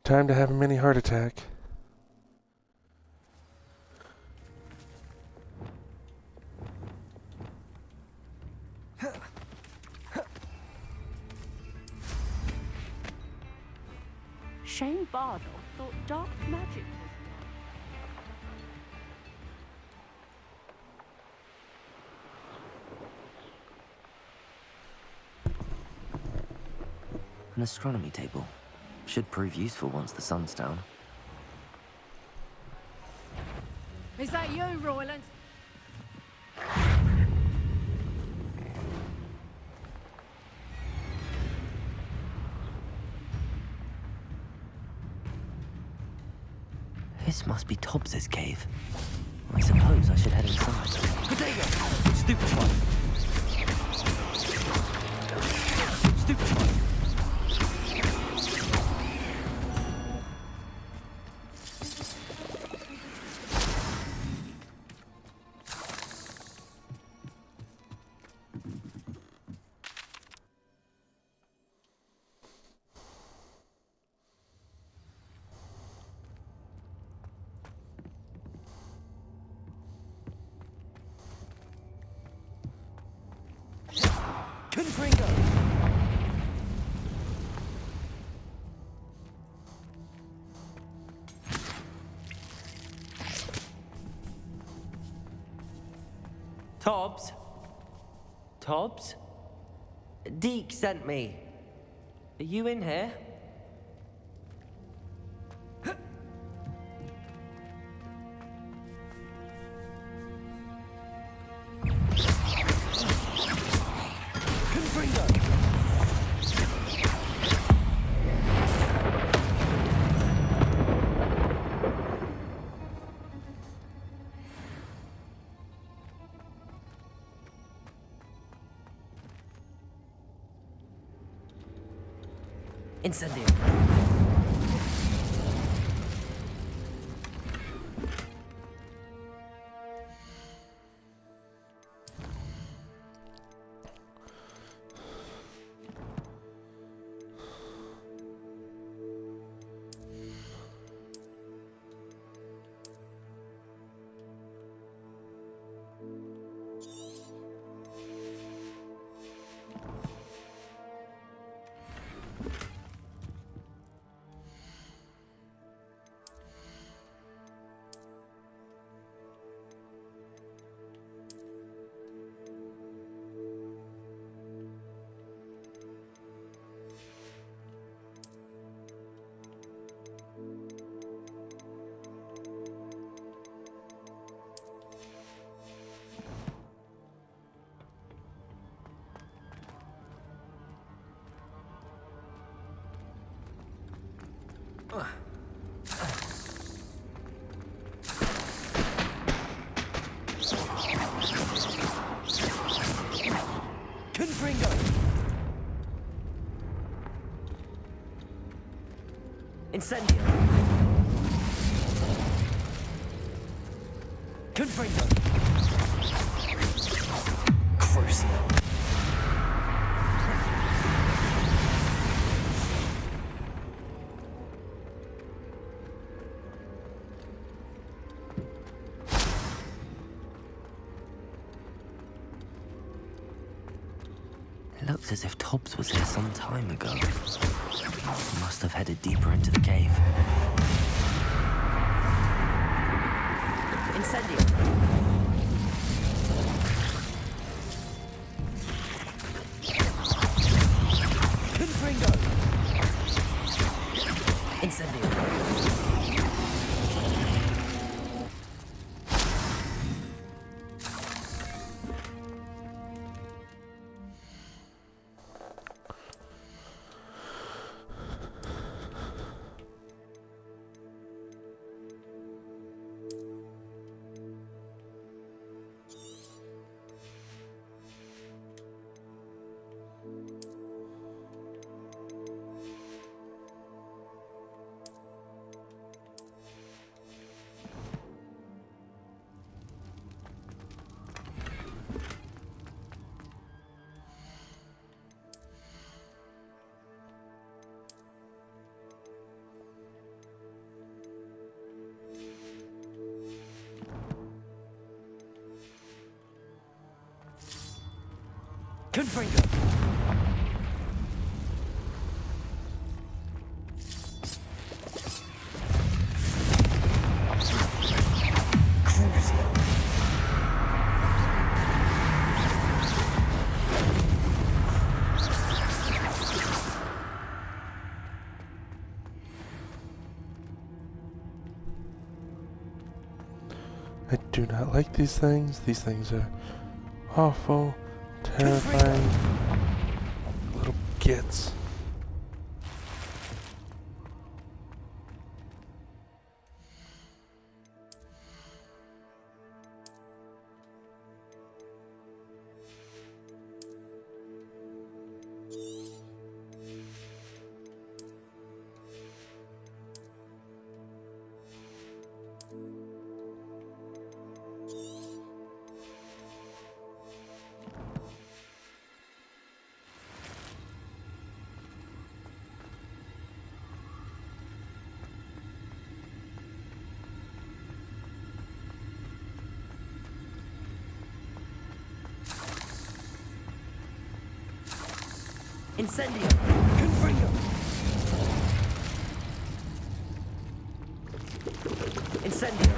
Time to have a mini heart attack. Shane Bardock thought dark magic was An astronomy table. Should prove useful once the sun's down. Is that you, Royland? This must be Tobbs's cave. I suppose I should head inside. Potato! Stupid one! Stupid one! Confringo! Tobbs? Tobbs? Deke sent me. Are you in here? Incendio. Confringo! Incendio! Confringo! Crucio! It looks as if Tobbs was here some time ago. He must have headed deeper into the cave. Incendio! Confringo! Incendio! Confringo! I do not like these things. These things are awful, terrifying little gits. Incendio! Confringo! Incendio!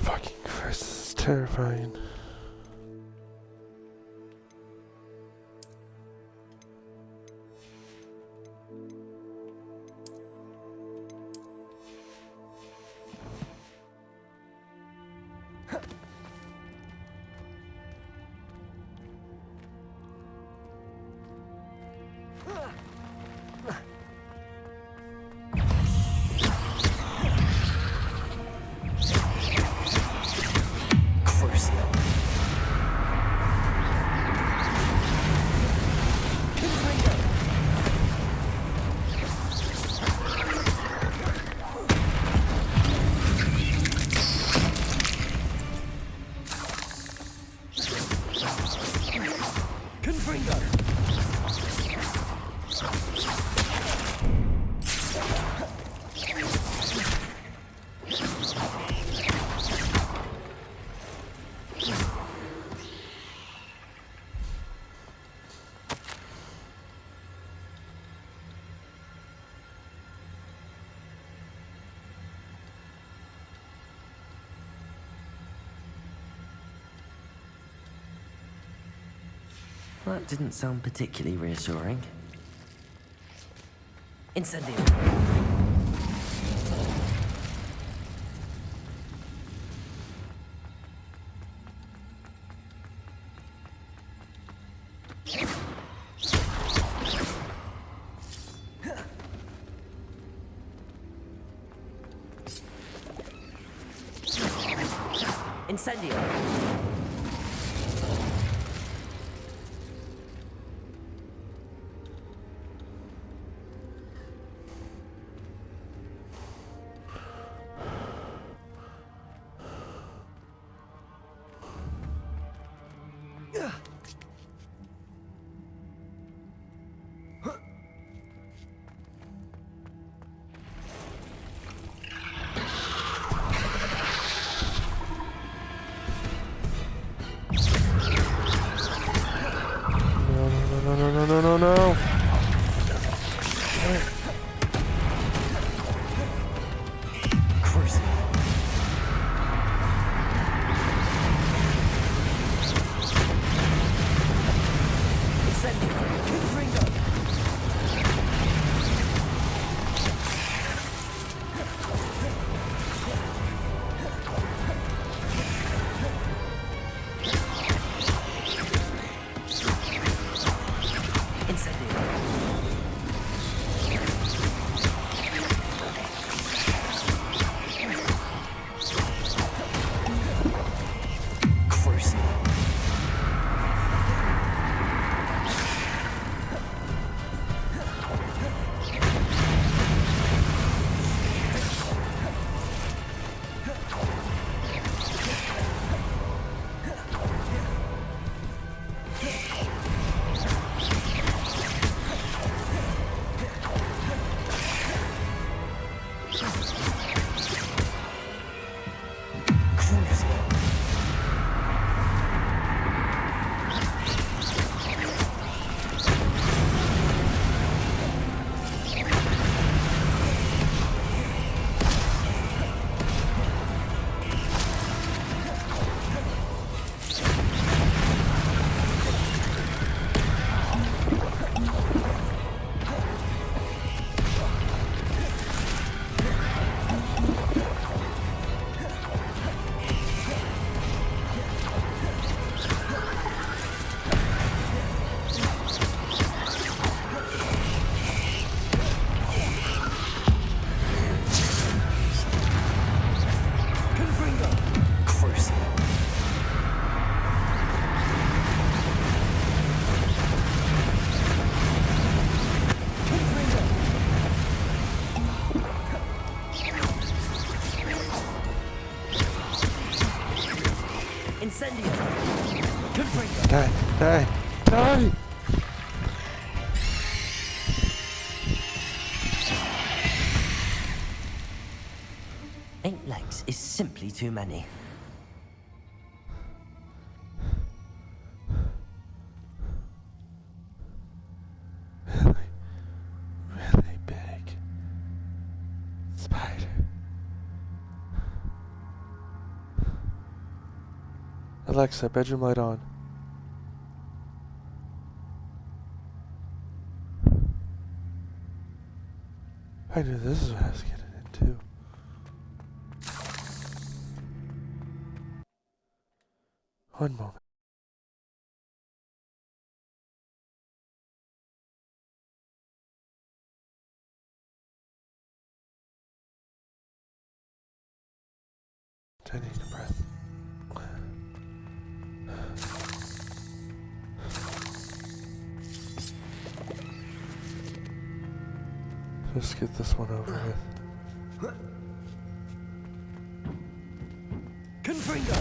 Fucking Christ, this is terrifying. That didn't sound particularly reassuring. Incendio! Incendio! Die! Die! Die! Eight legs is simply too many. Really big spider. Alexa, bedroom light on. I knew this is what I was getting into. One moment. Taking a breath. Let's get this one over with. Confringo!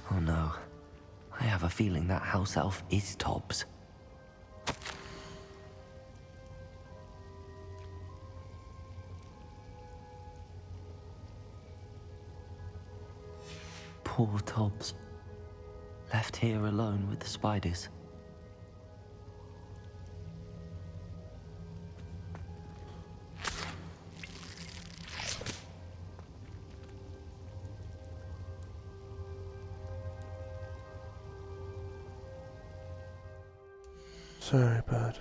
Oh no. I have a feeling that house elf is Tobbs. Poor Tobbs. Left here alone with the spiders. Sorry, bud.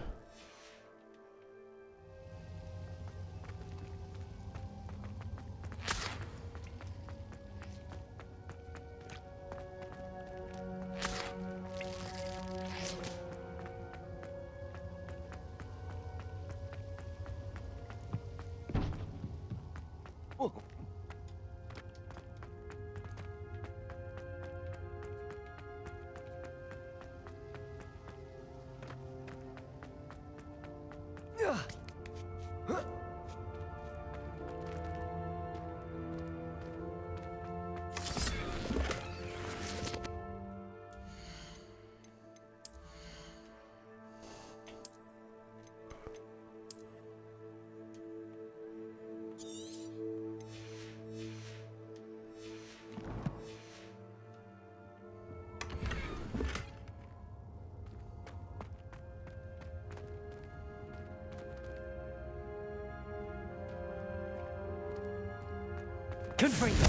Confringo!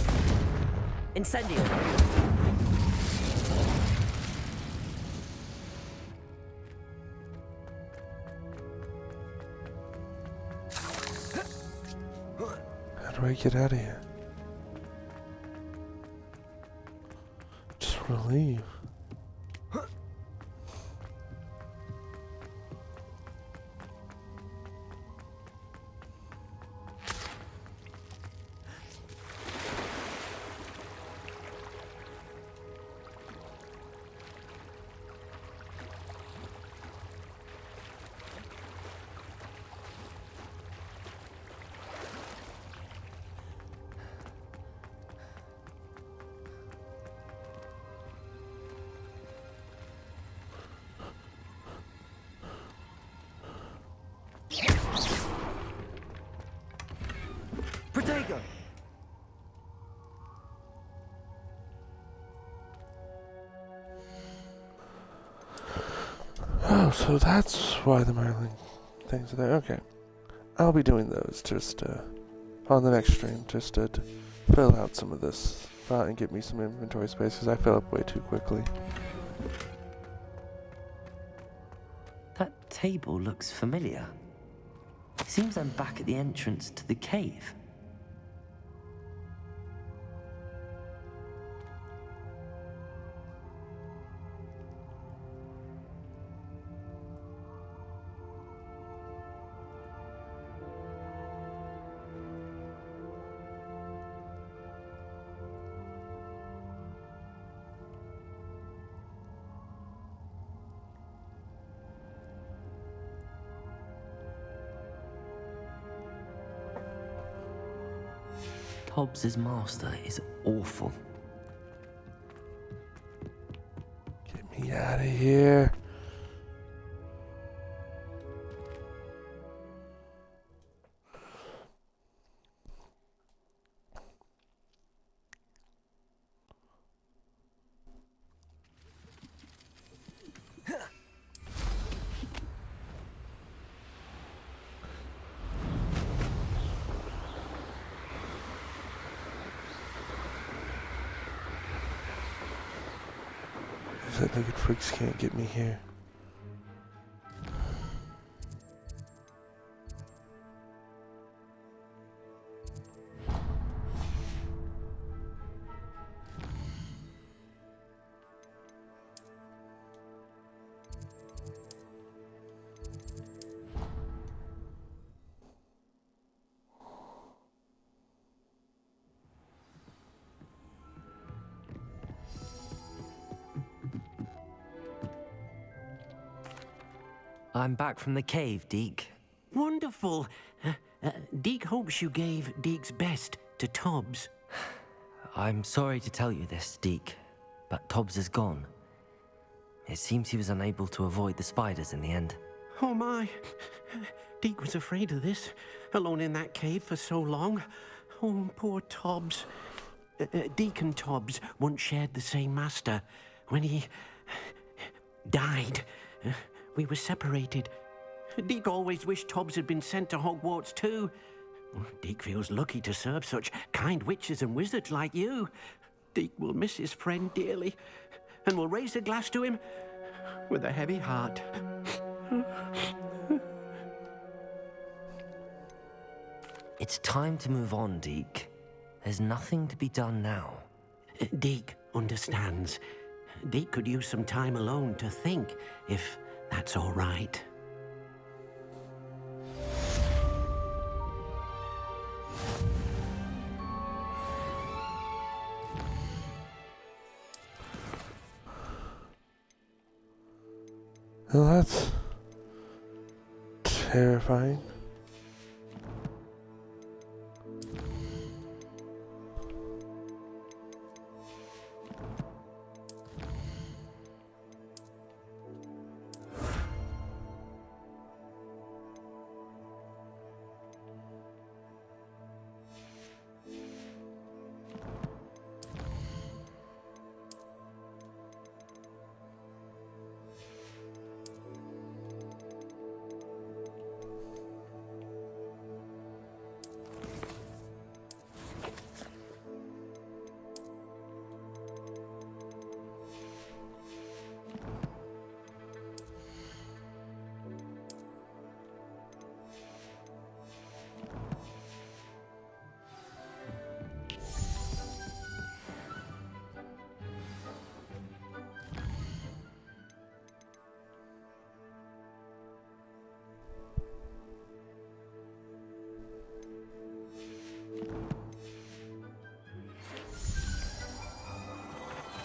Incendio! How do I get out of here? Just want to leave. so that's why the Merlin things are there. Okay. I'll be doing those just on the next stream, just to fill out some of this and get me some inventory space, because I fill up way too quickly. That table looks familiar. Seems I'm back at the entrance to the cave. Hobbs's master is awful. Get me out of here. These legged freaks can't get me here. I'm back from the cave, Deke. Wonderful. Deke hopes you gave Deke's best to Tobbs. I'm sorry to tell you this, Deke, but Tobbs is gone. It seems he was unable to avoid the spiders in the end. Oh my. Deke was afraid of this, alone in that cave for so long. Oh, poor Tobbs. Deke and Tobbs once shared the same master. When he died, we were separated. Deke always wished Tobbs had been sent to Hogwarts too. Deke feels lucky to serve such kind witches and wizards like you. Deke will miss his friend dearly, and will raise a glass to him with a heavy heart. It's time to move on, Deke. There's nothing to be done now. Deke understands. Deke could use some time alone to think, if that's all right. Well, that's terrifying.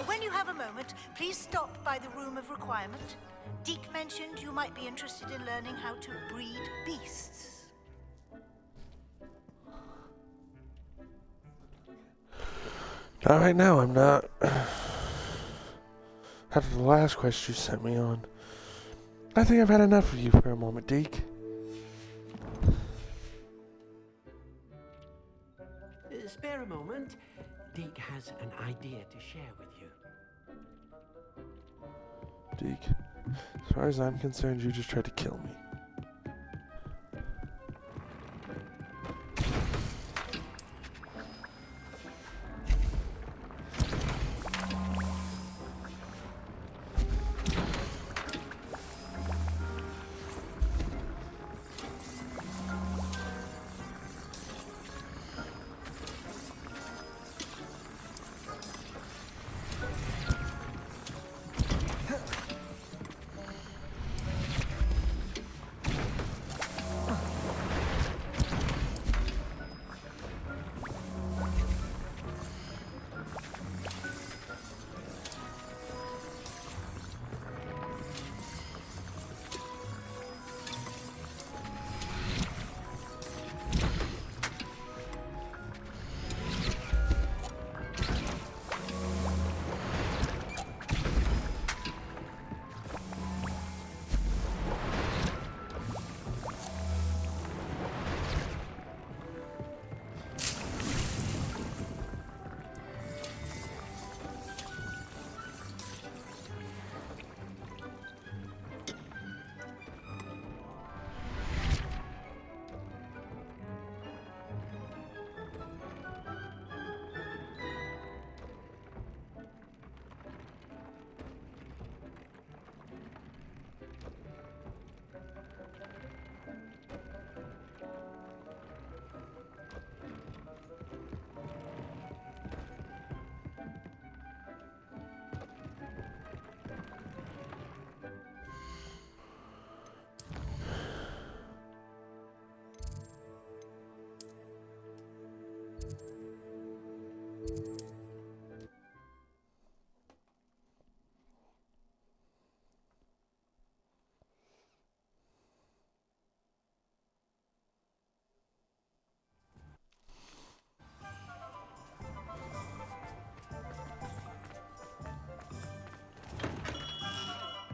When you have a moment, please stop by the Room of Requirement. Deke mentioned you might be interested in learning how to breed beasts. Not right now, I'm not. After the last quest you sent me on. I think I've had enough of you for a moment, Deke. Spare a moment. Deke has an idea to share with you. Deke. As far as I'm concerned, you just tried to kill me.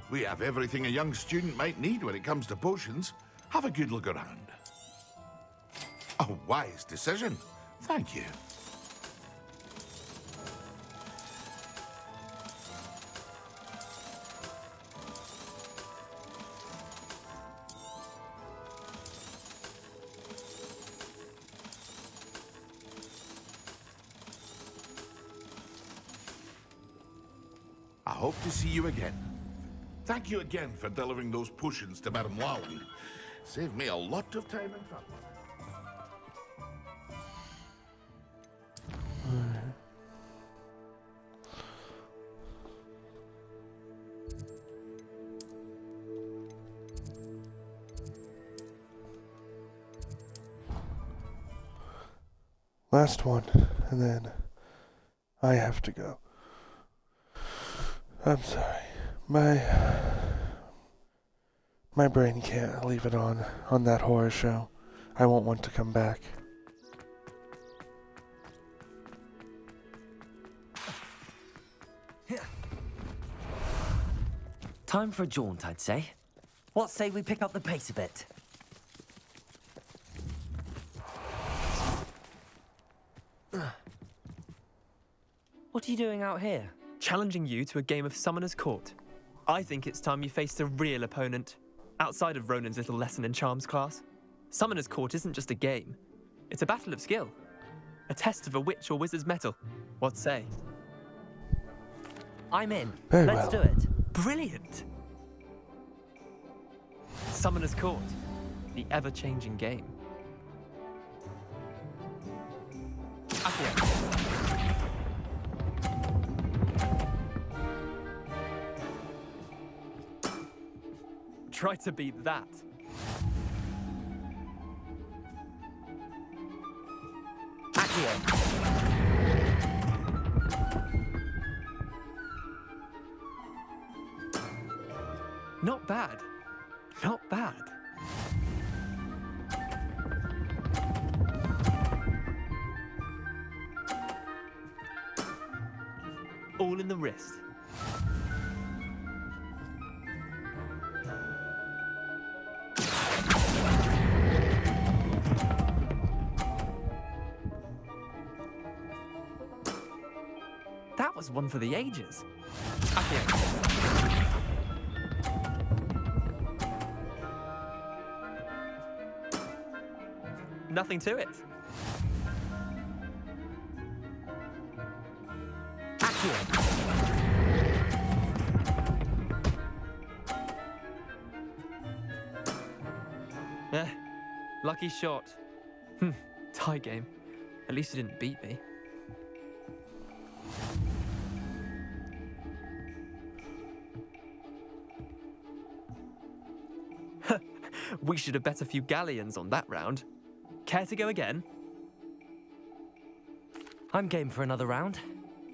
We have everything a young student might need when it comes to potions. Have a good look around. A wise decision. Thank you. I hope to see you again. Thank you again for delivering those potions to Madame Lown. Saved me a lot of time and trouble. Last one, and then I have to go. I'm sorry. My brain can't leave it on that horror show. I won't want to come back. Time for a jaunt, I'd say. What say we pick up the pace a bit? What are you doing out here? Challenging you to a game of Summoner's Court. I think it's time you faced a real opponent, outside of Ronan's little lesson in charms class. Summoner's Court isn't just a game. It's a battle of skill. A test of a witch or wizard's mettle. What say? I'm in. Very Let's well. do it. Brilliant! Summoner's Court. The ever-changing game. Accio. Try to beat that. Accio. Not bad. Not bad. All in the wrist. That was one for the ages. Accio. Nothing to it. Lucky shot. Tie game. At least you didn't beat me. We should have bet a few galleons on that round. Care to go again? I'm game for another round.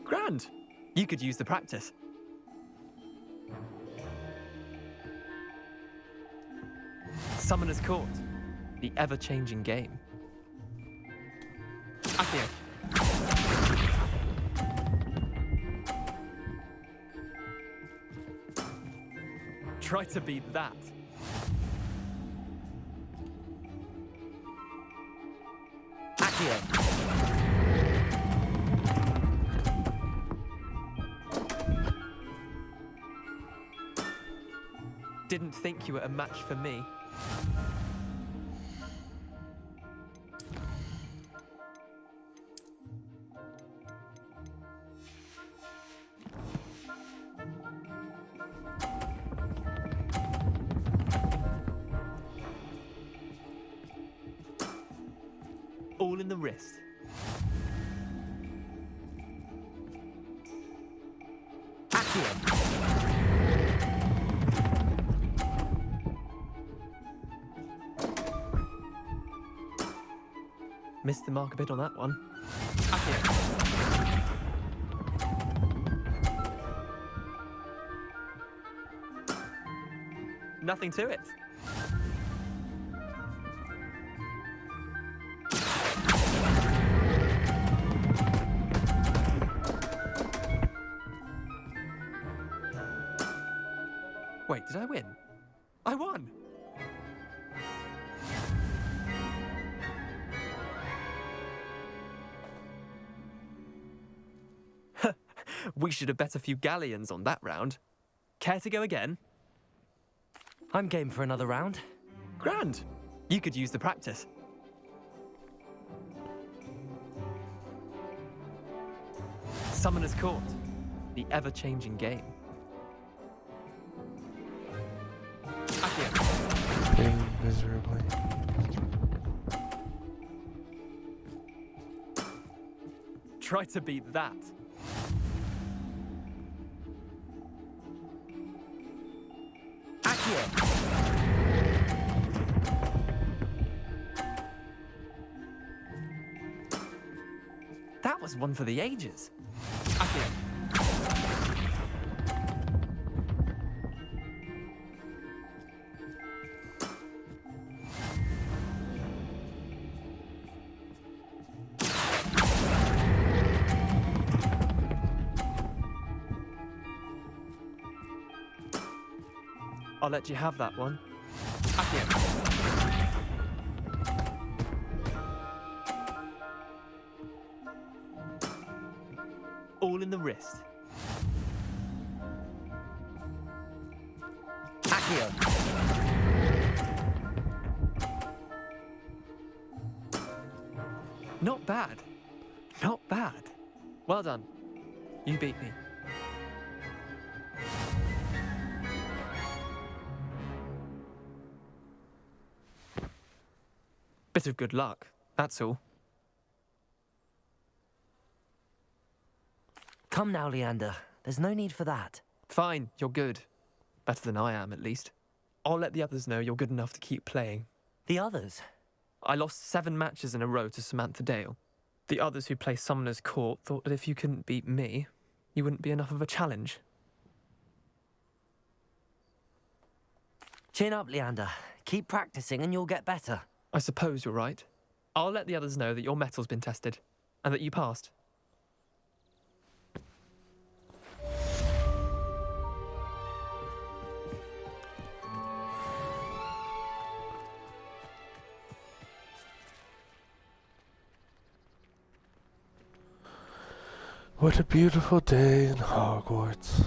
Grand. You could use the practice. Summoner's Court. The ever-changing game. Accio. Try to beat that. Accio. Didn't think you were a match for me. All in the wrist. Accio. Missed the mark a bit on that one. Nothing to it. Wait, did I win? I won! We should have bet a few galleons on that round. Care to go again? I'm game for another round. Grand. You could use the practice. Summoner's Court. The ever-changing game. Accio. Failing miserably. Try to beat that. That was one for the ages. I'll let you have that one. All in the wrist. Accio. Not bad. Not bad. Well done. You beat me. Bit of good luck, that's all. Come now, Leander. There's no need for that. Fine, you're good. Better than I am, at least. I'll let the others know you're good enough to keep playing. The others? I lost 7 matches in a row to Samantha Dale. The others who play Summoner's Court thought that if you couldn't beat me, you wouldn't be enough of a challenge. Chin up, Leander. Keep practicing and you'll get better. I suppose you're right. I'll let the others know that your metal's been tested, and that you passed. What a beautiful day in Hogwarts.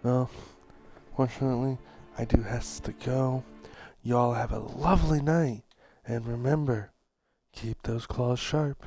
Well, fortunately, I do have to go. You all have a lovely night. And remember, keep those claws sharp.